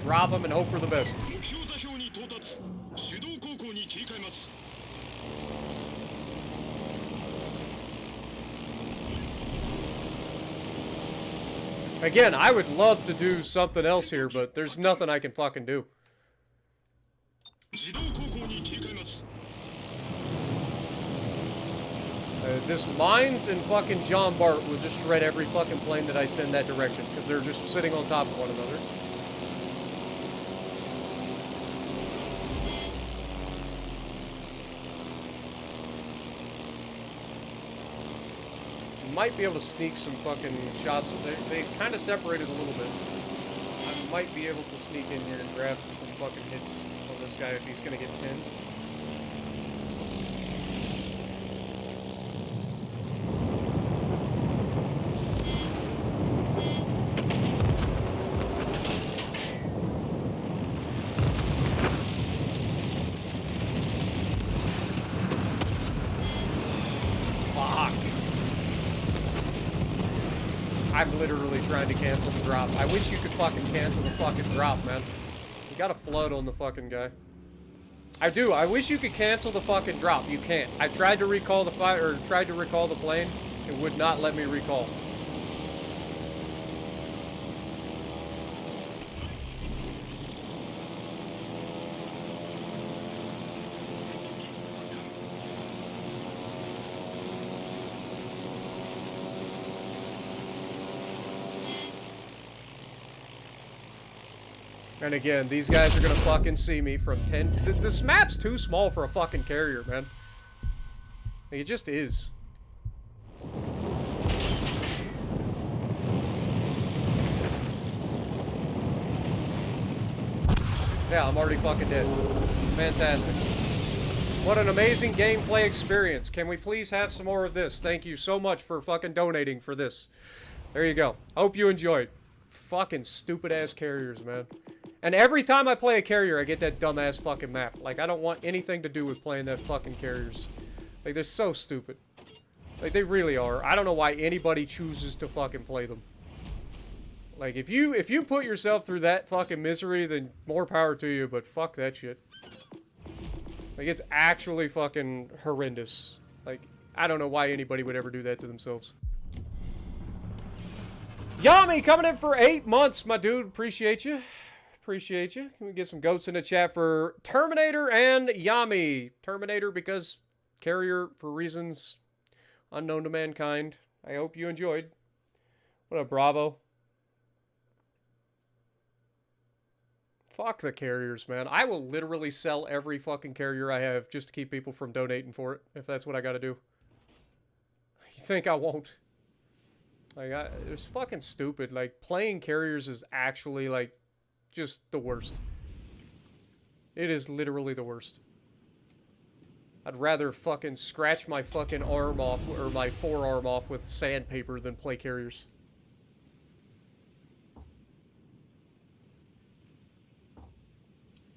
Drop them and hope for the best. 目標座標に到達。手動航行に切り替えます。 Again, I would love to do something else here, but there's nothing I can fucking do. 自動航行に切り替えます。 This mines and fucking Jean Bart will just shred every fucking plane that I send that direction, because they're just sitting on top of one another. Might be able to sneak some fucking shots. They kind of separated a little bit. I might be able to sneak in here and grab some fucking hits on this guy if he's gonna get pinned. I'm literally trying to cancel the drop. I wish you could fucking cancel the fucking drop, man. You got a flood on the fucking guy. I do. I wish you could cancel the fucking drop. You can't. I tried to recall the fire, or tried to recall the plane. It would not let me recall. And again, these guys are gonna fucking see me from 10... This map's too small for a fucking carrier, man. Like, it just is. Yeah, I'm already fucking dead. Fantastic. What an amazing gameplay experience. Can we please have some more of this? Thank you so much for fucking donating for this. There you go. Hope you enjoyed. Fucking stupid-ass carriers, man. And every time I play a carrier, I get that dumbass fucking map. Like, I don't want anything to do with playing that fucking carriers. Like, they're so stupid. Like, they really are. I don't know why anybody chooses to fucking play them. Like, if you put yourself through that fucking misery, then more power to you, but fuck that shit. Like, it's actually fucking horrendous. Like, I don't know why anybody would ever do that to themselves. Yami coming in for 8 months, my dude. Appreciate you. Appreciate you. Can we get some goats in the chat for Terminator and Yami? Terminator because carrier for reasons unknown to mankind. I hope you enjoyed. What up, Bravo? Fuck the carriers, man. I will literally sell every fucking carrier I have just to keep people from donating for it, if that's what I gotta do. You think I won't? Like, it's fucking stupid. Like, playing carriers is actually, like, just the worst. It is literally the worst. I'd rather fucking scratch my fucking arm off, or my forearm off with sandpaper than play carriers.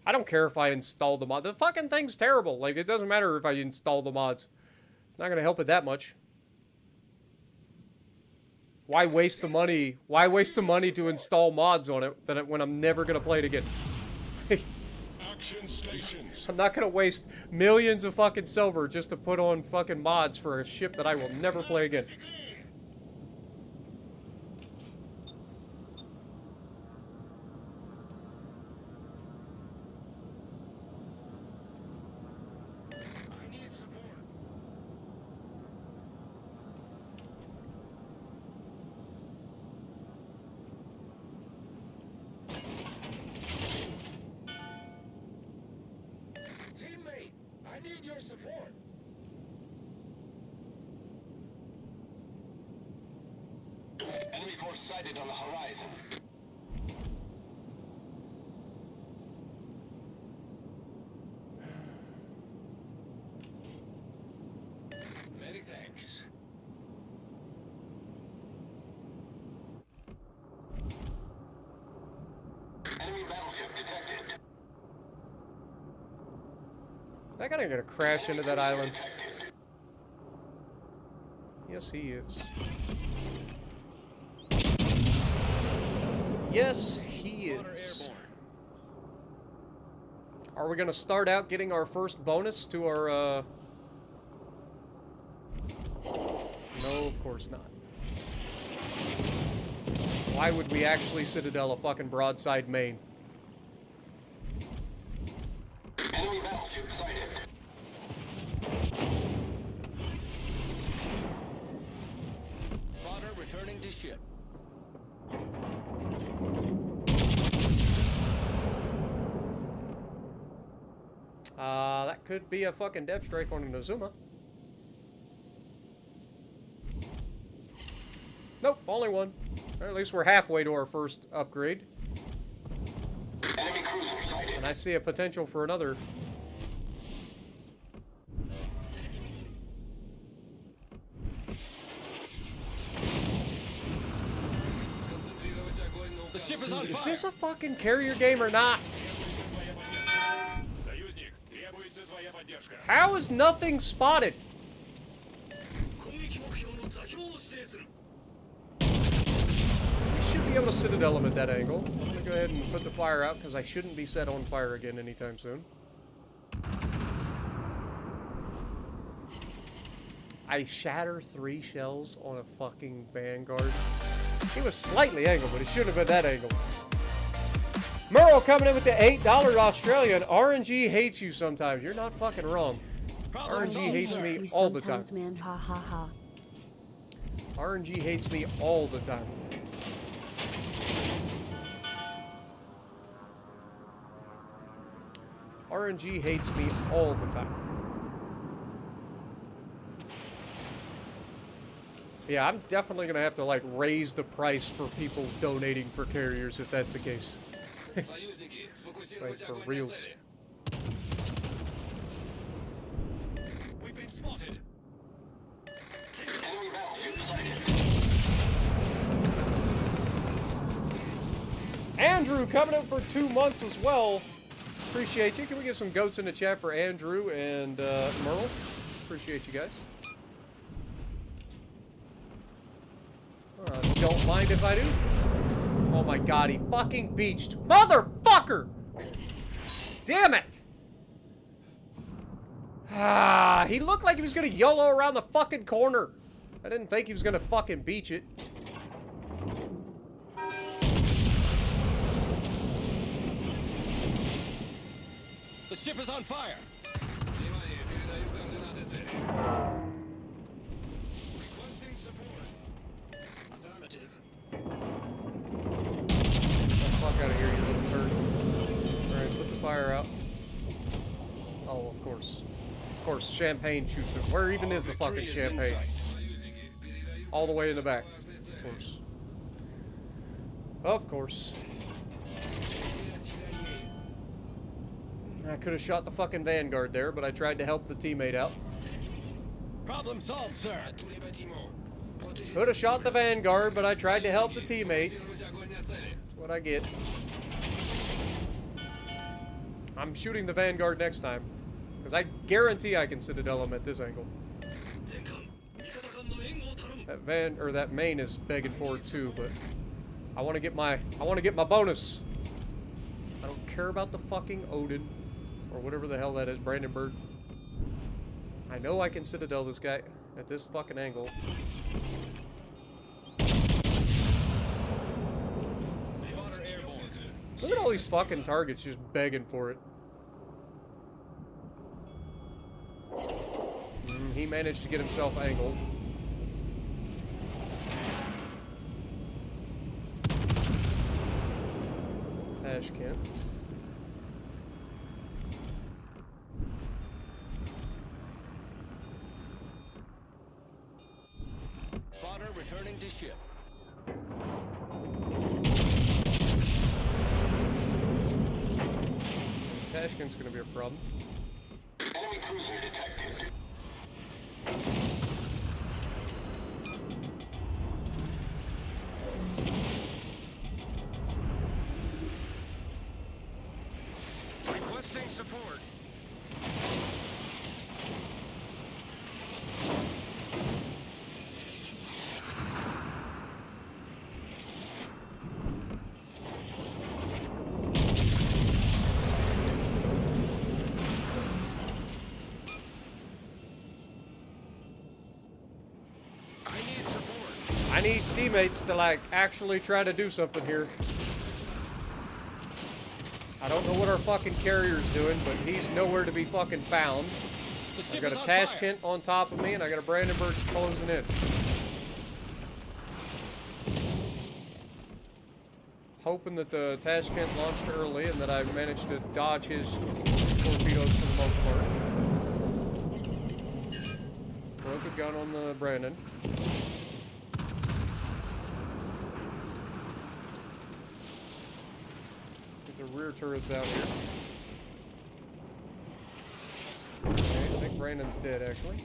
I don't care if I install the mod. The fucking thing's terrible. Like, it doesn't matter if I install the mods. It's not gonna help it that much. Why waste the money? Why waste the money to install mods on it when I'm never gonna play it again? Action stations. I'm not gonna waste millions of fucking silver just to put on fucking mods for a ship that I will never play again. I need support. Teammate, I need your support. Enemy force sighted on the horizon. Many thanks. Enemy battleship detected. That guy ain't gonna crash into that island. Detected. Yes, he is. Yes, he is. Are we gonna start out getting our first bonus to our, No, of course not. Why would we actually Citadel a fucking broadside main? Enemy battleship sighted. Spotter returning to ship. That could be a fucking dev strike on Inazuma. Nope, only one. Or at least we're halfway to our first upgrade. Enemy cruiser sighted. And I see a potential for another. The ship is on Is fire. this a fucking carrier game or not? Союзник, требуется твоя поддержка. How is nothing spotted? We should be able to Citadel him at that angle. I'm gonna go ahead and put the fire out because I shouldn't be set on fire again anytime soon. I shatter 3 shells on a fucking Vanguard. He was slightly angled, but it shouldn't have been that angle. Merle coming in with the $8 Australian. RNG hates you sometimes. You're not fucking wrong. RNG hates me all the time. Man, ha ha ha. RNG hates me all the time. RNG hates me all the time. Yeah, I'm definitely gonna have to like raise the price for people donating for carriers if that's the case. Союзники, Like сфокусировать for огонь на reals. цели. We've been spotted. Enemy battleship sighted. Andrew coming in for 2 months as well. Appreciate you. Can we get some goats in the chat for Andrew and Merle? Appreciate you guys. Don't mind if I do. Oh my god, he fucking beached. Motherfucker! Damn it! Ah, he looked like he was gonna YOLO around the fucking corner. I didn't think he was gonna fucking beach it. The ship is on fire. Внимание, передаю координаты цели. Requesting support. Affirmative. Get the fuck out of here, you little turd. Alright, put the fire out. Oh, of course. Of course, champagne shoots him. Where even is the fucking champagne? Союзники, передаю All the way in the back. важные Of цели. course. Of course. I could have shot the fucking Vanguard there, but I tried to help the teammate out. Problem solved, sir. Could have shot the Vanguard, but I tried to help the teammate. Сфокусировать огонь на цели. That's what I get. I'm shooting the Vanguard next time. Because I guarantee I can Citadel him at this angle. 全艦味方艦の援護を頼む That main is begging for it too, but I want to get my bonus. I don't care about the fucking Odin or whatever the hell that is, Brandenburg. I know I can Citadel this guy at this fucking angle. Look at all these fucking targets just begging for it. He managed to get himself angled. Cant. Spotter returning to ship. Tashkent's gonna be a problem. Enemy cruiser detected. Requesting support. I need teammates to, like, actually try to do something here. I don't know what our fucking carrier's doing, but he's nowhere to be fucking found. I got a Tashkent on top of me, and I got a Brandenburg closing in. Hoping that the Tashkent launched early and that I managed to dodge his torpedoes for the most part. Broke a gun on the Brandon. The rear turret's out here. Okay, I think Brandon's dead, actually.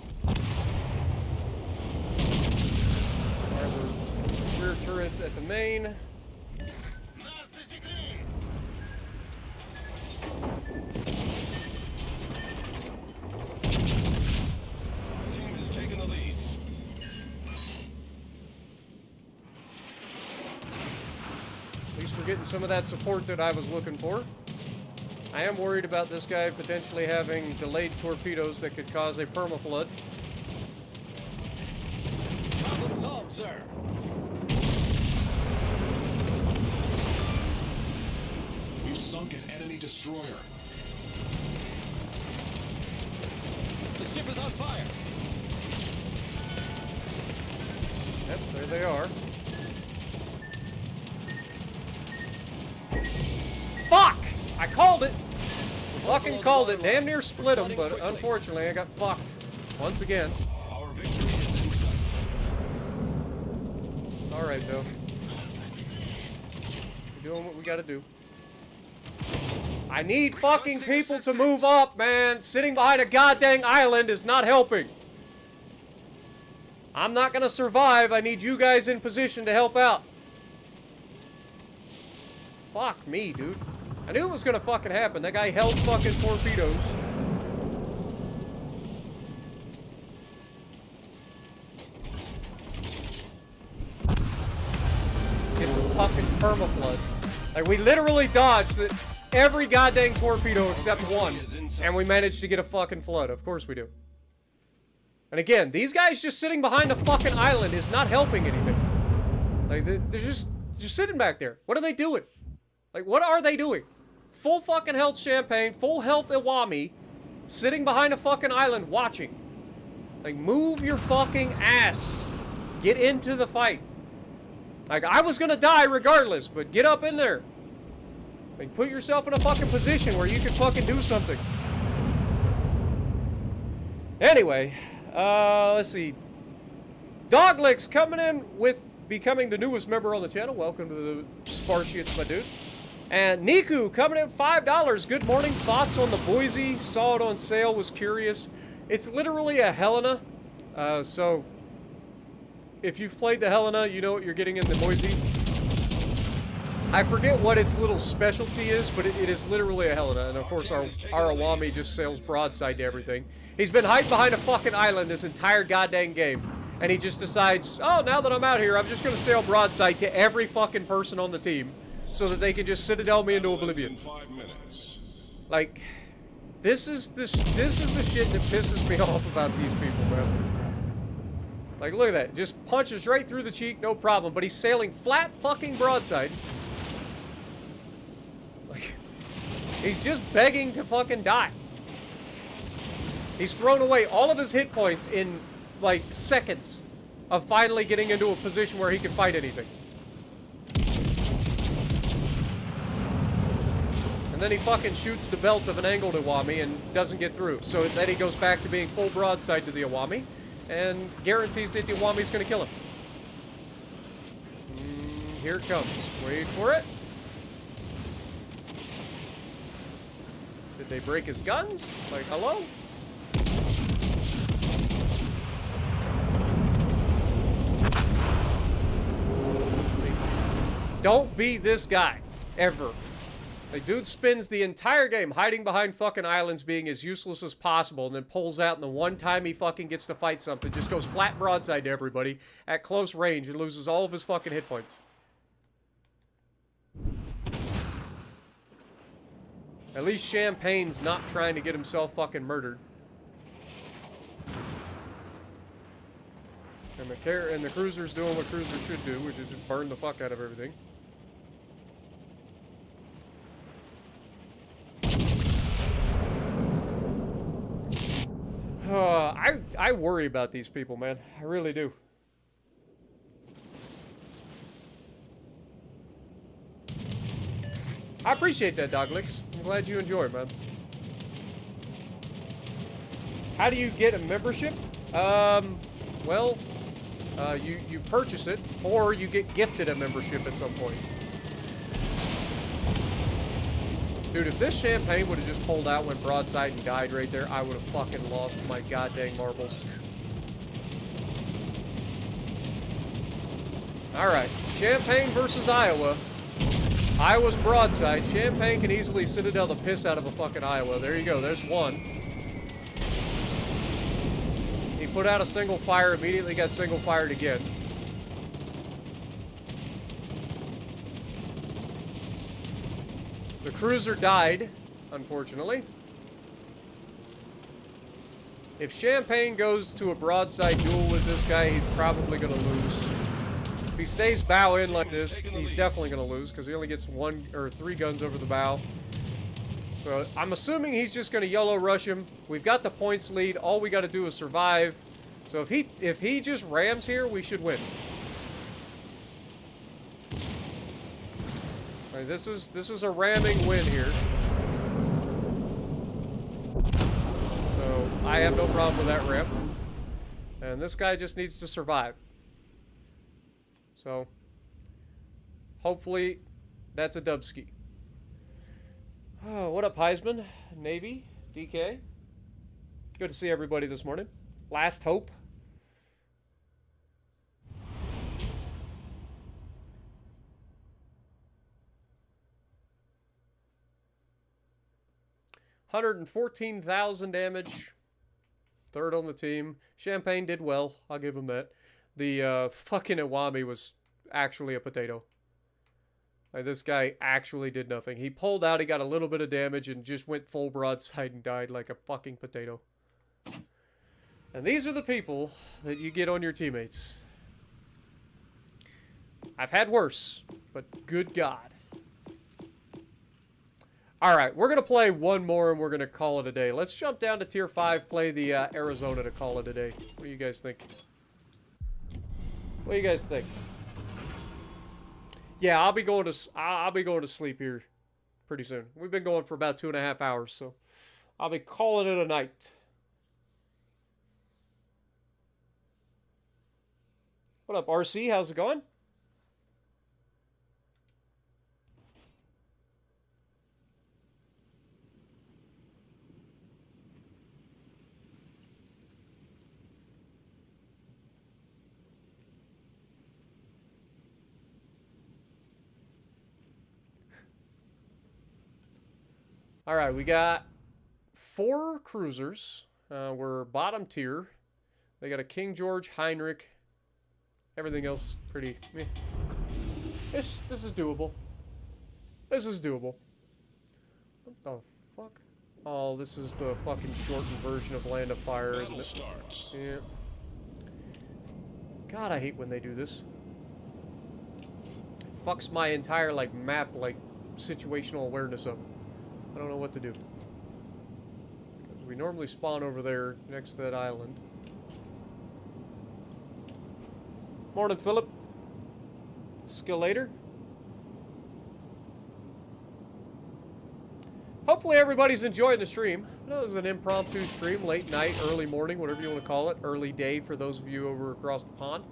Alright, the rear turret's at the main. Team is taking the lead. At least we're getting some of that support that I was looking for. I am worried about this guy potentially having delayed torpedoes that could cause a permaflood. Problem solved, sir. We've sunk an enemy destroyer. The ship is on fire. Yep, there they are. Fuck! I called it! Fucking called it. Damn near split them, but unfortunately I got fucked. Once again. Our victory is in sight. It's alright though. We're doing what we gotta do. I need fucking people to move up, man! Sitting behind a goddamn island is not helping. I'm not gonna survive. I need you guys in position to help out. Fuck me, dude. I knew it was gonna fucking happen. That guy held fucking torpedoes. It's a fucking permaflood. Like, we literally dodged every goddamn torpedo except one. And we managed to get a fucking flood. Of course we do. And again, these guys just sitting behind a fucking island is not helping anything. Like, they're just sitting back there. What are they doing? Like, what are they doing? Full fucking health Champagne, full health Iwami, sitting behind a fucking island watching. Like, move your fucking ass. Get into the fight. Like, I was gonna die regardless, but get up in there. Like, put yourself in a fucking position where you can fucking do something. Anyway, let's see. Doglicks coming in with becoming the newest member on the channel. Welcome to the Spartiates, my dude. And Niku coming in $5. Good morning. Thoughts on the Boise? Saw it on sale. Was curious. It's literally a Helena. So if you've played the Helena, you know what you're getting in the Boise. I forget what its little specialty is, but it is literally a Helena. And of course, our Iwami just sails broadside to everything. He's been hiding behind a fucking island this entire goddamn game. And he just decides, oh, now that I'm out here, I'm just going to sail broadside to every fucking person on the team so that they can just citadel me into oblivion. 5 minutes. Like, this is the shit that pisses me off about these people, man. Like, look at that. Just punches right through the cheek, no problem. But he's sailing flat fucking broadside. Like, he's just begging to fucking die. He's thrown away all of his hit points in, like, seconds of finally getting into a position where he can fight anything. And then he fucking shoots the belt of an angled Iwami and doesn't get through. So then he goes back to being full broadside to the Iwami and guarantees that the Iwami's going to kill him. Here it comes. Wait for it. Did they break his guns? Like, hello? Don't be this guy. Ever. The dude spends the entire game hiding behind fucking islands, being as useless as possible, and then pulls out, and the one time he fucking gets to fight something, just goes flat broadside to everybody at close range and loses all of his fucking hit points. At least Champagne's not trying to get himself fucking murdered. And the cruiser's doing what cruisers should do, which is just burn the fuck out of everything. I worry about these people, man. I really do. I appreciate that, Doglicks. I'm glad you enjoy it, man. How do you get a membership? Well, you purchase it, or you get gifted a membership at some point. Dude, if this Champagne would have just pulled out, went broadside, and died right there, I would have fucking lost my goddamn marbles. Alright, Champagne versus Iowa. Iowa's broadside. Champagne can easily citadel the piss out of a fucking Iowa. There you go, there's one. He put out a single fire, immediately got single fired again. The cruiser died, unfortunately. If Champagne goes to a broadside duel with this guy, he's probably going to lose. If he stays bow in like this, he's definitely going to lose because he only gets 1 or 3 guns over the bow. So I'm assuming he's just going to YOLO rush him. We've got the points lead. All we got to do is survive. So if he just rams here, we should win. All right, this is a ramming win here. So I have no problem with that ram. And this guy just needs to survive. So hopefully that's a dubski. Oh, what up, Heisman? Navy? DK? Good to see everybody this morning. Last hope. $114,000 damage. Third on the team. Champagne did well. I'll give him that. The fucking Iwami was actually a potato. Like, this guy actually did nothing. He pulled out, he got a little bit of damage, and just went full broadside and died like a fucking potato. And these are the people that you get on your teammates. I've had worse, but good God. Alright, we're going to play one more and we're going to call it a day. Let's jump down to Tier 5, play the Arizona to call it a day. What do you guys think? What do you guys think? Yeah, I'll be going to sleep here pretty soon. We've been going for about 2.5 hours, so I'll be calling it a night. What up, RC? How's it going? All right, we got 4 cruisers. We're bottom tier. They got a King George, Heinrich. Everything else is pretty meh. This is doable. This is doable. What the fuck? Oh, this is the fucking shortened version of Land of Fire, isn't it? Starts. Yeah. God, I hate when they do this. It fucks my entire, like, map, like, situational awareness up. I don't know what to do. 'Cause we normally spawn over there next to that island. Morning, Philip. Skelator. Hopefully everybody's enjoying the stream. I know this is an impromptu stream, late night, early morning, whatever you want to call it. Early day for those of you over across the pond.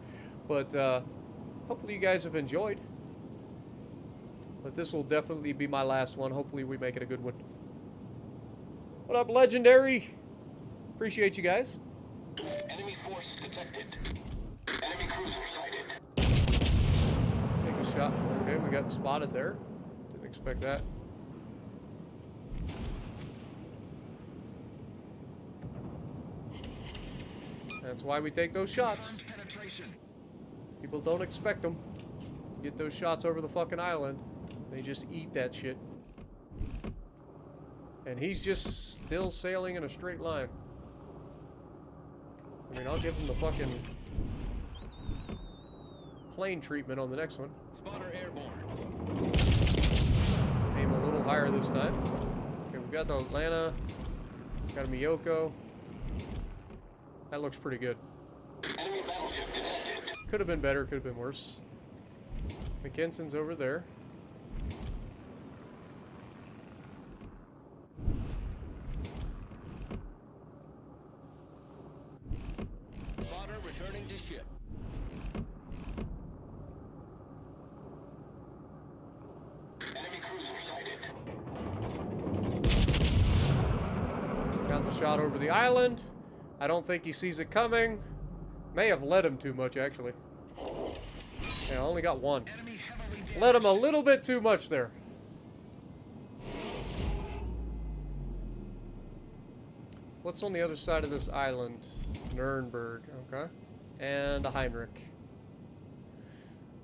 But hopefully you guys have enjoyed. But this will definitely be my last one. Hopefully we make it a good one. What up, Legendary? Appreciate you guys. Enemy force detected. Enemy cruiser sighted. Take a shot. Okay, we got spotted there. Didn't expect that. That's why we take those shots. People don't expect them. Get those shots over the fucking island. They just eat that shit. And he's just still sailing in a straight line. I mean, I'll give him the fucking plane treatment on the next one. Spotter airborne. Aim a little higher this time. Okay, we've got the Atlanta. Got a Miyoko. That looks pretty good. Enemy battleship detected. Could have been better, could have been worse. McKinson's over there. Spotter returning to ship. Enemy cruiser sighted. Got the shot over the island. I don't think he sees it coming. May have led him too much, actually. Yeah, I only got one. Led him a little bit too much there. What's on the other side of this island? Nuremberg, okay. And a Heinrich.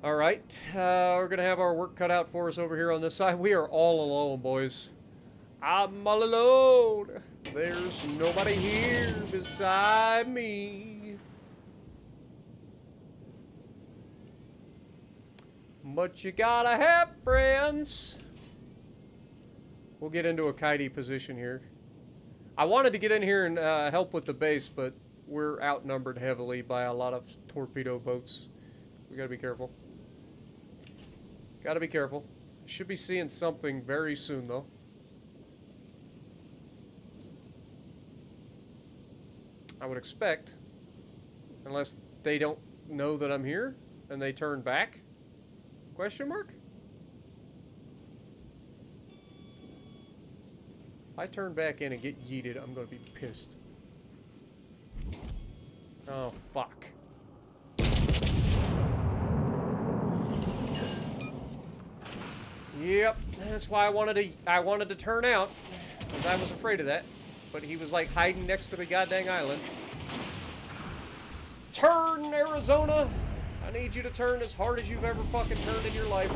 Alright, we're gonna have our work cut out for us over here on this side. We are all alone, boys. I'm all alone. There's nobody here beside me. But you gotta have friends. We'll get into a kitey position here. I wanted to get in here and help with the base, but we're outnumbered heavily by a lot of torpedo boats. We gotta be careful. Gotta be careful. Should be seeing something very soon, though. I would expect. Unless they don't know that I'm here and they turn back? Question mark? If I turn back in and get yeeted, I'm gonna be pissed. Oh, fuck. Yep, that's why I wanted to turn out, because I was afraid of that. But he was like hiding next to the goddamn island. Turn, Arizona! I need you to turn as hard as you've ever fucking turned in your life.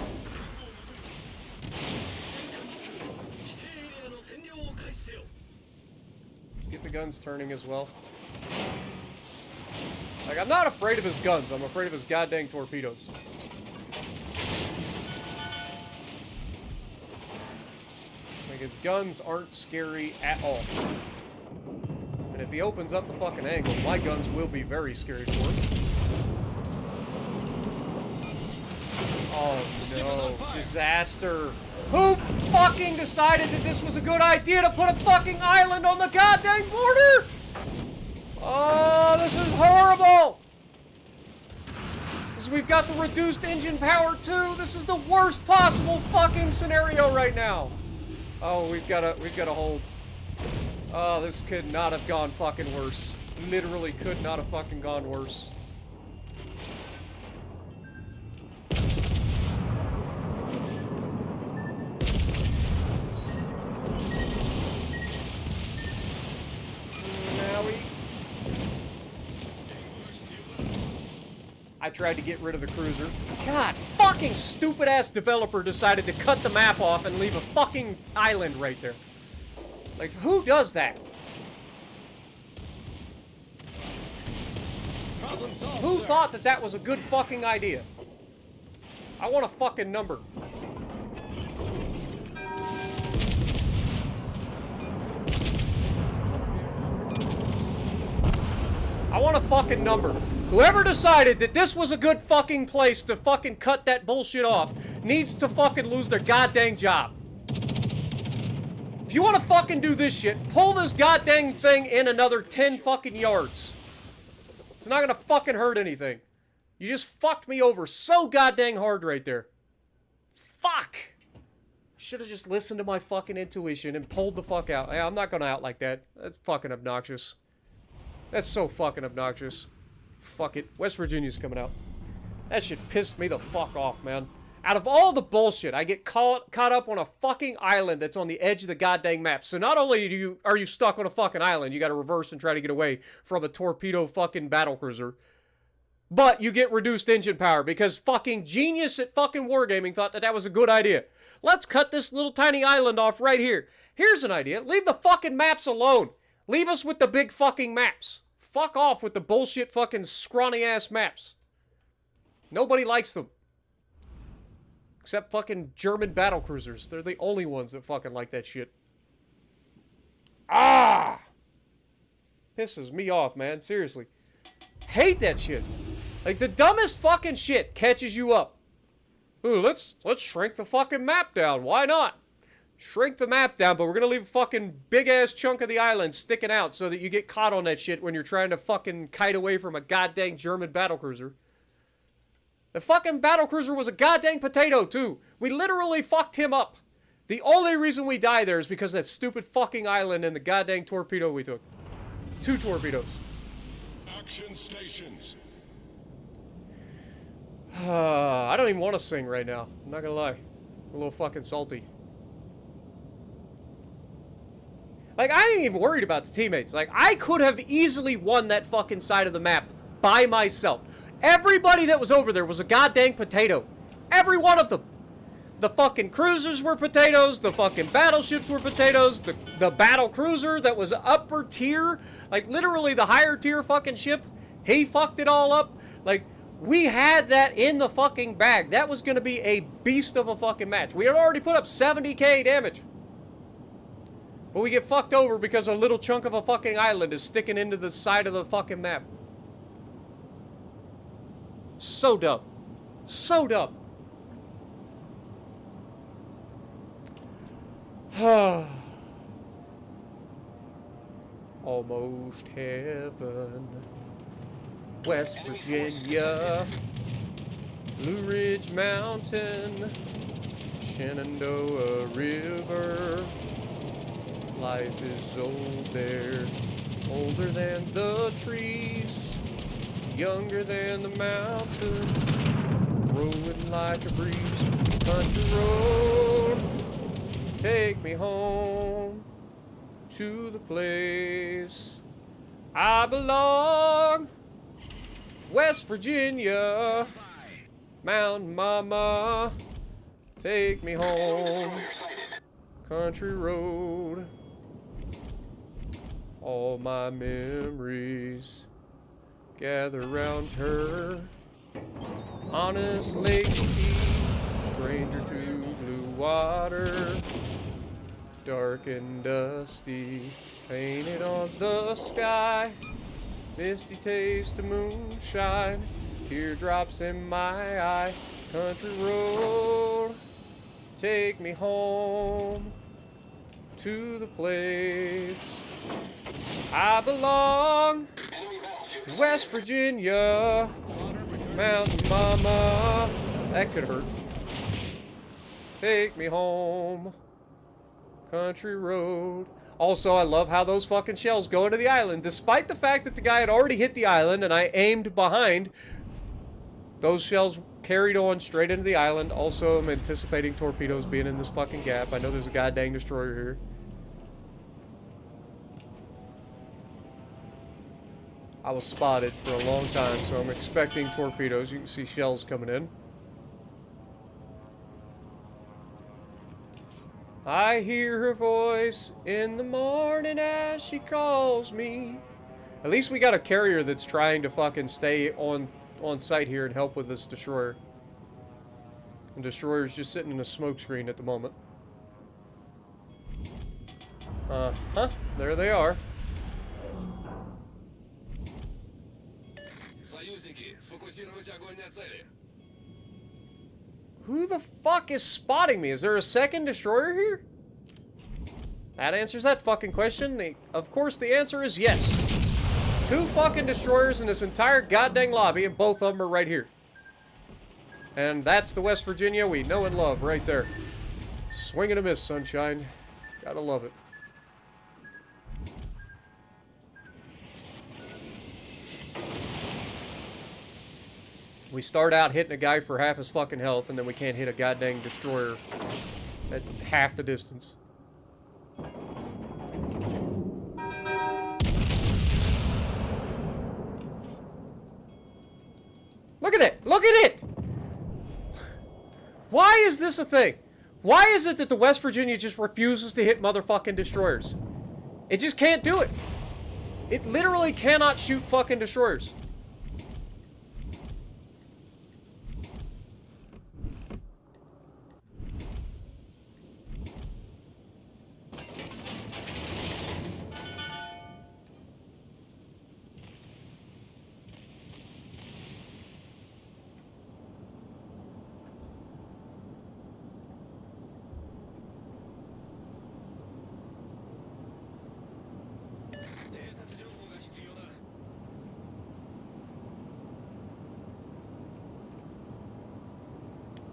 Let's get the guns turning as well. Like, I'm not afraid of his guns, I'm afraid of his goddamn torpedoes. Like, his guns aren't scary at all. And if he opens up the fucking angle, my guns will be very scary for him. Oh no, disaster. Who fucking decided that this was a good idea to put a fucking island on the goddamn border? Oh, this is horrible. We've got the reduced engine power too. This is the worst possible fucking scenario right now. Oh, we've got to hold. Oh, this could not have gone fucking worse. Literally could not have fucking gone worse. I tried to get rid of the cruiser. God, fucking stupid-ass developer decided to cut the map off and leave a fucking island right there. Like, who does that? Problem solved, Who sir. thought that that was a good fucking idea? I want a fucking number. I want a fucking number. Whoever decided that this was a good fucking place to fucking cut that bullshit off needs to fucking lose their goddamn job. If you want to fucking do this shit, pull this goddamn thing in another 10 fucking yards. It's not gonna fucking hurt anything. You just fucked me over so goddamn hard right there. Fuck! I should have just listened to my fucking intuition and pulled the fuck out. Yeah, I'm not gonna out like that. That's fucking obnoxious. That's so fucking obnoxious. Fuck it. West Virginia's coming out. That shit pissed me the fuck off, man. Out of all the bullshit, I get caught up on a fucking island that's on the edge of the goddamn map. So not only are you stuck on a fucking island, you gotta reverse and try to get away from a torpedo fucking battlecruiser, but you get reduced engine power because fucking genius at fucking wargaming thought that that was a good idea. Let's cut this little tiny island off right here. Here's an idea. Leave the fucking maps alone. Leave us with the big fucking maps. Fuck off with the bullshit fucking scrawny ass maps. Nobody likes them. Except fucking German battlecruisers. They're the only ones that fucking like that shit. Ah! Pisses me off, man. Seriously. Hate that shit. Like, the dumbest fucking shit catches you up. Ooh, let's shrink the fucking map down. Why not? Shrink the map down, but we're gonna leave a fucking big-ass chunk of the island sticking out so that you get caught on that shit when you're trying to fucking kite away from a goddamn German battlecruiser. The fucking battlecruiser was a goddamn potato, too. We literally fucked him up. The only reason we die there is because of that stupid fucking island and the goddamn torpedo we took. 2 torpedoes. Action stations. I don't even want to sing right now. I'm not gonna lie. I'm a little fucking salty. Like, I ain't even worried about the teammates. Like, I could have easily won that fucking side of the map by myself. Everybody that was over there was a goddamn potato. Every one of them. The fucking cruisers were potatoes. The fucking battleships were potatoes. The battle cruiser that was upper tier, like literally the higher tier fucking ship, he fucked it all up. Like, we had that in the fucking bag. That was gonna be a beast of a fucking match. We had already put up 70k damage. But we get fucked over because a little chunk of a fucking island is sticking into the side of the fucking map. So dumb. So dumb. Almost heaven. West Virginia. Blue Ridge Mountain. Shenandoah River. Life is old there. Older than the trees. Younger than the mountains, growing like a breeze. Country road, take me home to the place I belong. West Virginia, Mountain Mama, take me home. Country road, all my memories gather round her. Honest lady, stranger to blue water, dark and dusty, painted on the sky. Misty taste of moonshine, teardrops in my eye. Country road, take me home to the place I belong. West Virginia, Mountain Mama. That could hurt. Take me home, country road. Also, I love how those fucking shells go into the island. Despite the fact that the guy had already hit the island and I aimed behind, those shells carried on straight into the island. Also, I'm anticipating torpedoes being in this fucking gap. I know there's a goddamn destroyer here. I was spotted for a long time, so I'm expecting torpedoes. You can see shells coming in. I hear her voice in the morning as she calls me. At least we got a carrier that's trying to fucking stay on site here and help with this destroyer. And destroyer's just sitting in a smoke screen at the moment. Uh-huh. There they are. Who the fuck is spotting me? Is there a second destroyer here? That answers that fucking question. Of course, the answer is yes. 2 fucking destroyers in this entire goddamn lobby, and both of them are right here. And that's the West Virginia we know and love right there. Swing and a miss, sunshine. Gotta love it. We start out hitting a guy for half his fucking health, and then we can't hit a goddamn destroyer at half the distance. Look at it! Look at it! Why is this a thing? Why is it that the West Virginia just refuses to hit motherfucking destroyers? It just can't do it. It literally cannot shoot fucking destroyers.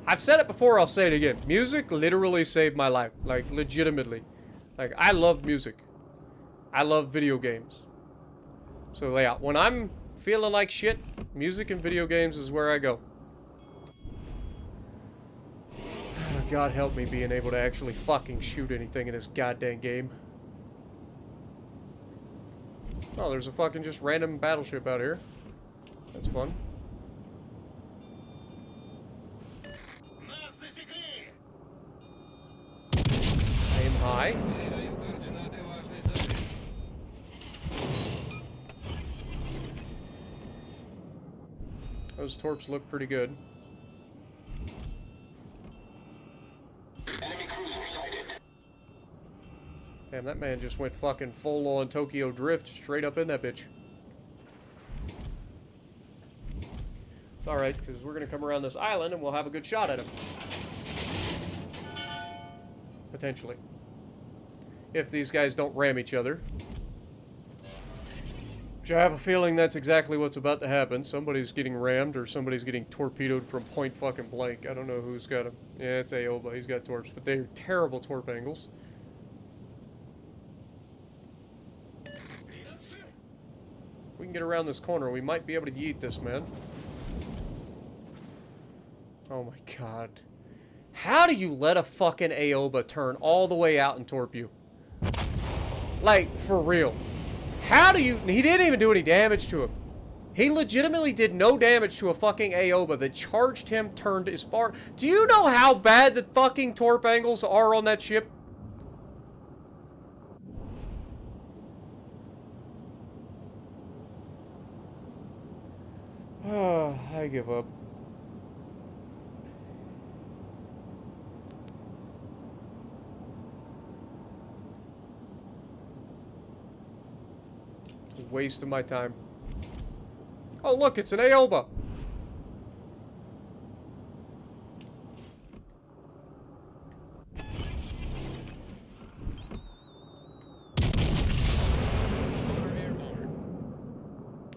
I've said it before, I'll say it again. Music literally saved my life. Like, legitimately. Like, I love music. I love video games. So, yeah, when I'm feeling like shit, music and video games is where I go. God help me being able to actually fucking shoot anything in this goddamn game. Oh, there's a fucking just random battleship out here. That's fun. Aim high. Those torps look pretty good. Enemy cruiser sighted. Damn, that man just went fucking full on Tokyo Drift straight up in that bitch. It's alright, because we're going to come around this island and we'll have a good shot at him. Potentially. If these guys don't ram each other. Which I have a feeling that's exactly what's about to happen. Somebody's getting rammed or somebody's getting torpedoed from point fucking blank. I don't know who's got him. Yeah, it's Aoba. He's got torps, but they're terrible torp angles. If we can get around this corner, we might be able to yeet this man. Oh my god. How do you let a fucking Aoba turn all the way out and torp you? Like, for real. How do you... He didn't even do any damage to him. He legitimately did no damage to a fucking Aoba that charged him, turned as far... Do you know how bad the fucking torp angles are on that ship? Oh, I give up. Waste of my time. Oh, look, it's an Aoba.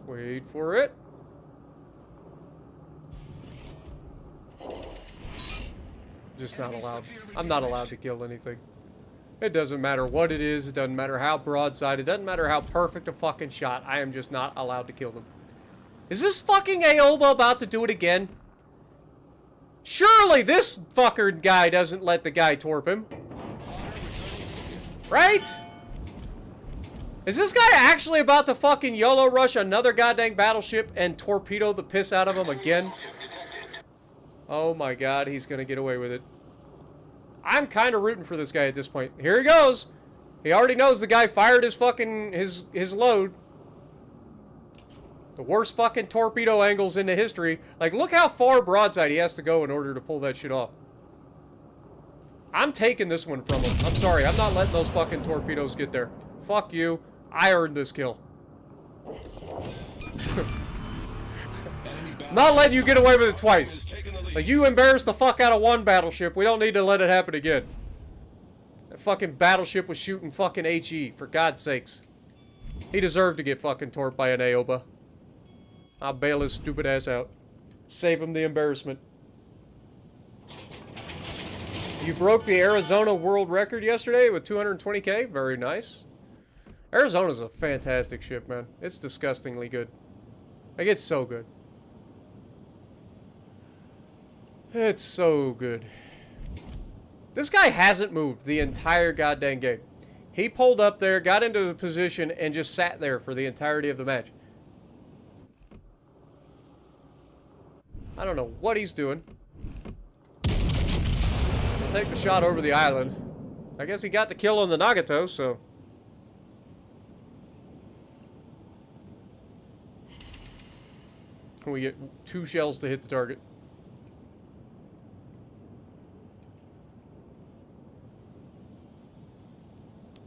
Wait for it. Just not allowed. I'm not allowed to kill anything. It doesn't matter what it is, it doesn't matter how broadside, it doesn't matter how perfect a fucking shot, I am just not allowed to kill them. Is this fucking Aoba about to do it again? Surely this fucker guy doesn't let the guy torp him. Right? Is this guy actually about to fucking YOLO rush another goddamn battleship and torpedo the piss out of him again? Oh my god, he's gonna get away with it. I'm kind of rooting for this guy at this point. Here he goes. He already knows the guy fired his fucking, his load. The worst fucking torpedo angles into history. Like, look how far broadside he has to go in order to pull that shit off. I'm taking this one from him. I'm sorry, I'm not letting those fucking torpedoes get there. Fuck you. I earned this kill. Not letting you get away with it twice. Like, you embarrassed the fuck out of one battleship. We don't need to let it happen again. That fucking battleship was shooting fucking HE, for God's sakes. He deserved to get fucking torped by an Aoba. I'll bail his stupid ass out. Save him the embarrassment. You broke the Arizona world record yesterday with 220k. Very nice. Arizona's a fantastic ship, man. It's disgustingly good. Like, it's so good. It's so good. This guy hasn't moved the entire goddamn game. He pulled up there, got into the position, and just sat there for the entirety of the match. I don't know what he's doing. I'll take the shot over the island. I guess he got the kill on the Nagato, so... We get 2 shells to hit the target.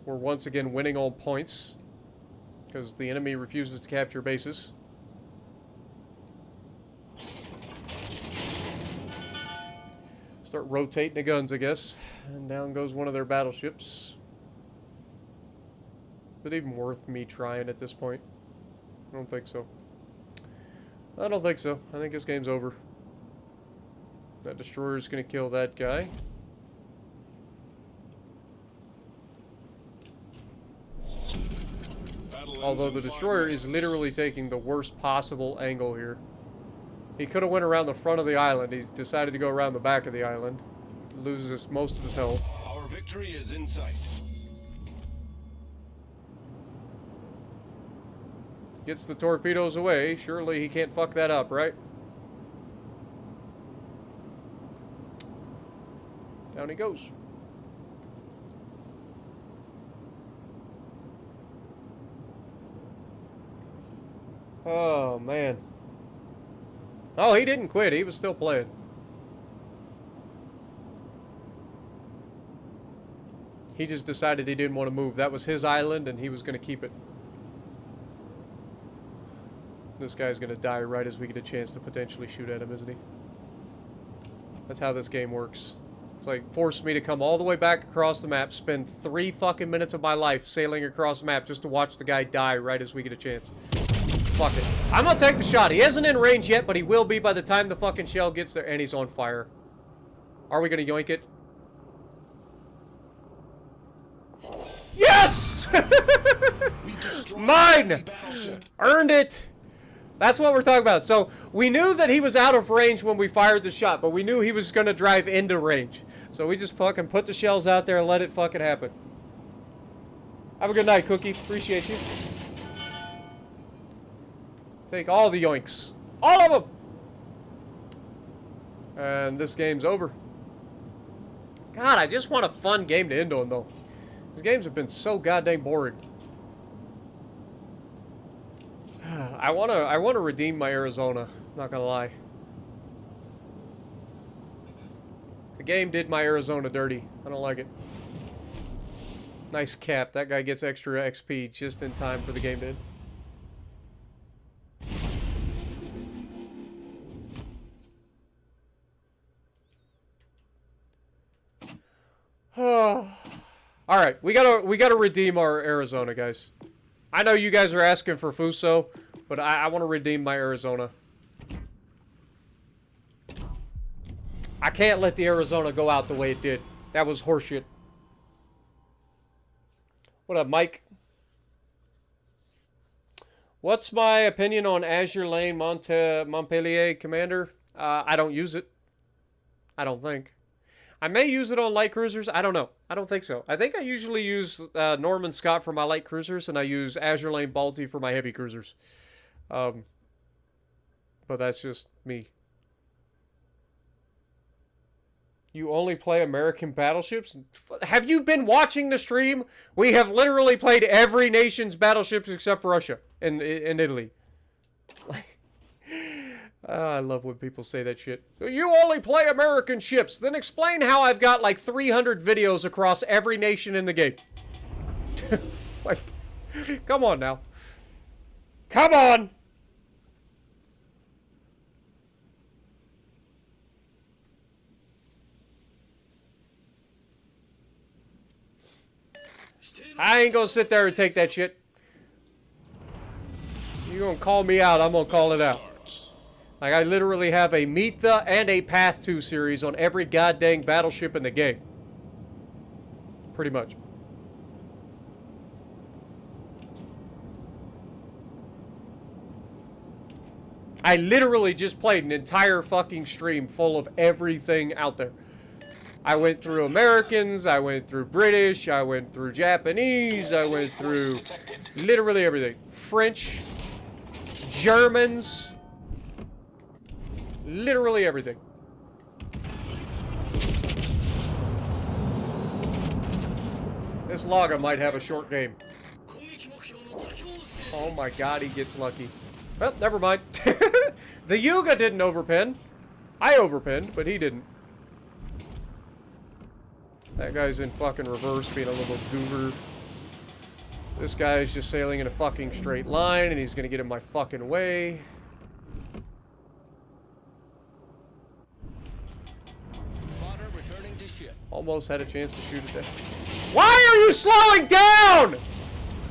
We're once again winning all points because the enemy refuses to capture bases. Start rotating the guns, I guess. And down goes one of their battleships. Is it even worth me trying at this point? I don't think so. I don't think so. I think this game's over. That destroyer's gonna kill that guy. Although the destroyer is literally taking the worst possible angle here. He could have went around the front of the island. He decided to go around the back of the island. Loses most of his health. Our victory is in sight. Gets the torpedoes away. Surely he can't fuck that up, right? Down he goes. Oh, man. Oh, he didn't quit. He was still playing. He just decided he didn't want to move. That was his island, and he was going to keep it. This guy's going to die right as we get a chance to potentially shoot at him, isn't he? That's how this game works. It's like, force me to come all the way back across the map, spend 3 fucking minutes of my life sailing across the map just to watch the guy die right as we get a chance. Fuck it. I'm gonna take the shot. He isn't in range yet, but he will be by the time the fucking shell gets there, and he's on fire. Are we gonna yoink it? Yes! Mine! Earned it! That's what we're talking about. So, we knew that he was out of range when we fired the shot, but we knew he was gonna drive into range. So we just fucking put the shells out there and let it fucking happen. Have a good night, Cookie. Appreciate you. Take all the yoinks. All of them! And this game's over. God, I just want a fun game to end on, though. These games have been so goddamn boring. I wanna redeem my Arizona. Not gonna lie. The game did my Arizona dirty. I don't like it. Nice cap. That guy gets extra XP just in time for the game to end. All right, we gotta redeem our Arizona, guys. I know you guys are asking for Fuso, but I want to redeem my Arizona. I can't let the Arizona go out the way it did. That was horseshit. What up, Mike? What's my opinion on Azure Lane Montpellier Commander? I don't use it. I don't think. I may use it on light cruisers. I don't know. I don't think so. I think I usually use Norman Scott for my light cruisers, and I use Azure Lane Balti for my heavy cruisers. But that's just me. You only play American battleships? Have you been watching the stream? We have literally played every nation's battleships except for Russia and Italy. I love when people say that shit. You only play American ships. Then explain how I've got like 300 videos across every nation in the game. Like, come on now. Come on! I ain't gonna sit there and take that shit. You're gonna call me out, I'm gonna call it out. Like, I literally have a Meet the and a Path to series on every goddamn battleship in the game. Pretty much. I literally just played an entire fucking stream full of everything out there. I went through Americans, I went through British, I went through Japanese, I went through literally everything. French, Germans, literally everything. This Laga might have a short game. Oh my god, he gets lucky. Well, never mind. The Yuga didn't overpin. I overpinned, but he didn't. That guy's in fucking reverse, being a little goober. This guy's just sailing in a fucking straight line, and he's gonna get in my fucking way. Returning to ship. Almost had a chance to shoot it down. Why are you slowing down?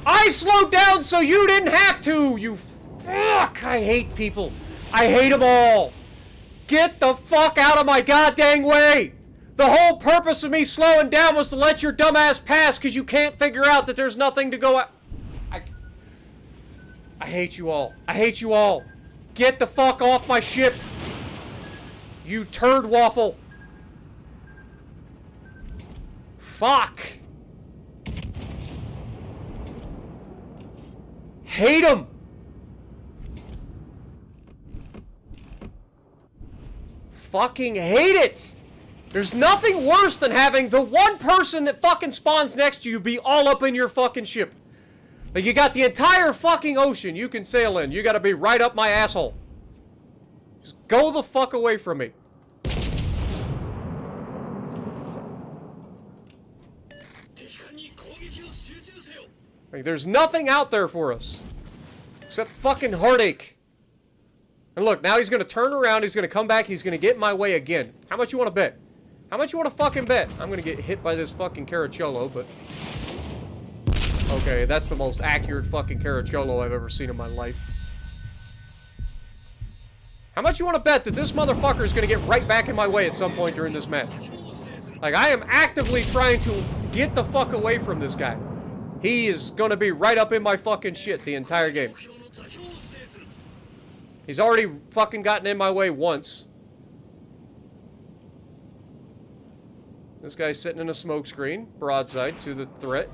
I slowed down so you didn't have to, you fuck! I hate people. I hate them all. Get the fuck out of my goddamn way! The whole purpose of me slowing down was to let your dumbass pass because you can't figure out that there's nothing to go out. I hate you all. I hate you all. Get the fuck off my ship. You turd waffle. Fuck. Hate him. Fucking hate it. There's nothing worse than having the one person that fucking spawns next to you be all up in your fucking ship. Like, you got the entire fucking ocean you can sail in. You gotta be right up my asshole. Just go the fuck away from me. Like, there's nothing out there for us. Except fucking heartache. And look, now he's gonna turn around, he's gonna come back, he's gonna get in my way again. How much you wanna bet? How much you wanna fucking bet? I'm gonna get hit by this fucking Caracciolo, but... Okay, that's the most accurate fucking Caracciolo I've ever seen in my life. How much you wanna bet that this motherfucker is gonna get right back in my way at some point during this match? Like, I am actively trying to get the fuck away from this guy. He is gonna be right up in my fucking shit the entire game. He's already fucking gotten in my way once. This guy's sitting in a smoke screen, broadside to the threat.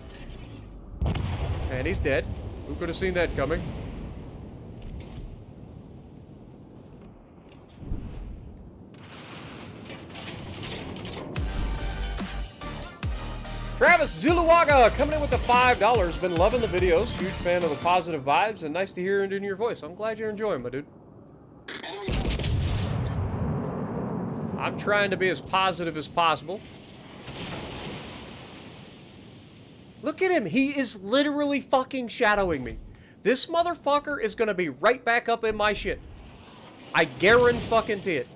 And he's dead. Who could have seen that coming? Travis Zuluaga coming in with the $5. Been loving the videos. Huge fan of the positive vibes and nice to hear it in your voice. I'm glad you're enjoying, my dude. I'm trying to be as positive as possible. Look at him. He is literally fucking shadowing me. This motherfucker is gonna be right back up in my shit. I guarantee it.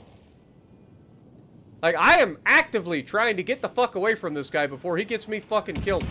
Like, I am actively trying to get the fuck away from this guy before he gets me fucking killed.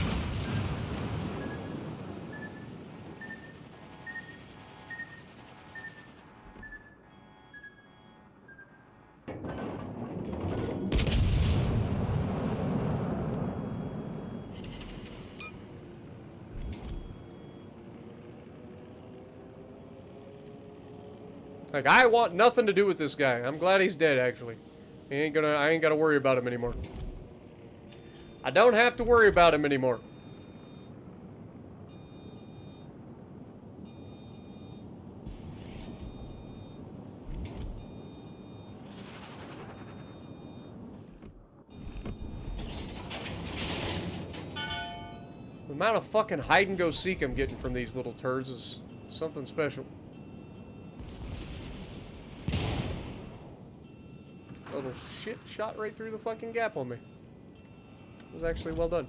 Like, I want nothing to do with this guy. I'm glad he's dead, actually. I ain't gotta worry about him anymore. I don't have to worry about him anymore. The amount of fucking hide and go seek I'm getting from these little turds is something special. Little shit shot right through the fucking gap on me. It was actually well done.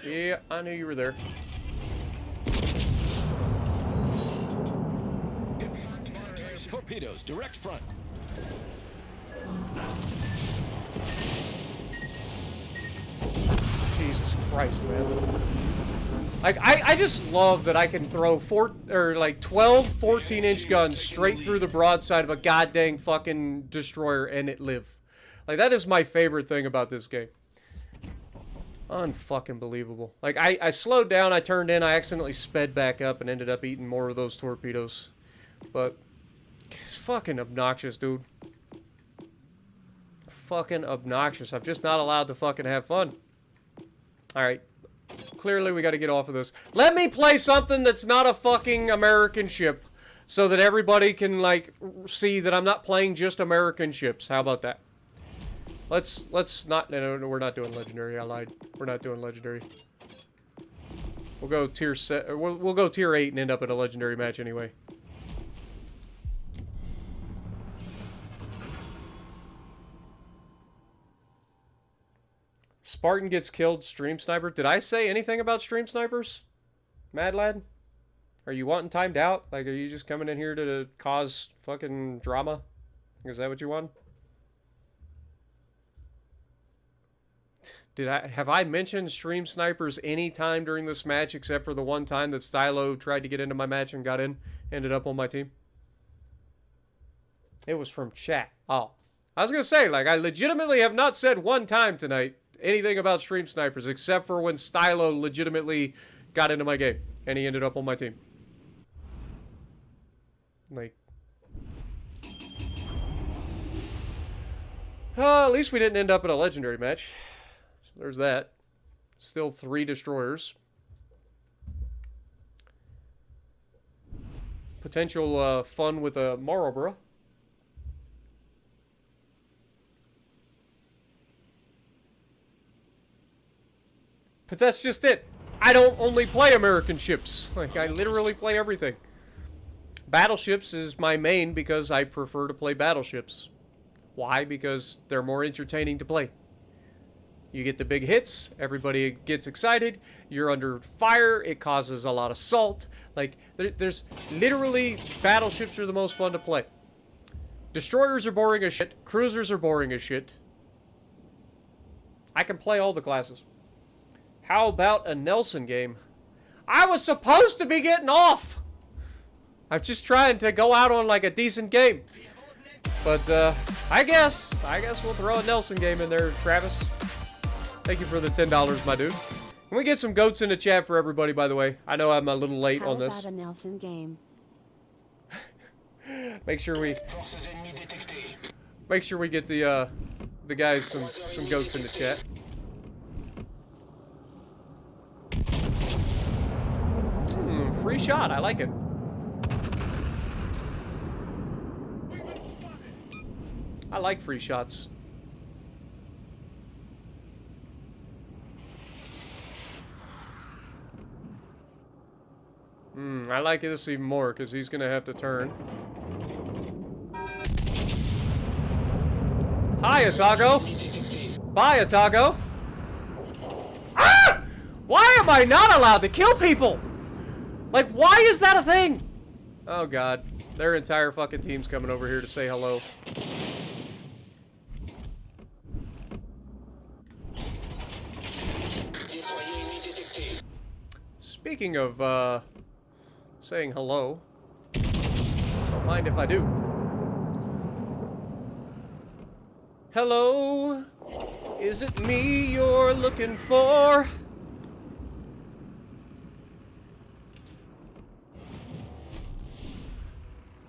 Yeah, I knew you were there. Torpedoes, direct front. Jesus Christ, man. Like, I just love that I can throw 12, 14-inch guns straight through the broadside of a goddamn fucking destroyer and it live. Like, that is my favorite thing about this game. Unfucking believable. Like, I slowed down, I turned in, I accidentally sped back up and ended up eating more of those torpedoes. But, it's fucking obnoxious, dude. Fucking obnoxious. I'm just not allowed to fucking have fun. Alright. Clearly, we got to get off of this. Let me play something that's not a fucking American ship, so that everybody can like see that I'm not playing just American ships. How about that? Let's not. No, we're not doing legendary. I lied. We're not doing legendary. We'll go tier set. We'll go tier 8 and end up in a legendary match anyway. Spartan gets killed, stream sniper. Did I say anything about stream snipers? Mad lad? Are you wanting timed out? Like, are you just coming in here to cause fucking drama? Is that what you want? Have I mentioned stream snipers any time during this match except for the one time that Stylo tried to get into my match and got in, ended up on my team? It was from chat. Oh. I was gonna say, like, I legitimately have not said one time tonight anything about stream snipers except for when Stylo legitimately got into my game and he ended up on my team. Like, at least we didn't end up in a legendary match. So there's that. Still 3 destroyers. Potential fun with a Marlborough. But that's just it. I don't only play American ships. Like, I literally play everything. Battleships is my main because I prefer to play battleships. Why? Because they're more entertaining to play. You get the big hits, everybody gets excited, you're under fire, it causes a lot of salt. Like, there's literally, battleships are the most fun to play. Destroyers are boring as shit, cruisers are boring as shit. I can play all the classes. How about a Nelson game? I was supposed to be getting off! I'm just trying to go out on like a decent game. But I guess we'll throw a Nelson game in there, Travis. Thank you for the $10, my dude. Can we get some goats in the chat for everybody, by the way? I know I'm a little late on this. How about a Nelson game? Make sure we get the guys some goats in the chat. Free shot. I like it. I like free shots. I like this even more because he's gonna have to turn. Hi, Atago. Bye, Atago. Ah! Why am I not allowed to kill people? Like, why is that a thing? Oh, God. Their entire fucking team's coming over here to say hello. Speaking of, saying hello, don't mind if I do. Hello? Is it me you're looking for?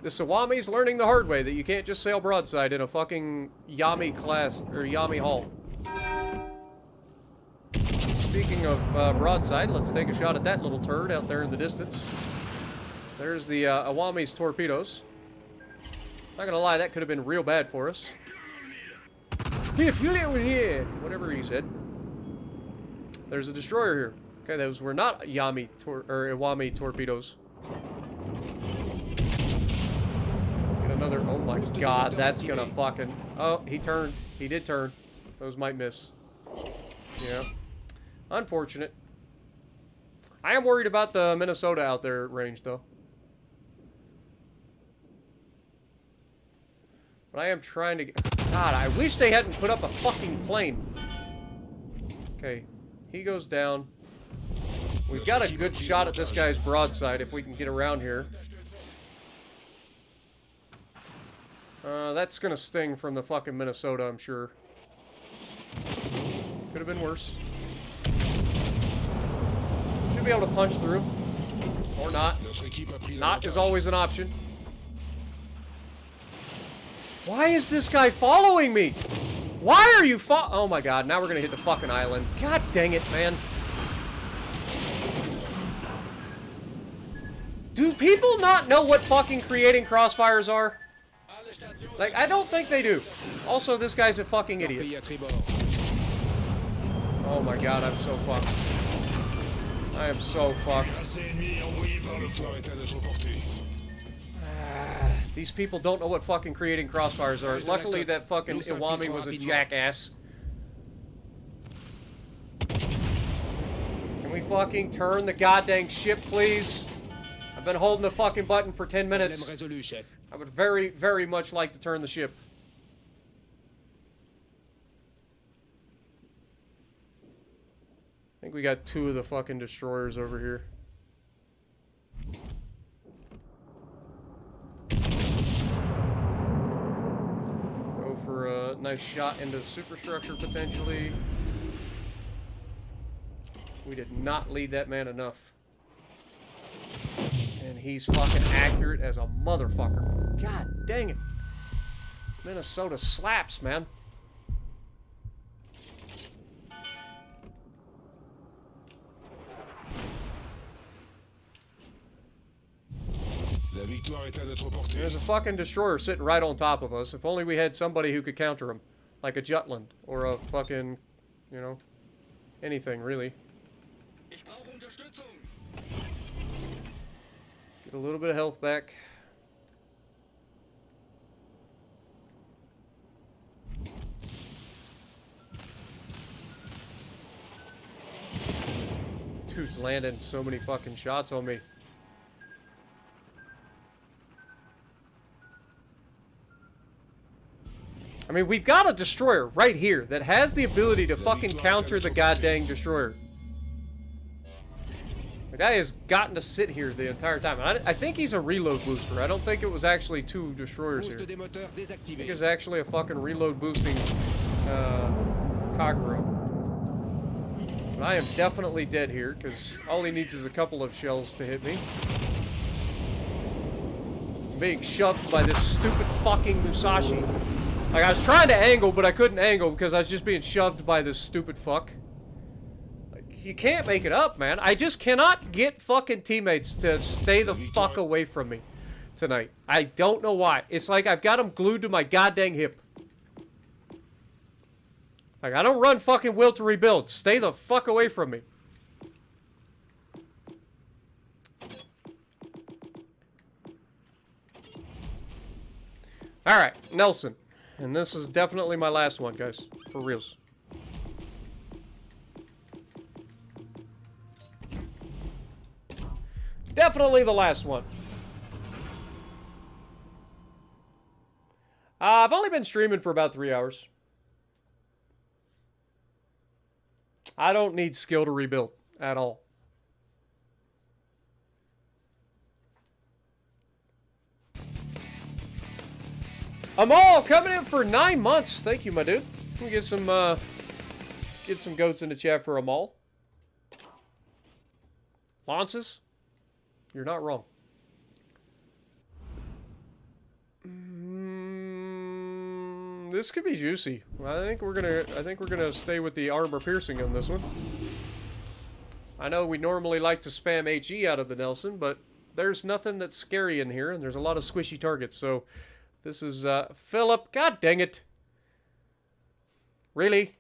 The Sawami's learning the hard way that you can't just sail broadside in a fucking Yami class, or Yami hull. Speaking of broadside, let's take a shot at that little turd out there in the distance. There's the Awami's torpedoes. Not gonna lie, that could have been real bad for us. Whatever he said. There's a destroyer here. Okay, those were not Iwami torpedoes. Get another. Oh my god, that's gonna fucking. Oh, he turned. He did turn. Those might miss. Yeah. Unfortunate. I am worried about the Minnesota out there at range, though. But I am trying to get... God, I wish they hadn't put up a fucking plane. Okay, he goes down. We've got a good shot at this guy's broadside if we can get around here. That's gonna sting from the fucking Minnesota, I'm sure. Could have been worse. Should be able to punch through. Or not. Not is always an option. Why is this guy following me? Why are you oh my god, now we're gonna hit the fucking island. God dang it, man. Do people not know what fucking creating crossfires are? Like, I don't think they do. Also, this guy's a fucking idiot. Oh my god, I'm so fucked. I am so fucked. These people don't know what fucking creating crossfires are. Luckily, that fucking Iwami was a jackass. Can we fucking turn the goddamn ship, please? I've been holding the fucking button for 10 minutes. I would very, very much like to turn the ship. I think we got 2 of the fucking destroyers over here. Go for a nice shot into the superstructure, potentially. We did not lead that man enough. And he's fucking accurate as a motherfucker. God dang it. Minnesota slaps, man. There's a fucking destroyer sitting right on top of us. If only we had somebody who could counter him. Like a Jutland. Or a fucking, you know, anything, really. Get a little bit of health back. Dude's landing so many fucking shots on me. I mean, we've got a destroyer right here that has the ability to fucking counter the goddamn destroyer. The guy has gotten to sit here the entire time. I think he's a reload booster. I don't think it was actually 2 destroyers here. I think it's actually a fucking reload boosting Kaguro. But I am definitely dead here, because all he needs is a couple of shells to hit me. I'm being shoved by this stupid fucking Musashi. Like, I was trying to angle, but I couldn't angle because I was just being shoved by this stupid fuck. Like, you can't make it up, man. I just cannot get fucking teammates to stay the fuck away from me tonight. I don't know why. It's like I've got them glued to my goddamn hip. Like, I don't run fucking will to rebuild. Stay the fuck away from me. Alright, Nelson. And this is definitely my last one, guys. For reals. Definitely the last one. I've only been streaming for about 3 hours. I don't need skill to rebuild at all. Amal coming in for 9 months. Thank you, my dude. Can we get some goats in the chat for Amal? Lances? You're not wrong. This could be juicy. I think we're gonna stay with the armor piercing on this one. I know we normally like to spam HE out of the Nelson, but there's nothing that's scary in here, and there's a lot of squishy targets. So this is Philip. God dang it! Really?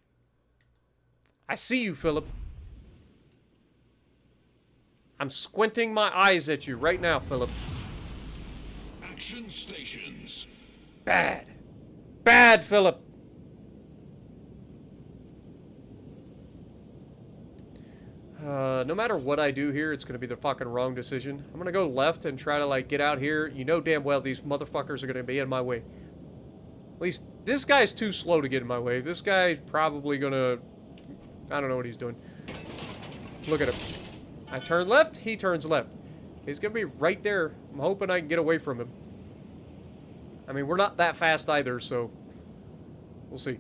I see you, Philip. I'm squinting my eyes at you right now, Philip. Action stations. Bad. Bad, Philip. No matter what I do here, it's going to be the fucking wrong decision. I'm going to go left and try to, like, get out here. You know damn well these motherfuckers are going to be in my way. At least, this guy's too slow to get in my way. This guy's probably going to... I don't know what he's doing. Look at him. I turn left, he turns left. He's going to be right there. I'm hoping I can get away from him. I mean, we're not that fast either, so... we'll see.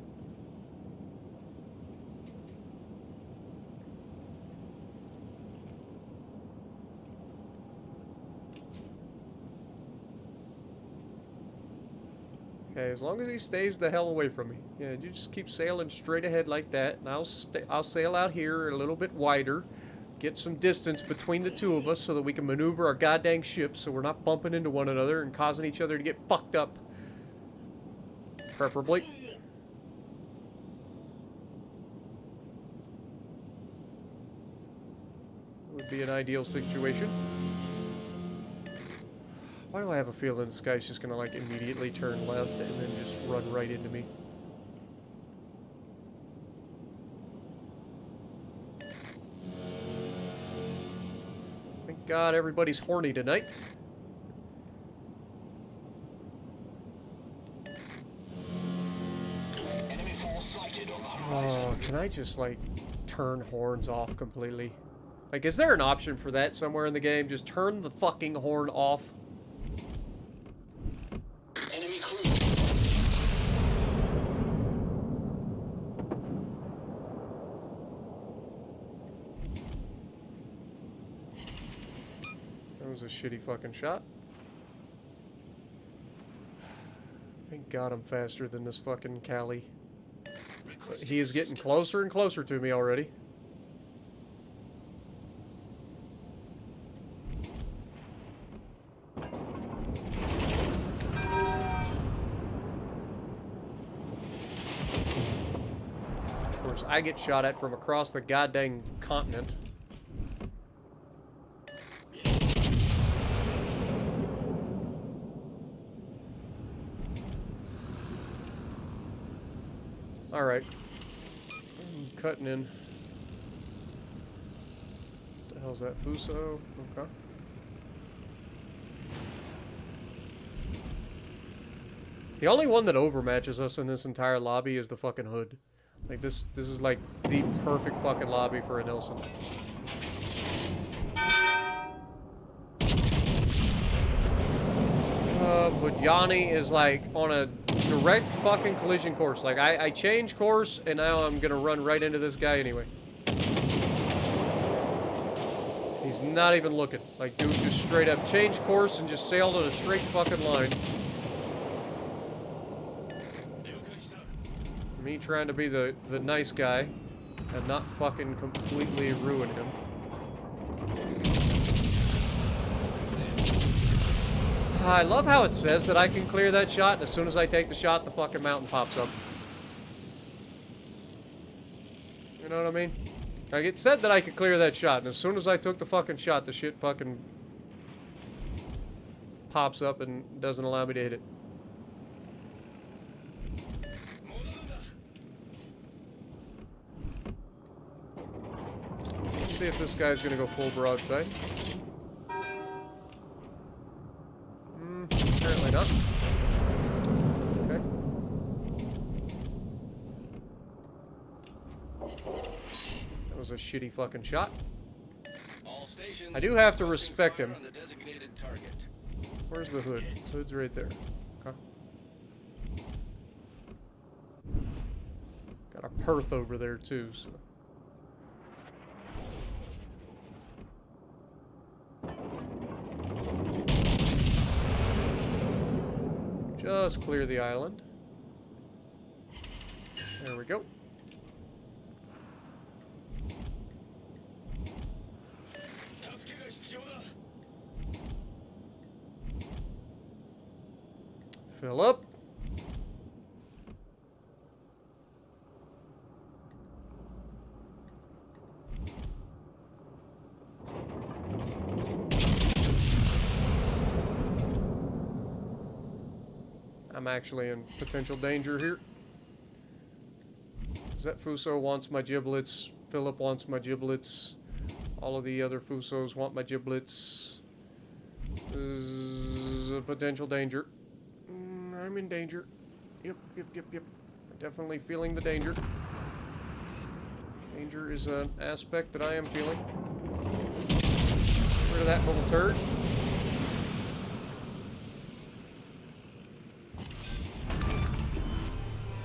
Okay, as long as he stays the hell away from me. Yeah, you just keep sailing straight ahead like that, and I'll sail out here a little bit wider, get some distance between the two of us so that we can maneuver our goddamn ships so we're not bumping into one another and causing each other to get fucked up. Preferably. Would be an ideal situation. Why do I have a feeling this guy's just gonna, like, immediately turn left and then just run right into me? Thank God everybody's horny tonight. Enemy force sighted on the horizon. Oh, can I just, like, turn horns off completely? Like, is there an option for that somewhere in the game? Just turn the fucking horn off. Enemy crew. That was a shitty fucking shot. Thank God I'm faster than this fucking Cali. He is getting closer and closer to me already. Of course, I get shot at from across the goddamn continent. Alright. I'm cutting in. What the hell's that? Fuso? Okay. The only one that overmatches us in this entire lobby is the fucking hood. Like, this is like the perfect fucking lobby for a Nelson. But Yanni is like on a direct fucking collision course. Like, I changed course and now I'm gonna run right into this guy anyway. He's not even looking. Like, dude just straight up changed course and just sailed in a straight fucking line. Me trying to be the nice guy and not fucking completely ruin him. I love how it says that I can clear that shot, and as soon as I take the shot, the fucking mountain pops up. You know what I mean? Like, it said that I could clear that shot, and as soon as I took the fucking shot, the shit fucking pops up and doesn't allow me to hit it. Let's see if this guy's gonna go full broadside. Apparently not. Okay. That was a shitty fucking shot. All stations I do have to requesting respect fire him. on the designated target. Where's the hood? The hood's right there. Okay. Got a Perth over there too, so. Just clear the island. There we go. Fill up. I'm actually in potential danger here. That Fuso wants my giblets. Philip wants my giblets. All of the other Fusos want my giblets. This is a potential danger. I'm in danger. Yep. I'm definitely feeling the danger. Danger is an aspect that I am feeling. Get rid of that little turd.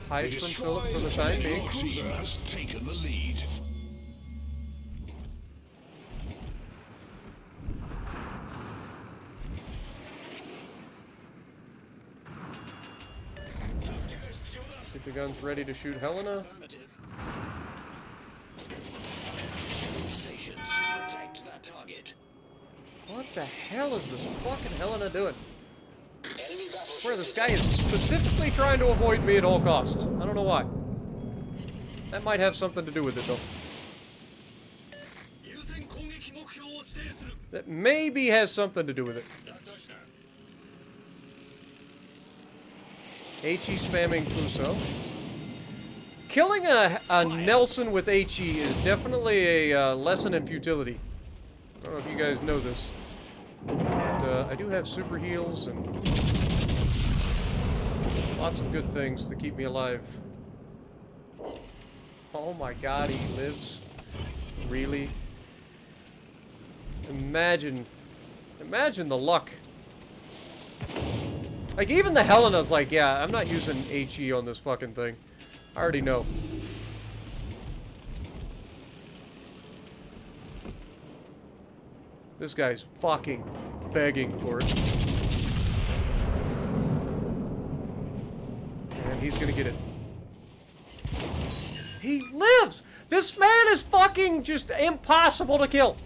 Hide from Philip for the time being. Your cruiser has taken the lead. Get the guns ready to shoot Helena. Stations, protect that target. What the hell is this fucking Helena doing? I swear this guy is specifically trying to avoid me at all costs. I don't know why. That might have something to do with it, though. That maybe has something to do with it. HE spamming Fuso. Killing a Nelson with HE is definitely a lesson in futility. I don't know if you guys know this. But I do have super heals and lots of good things to keep me alive. Oh my god, he lives. Really? Imagine the luck. Like, even the Helena's like, yeah, I'm not using HE on this fucking thing. I already know. This guy's fucking begging for it. And he's gonna get it. He lives! This man is fucking just impossible to kill.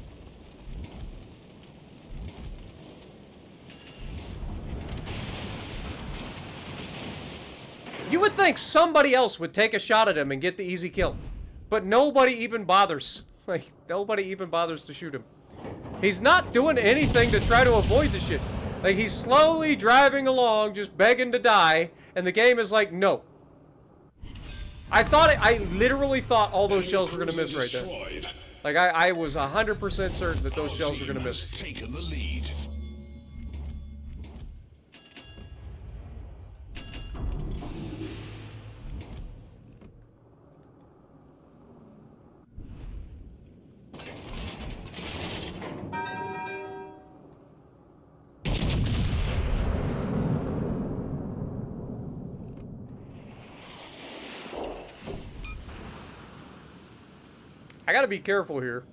You would think somebody else would take a shot at him and get the easy kill. But nobody even bothers. Like, nobody even bothers to shoot him. He's not doing anything to try to avoid the shit. Like, he's slowly driving along, just begging to die, and the game is like, no. I literally thought all those shells were gonna miss right there. Like, I was 100% certain that those shells were gonna miss. Taken the lead. I gotta be careful here.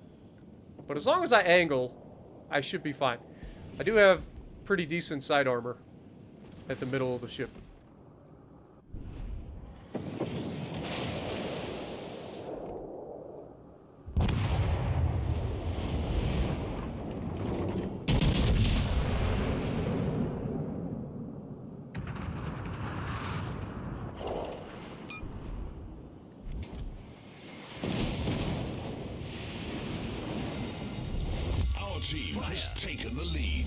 But as long as I angle, I should be fine. I do have pretty decent side armor at the middle of the ship. Our team has taken the lead.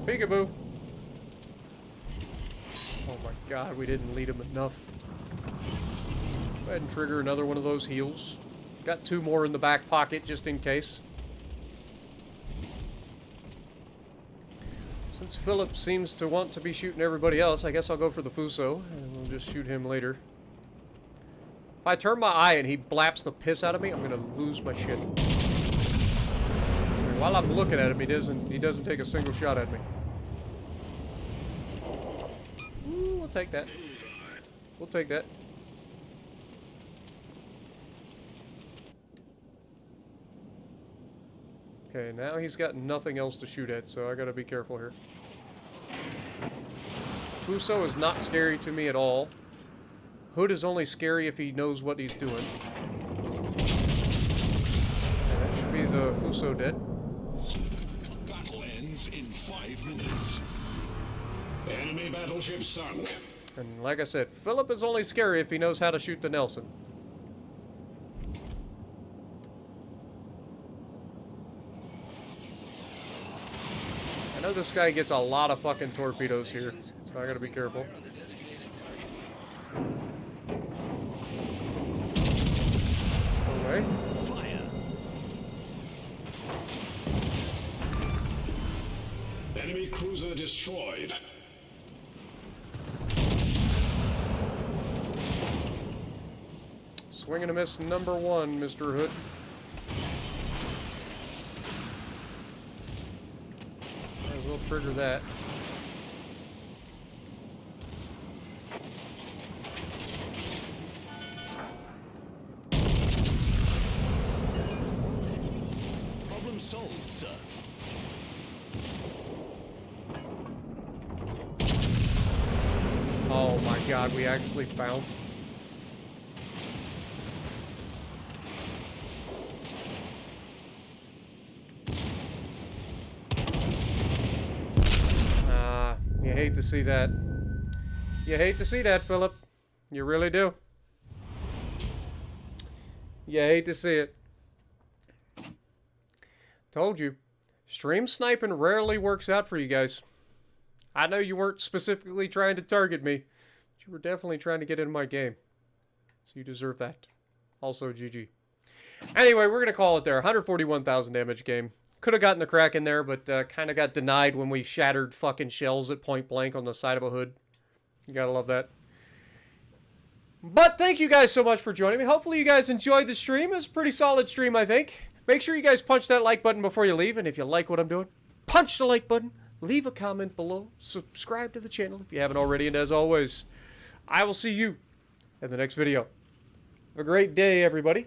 Peekaboo. Oh my god, we didn't lead him enough. Go ahead and trigger another one of those heals. Got 2 more in the back pocket just in case. Since Philip seems to want to be shooting everybody else, I guess I'll go for the Fuso, and we'll just shoot him later. If I turn my eye and he blaps the piss out of me, I'm gonna lose my shit. And while I'm looking at him, he doesn't take a single shot at me. Ooh, we'll take that. We'll take that. Okay, now he's got nothing else to shoot at, so I gotta be careful here. Fuso is not scary to me at all. Hood is only scary if he knows what he's doing. Okay, that should be the Fuso dead. Battle ends in 5 minutes. Enemy battleship sunk. And like I said, Philip is only scary if he knows how to shoot the Nelson. I know this guy gets a lot of fucking torpedoes here, so I gotta be careful. Fire on the designated target. Alright. Fire. Enemy cruiser destroyed. Swing and a miss number 1, Mr. Hood. Might as well trigger that. Problem solved, sir. Oh my god, we actually bounced. You hate to see that. You hate to see that, Philip. You really do. You hate to see it. Told you. Stream sniping rarely works out for you guys. I know you weren't specifically trying to target me, but you were definitely trying to get into my game. So you deserve that. Also, GG. Anyway, we're going to call it there. 141,000 damage game. Could have gotten the crack in there, but kind of got denied when we shattered fucking shells at point blank on the side of a hood. You gotta love that. But thank you guys so much for joining me. Hopefully you guys enjoyed the stream. It was a pretty solid stream, I think. Make sure you guys punch that like button before you leave. And if you like what I'm doing, punch the like button. Leave a comment below. Subscribe to the channel if you haven't already. And as always, I will see you in the next video. Have a great day, everybody.